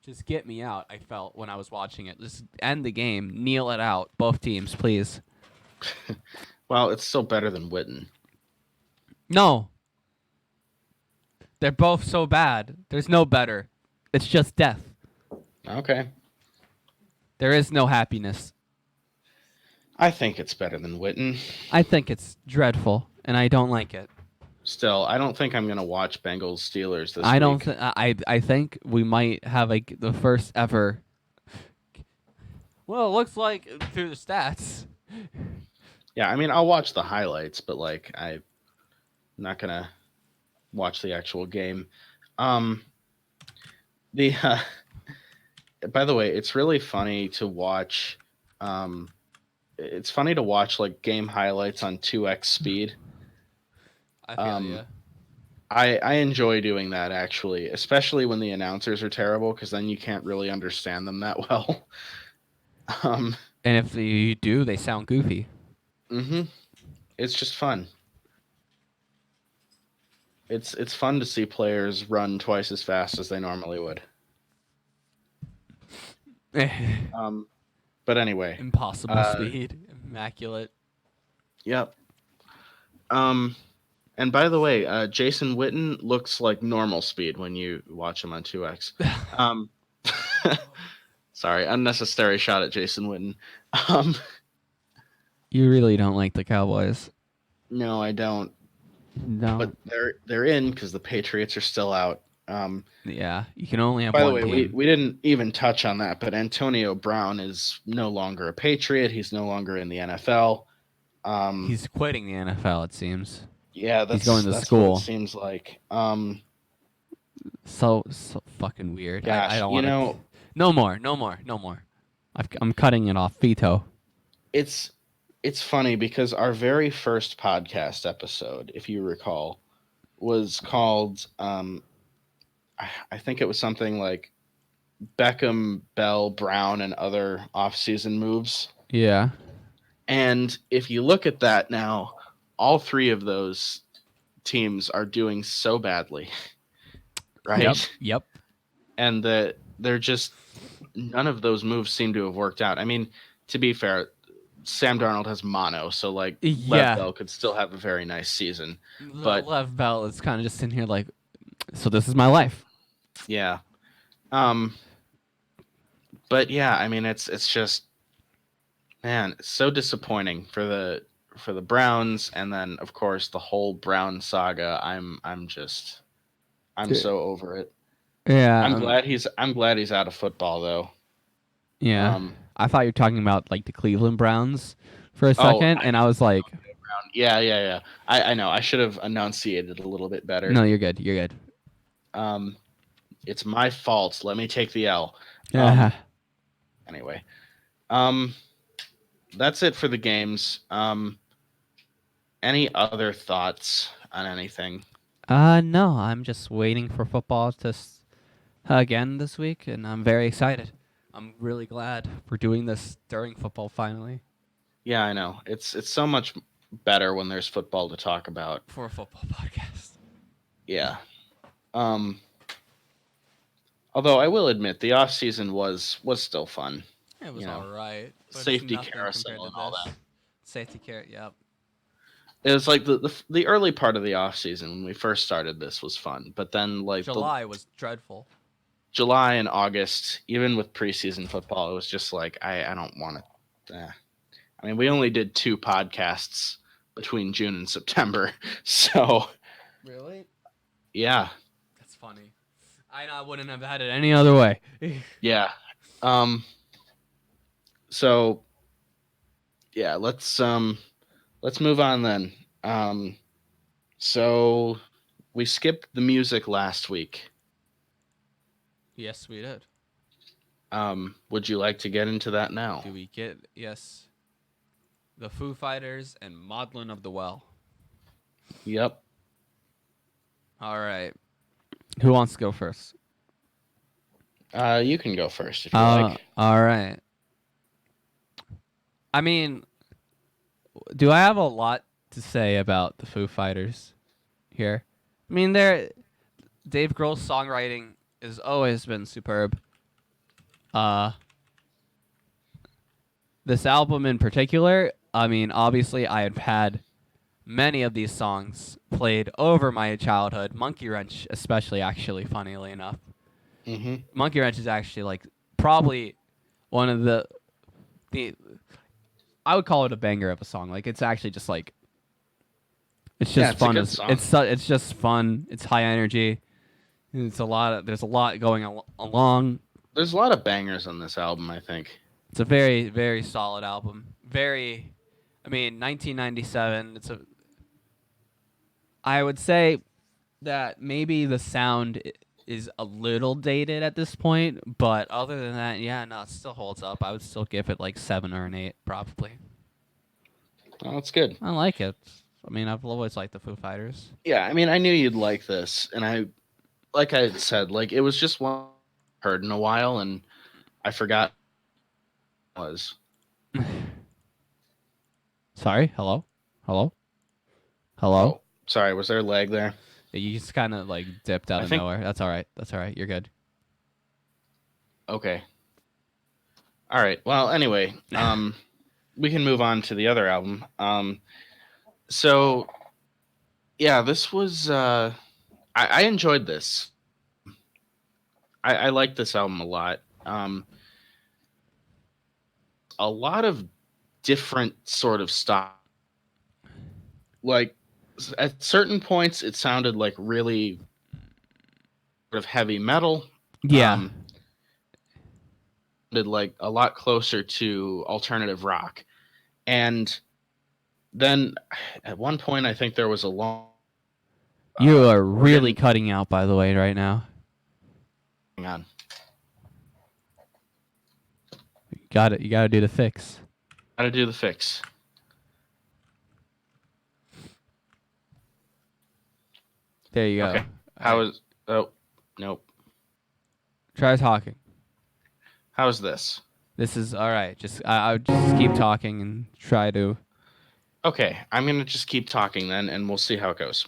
Just get me out. I felt when I was watching it. Just end the game. Kneel it out. Both teams, please. Well, it's still better than Witten. No. They're both so bad. There's no better. It's just death. Okay. There is no happiness. I think it's better than Witten. I think it's dreadful, and I don't like it. Still, I don't think I'm gonna watch Bengals Steelers this I don't. week. I think we might have the first ever. Well, it looks like through the stats. Yeah, I mean, I'll watch the highlights, but like, I'm not gonna watch the actual game. The by the way, it's really funny to watch. It's funny to watch like game highlights on 2x speed. I feel Um, you. I enjoy doing that actually, especially when the announcers are terrible, because then you can't really understand them that well. um, And if you do, they sound goofy. hmm It's just fun. It's fun to see players run twice as fast as they normally would. Um, but anyway, Impossible speed, immaculate. yep. Um, and by the way, Jason Witten looks like normal speed when you watch him on 2x. Um, sorry, unnecessary shot at Jason Witten. Um, You really don't like the Cowboys. no, I don't. No. But they're in because the Patriots are still out. Yeah, you can only have By the one way, team. we didn't even touch on that, but Antonio Brown is no longer a Patriot. He's no longer in the NFL. He's quitting the NFL. It seems. Yeah, that's going to that's school. what it seems like. So fucking weird. Gosh, I don't you want know, to. No more. I'm cutting it off. Veto. it's funny because our very first podcast episode, if you recall, was called I think it was something like Beckham, Bell, Brown, and other off-season moves. Yeah. And if you look at that now, all three of those teams are doing so badly, right? Yep. And that they're just none of those moves seem to have worked out. I mean, to be fair, Sam Darnold has mono, so like Yeah. Lev Bell could still have a very nice season. But Lev Bell is kind of just sitting here like, so this is my life. yeah. But yeah, I mean it's just man, it's so disappointing for the Browns, and then of course the whole Brown saga. I'm so over it. Yeah. I'm glad he's out of football though. Yeah. I thought you were talking about like the Cleveland Browns for a Oh, second, and I was like, Brown. Yeah. I know. I should have enunciated a little bit better. no, you're good. You're good. It's my fault. Let me take the L. Yeah. Anyway, that's it for the games. Any other thoughts on anything? No, I'm just waiting for football to again this week, and I'm very excited. I'm really glad we're doing this during football finally. Yeah, I know. It's so much better when there's football to talk about. For a football podcast. Yeah. Although I will admit the off season was still fun. It was You know, all right. But safety it's nothing carousel compared and to all this. that. Safety care, yep. It was like the early part of the off season when we first started this was fun, but then like July was dreadful. July and August, even with preseason football, it was just like I don't want to. I mean, we only did 2 podcasts between June and September, so Really? yeah, That's funny. I wouldn't have had it any other way. yeah. So yeah, let's move on then. So we skipped the music last week. Yes, we did. Would you like to get into that now? Do we get the Foo Fighters and Maudlin of the Well? Yep. All right. Who wants to go first? You can go first if you like. All right. I mean, do I have a lot to say about the Foo Fighters here? I mean, Dave Grohl's songwriting has always been superb. This album in particular, I mean, obviously I have had many of these songs played over my childhood. Monkey Wrench, especially, actually, funnily enough. Mm-hmm. Monkey Wrench is actually like probably one of the I would call it a banger of a song. Like it's actually just like it's just fun. It's just fun. It's high energy. There's a lot going along. There's a lot of bangers on this album, I think. It's a very, very solid album. I mean, 1997. I would say that maybe the sound is a little dated at this point, but other than that, yeah, no, it still holds up. I would still give it like 7 or an 8, probably. Oh, that's good. I like it. I mean, I've always liked the Foo Fighters. Yeah, I mean, I knew you'd like this, and like I said, like it was just one I heard in a while, and I forgot what it was. Sorry, hello? Oh, sorry, was there a lag there? You just kind of like dipped out of nowhere. That's all right. You're good. Okay. All right. Well, anyway, we can move on to the other album. So yeah, this was I enjoyed this. I like this album a lot. A lot of different sort of style. Like at certain points, it sounded like really sort of heavy metal. Yeah. Sounded like a lot closer to alternative rock, and then at one point, I think there was a long. You are really cutting out, by the way, right now. Hang on. Got it. You got to do the fix. Gotta do the fix. There you go. Okay. How is? Oh, nope. Try talking. How's this? This is all right. I'll just keep talking and try to. Okay, I'm gonna just keep talking then, and we'll see how it goes.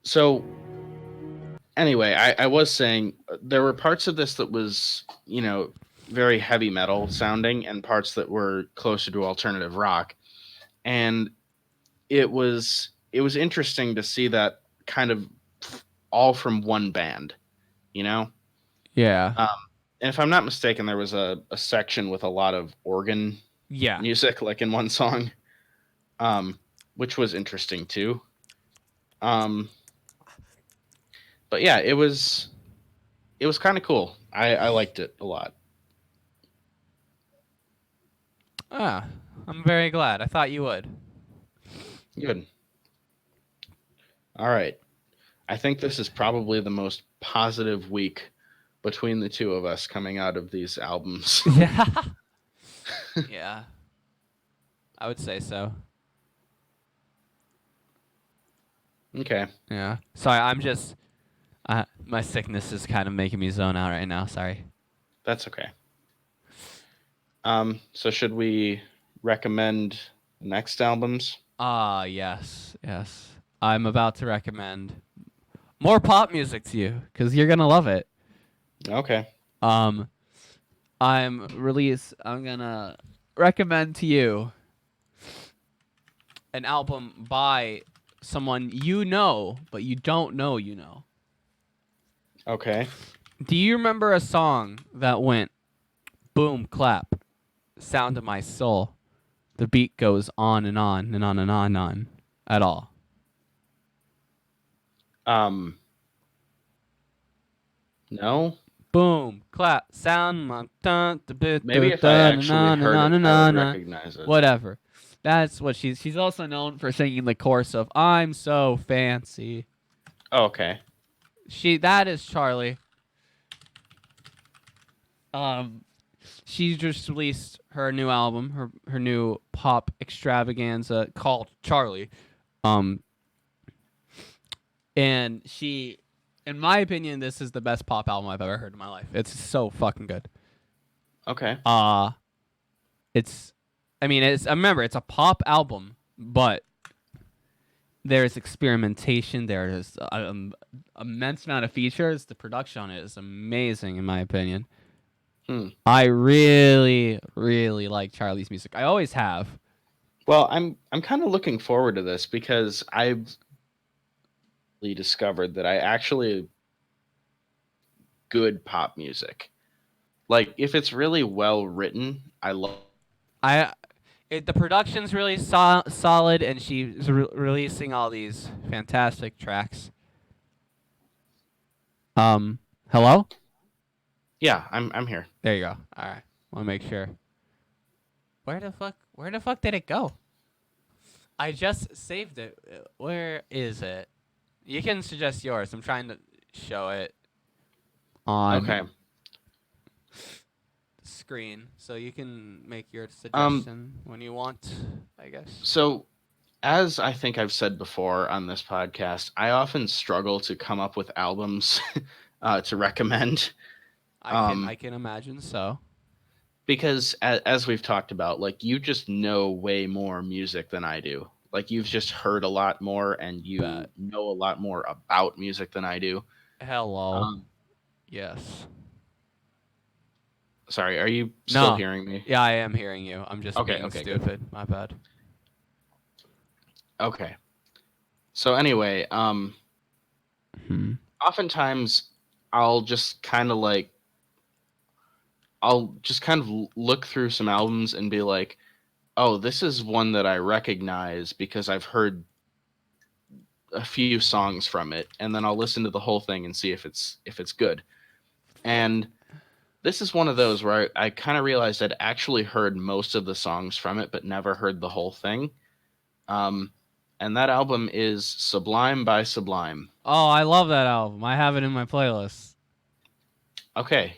So anyway, I was saying there were parts of this that was, very heavy metal sounding, and parts that were closer to alternative rock, and it was interesting to see that kind of all from one band, Yeah. And if I'm not mistaken, there was a section with a lot of organ music, like in one song, which was interesting too. But yeah, it was kind of cool. I liked it a lot. I'm very glad. I thought you would. Good. All right. I think this is probably the most positive week between the two of us coming out of these albums. Yeah. Yeah. I would say so. Okay. Yeah. Sorry, I'm just my sickness is kind of making me zone out right now. Sorry. That's okay. So should we recommend next albums? Yes. I'm about to recommend more pop music to you because you're gonna love it. Okay. I'm gonna recommend to you an album by someone you know, but you don't know you know. Okay. Do you remember a song that went boom, clap, sound of my soul? The beat goes on and on and on and on and on at all. No. Boom, clap, sound, my dun, da, bit, Maybe da, if I dun, actually na, na, heard na, it, na, I would na, recognize it. whatever. That's what she's also known for singing the chorus of "I'm so fancy." Oh, okay. That is Charlie. She just released her new album, her new pop extravaganza called Charlie. And she, in my opinion, this is the best pop album I've ever heard in my life. It's so fucking good. Okay. Remember, it's a pop album, but there's experimentation. There's an immense amount of features. The production on it is amazing, in my opinion. I really, really like Charlie's music. I always have. Well, I'm kind of looking forward to this because I've discovered that I actually good pop music. Like if it's really well written, I love. The production's really solid, and she's releasing all these fantastic tracks. Hello? Yeah, I'm here. There you go. All right. Want to make sure. Where the fuck did it go? I just saved it. Where is it? You can suggest yours. I'm trying to show it on screen, so you can make your suggestion when you want, I guess. So, as I think I've said before on this podcast, I often struggle to come up with albums to recommend. I can imagine so. Because as we've talked about, like you just know way more music than I do. Like you've just heard a lot more and you know a lot more about music than I do. Hello. Yes. Sorry, are you still hearing me? Yeah, I am hearing you. I'm just being stupid. Good. My bad. Okay. So anyway, oftentimes I'll just kind of look through some albums and be like, oh, this is one that I recognize because I've heard a few songs from it, and then I'll listen to the whole thing and see if it's good. And this is one of those where I kind of realized I'd actually heard most of the songs from it, but never heard the whole thing. And that album is Sublime by Sublime. Oh, I love that album. I have it in my playlist. Okay.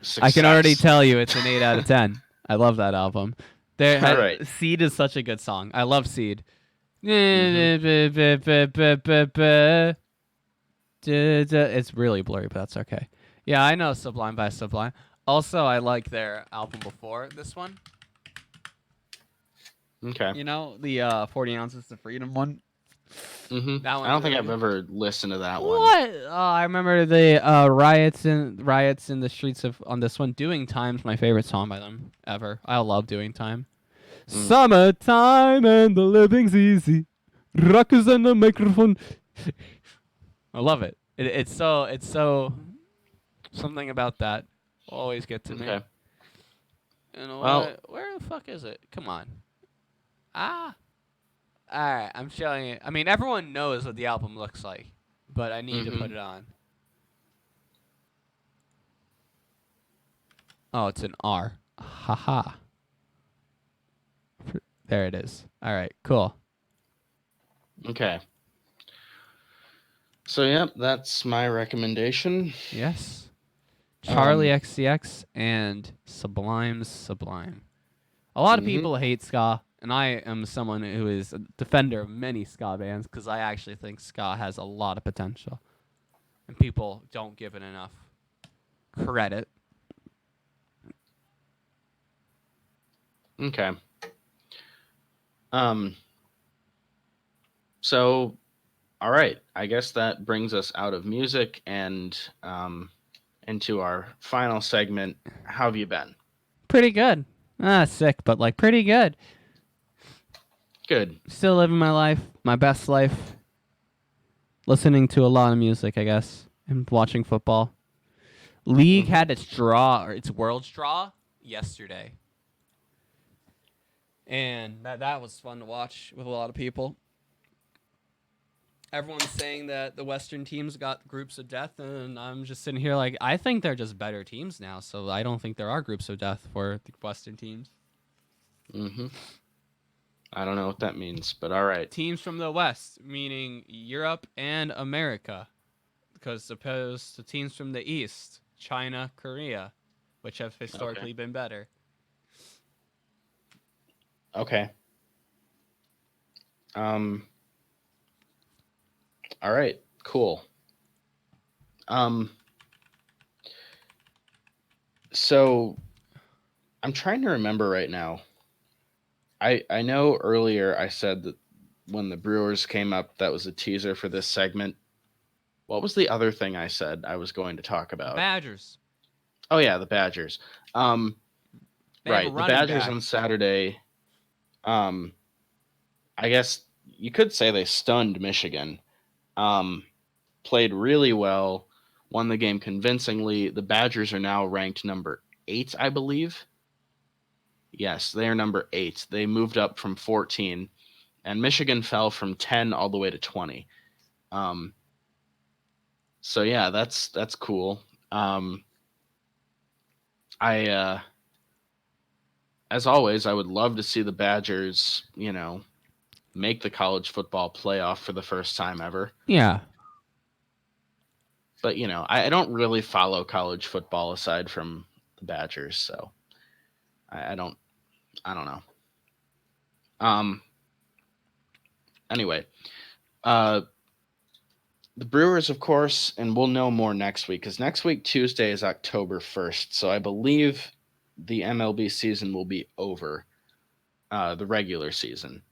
Success. I can already tell you it's an 8 out of 10. I love that album. All right. Seed is such a good song. I love Seed. It's really blurry, but that's okay. Yeah, I know Sublime by Sublime. Also, I like their album before this one. Okay. You know, the 40 Ounces of Freedom one? Mm-hmm. I don't think I've ever listened to that one. What? I remember the riots in the streets on this one. Doing Time's my favorite song by them ever. I love Doing Time. Summertime and the living's easy. Rockers and the microphone. I love it. It's so something about that will always get to me. Okay. And where the fuck is it? Come on. All right, I'm showing it. I mean, everyone knows what the album looks like, but I need to put it on. Oh, it's an R. Haha. There it is. All right, cool. Okay. So, yep, that's my recommendation. Yes. Charlie XCX and Sublime's Sublime. A lot of people hate ska, and I am someone who is a defender of many ska bands because I actually think ska has a lot of potential. And people don't give it enough credit. Okay. So, all right. I guess that brings us out of music and into our final segment. How have you been? Pretty good. Sick, but like pretty good. good. Still living my life, my best life. Listening to a lot of music, I guess, and watching football. League had its world's draw yesterday. And that was fun to watch with a lot of people. Everyone's saying that the Western teams got groups of death, and I'm just sitting here like, I think they're just better teams now, so I don't think there are groups of death for the Western teams. Mm-hmm. I don't know what that means, but all right. Teams from the West, meaning Europe and America, because opposed to teams from the East, China, Korea, which have historically been better. Okay. All right, cool. So I'm trying to remember right now. I know earlier I said that when the Brewers came up, that was a teaser for this segment. What was the other thing I said I was going to talk about? Badgers. Oh yeah, the Badgers. Right, the Badgers on Saturday. I guess you could say they stunned Michigan. Played really well, won the game convincingly. The Badgers are now ranked number 8, I believe. Yes, they are number 8. They moved up from 14, and Michigan fell from 10 all the way to 20. So yeah, that's cool. As always, I would love to see the Badgers, make the college football playoff for the first time ever. Yeah. But, I don't really follow college football aside from the Badgers, so I don't know. Anyway, the Brewers, of course, and we'll know more next week, because next week, Tuesday, is October 1st, so I believe the MLB season will be over, the regular season.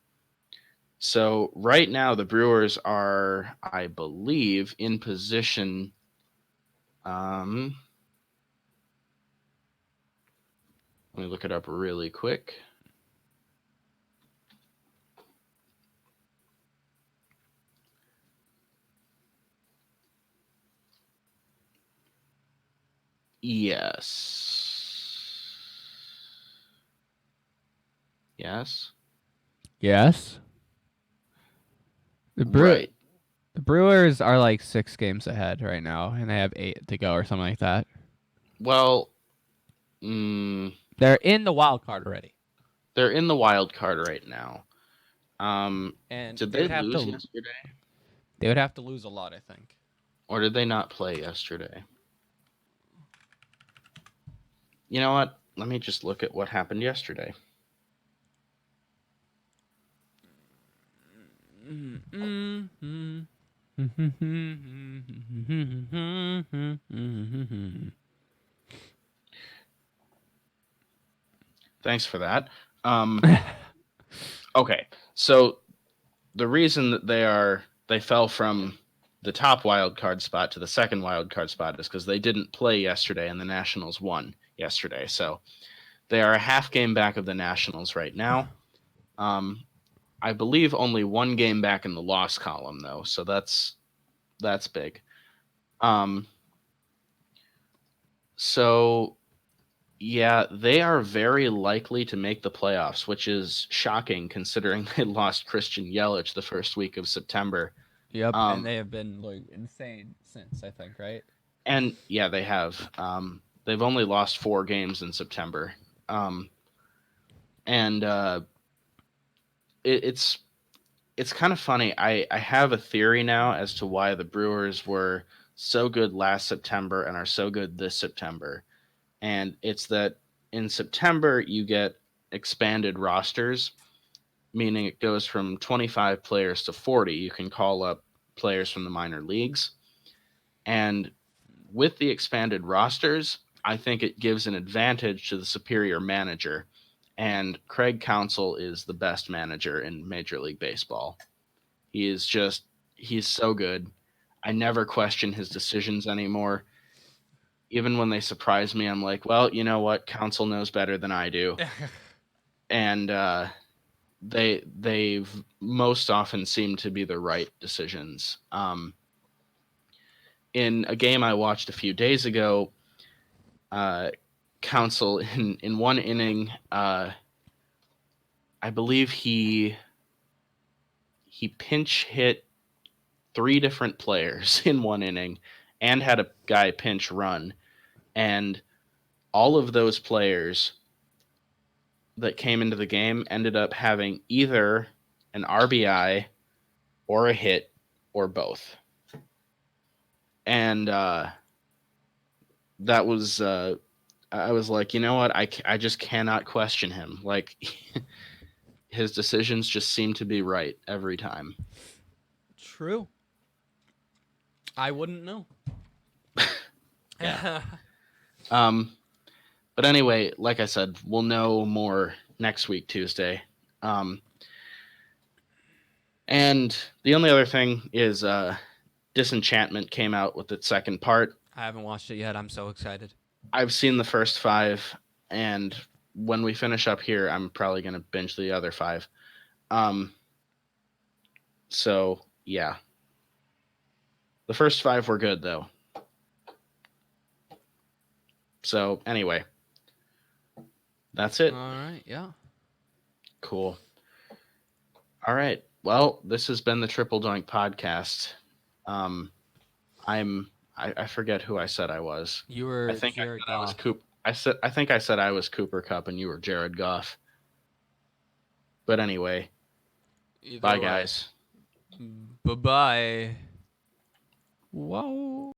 So right now, the Brewers are, I believe, in position. Let me look it up really quick. Yes. Yes. Yes. Right. The Brewers are like 6 games ahead right now, and they have 8 to go or something like that. Well, they're in the wild card already. They're in the wild card right now. And did they lose yesterday? They would have to lose a lot, I think. Or did they not play yesterday? You know what? Let me just look at what happened yesterday. Thanks for that. Okay, so the reason that they fell from the top wild card spot to the second wild card spot is because they didn't play yesterday and the Nationals won yesterday. So they are a half game back of the Nationals right now. I believe only 1 game back in the loss column though, so that's big. So yeah, they are very likely to make the playoffs, which is shocking considering they lost Christian Yelich the first week of September. Yep, and they have been like insane since, I think, right? And yeah, they have. They've only lost 4 games in September. It's kind of funny. I have a theory now as to why the Brewers were so good last September and are so good this September. And it's that in September, you get expanded rosters, meaning it goes from 25 players to 40. You can call up players from the minor leagues. And with the expanded rosters, I think it gives an advantage to the superior manager. And Craig Counsell is the best manager in Major League Baseball. He's so good. I never question his decisions anymore. Even when they surprise me, I'm like, well, you know what? Counsell knows better than I do. And they've most often seemed to be the right decisions. In a game I watched a few days ago, Council in one inning, I believe he pinch hit 3 different players in one inning and had a guy pinch run, and all of those players that came into the game ended up having either an RBI or a hit or both. And that was I was like, you know what? I just cannot question him. Like his decisions just seem to be right every time. True. I wouldn't know. Yeah. But anyway, like I said, we'll know more next week, Tuesday. And the only other thing is Disenchantment came out with its second part. I haven't watched it yet. I'm so excited. I've seen the first 5, and when we finish up here, I'm probably going to binge the other 5. So, yeah. The first 5 were good, though. So, anyway. That's it. All right, yeah. Cool. All right. Well, this has been the Triple Doink podcast. I forget who I said I was. You were I think Jared I was Goff. Coop. I think I said I was Cooper Kupp and you were Jared Goff. But anyway, Either bye way. guys. Bye-bye. Whoa.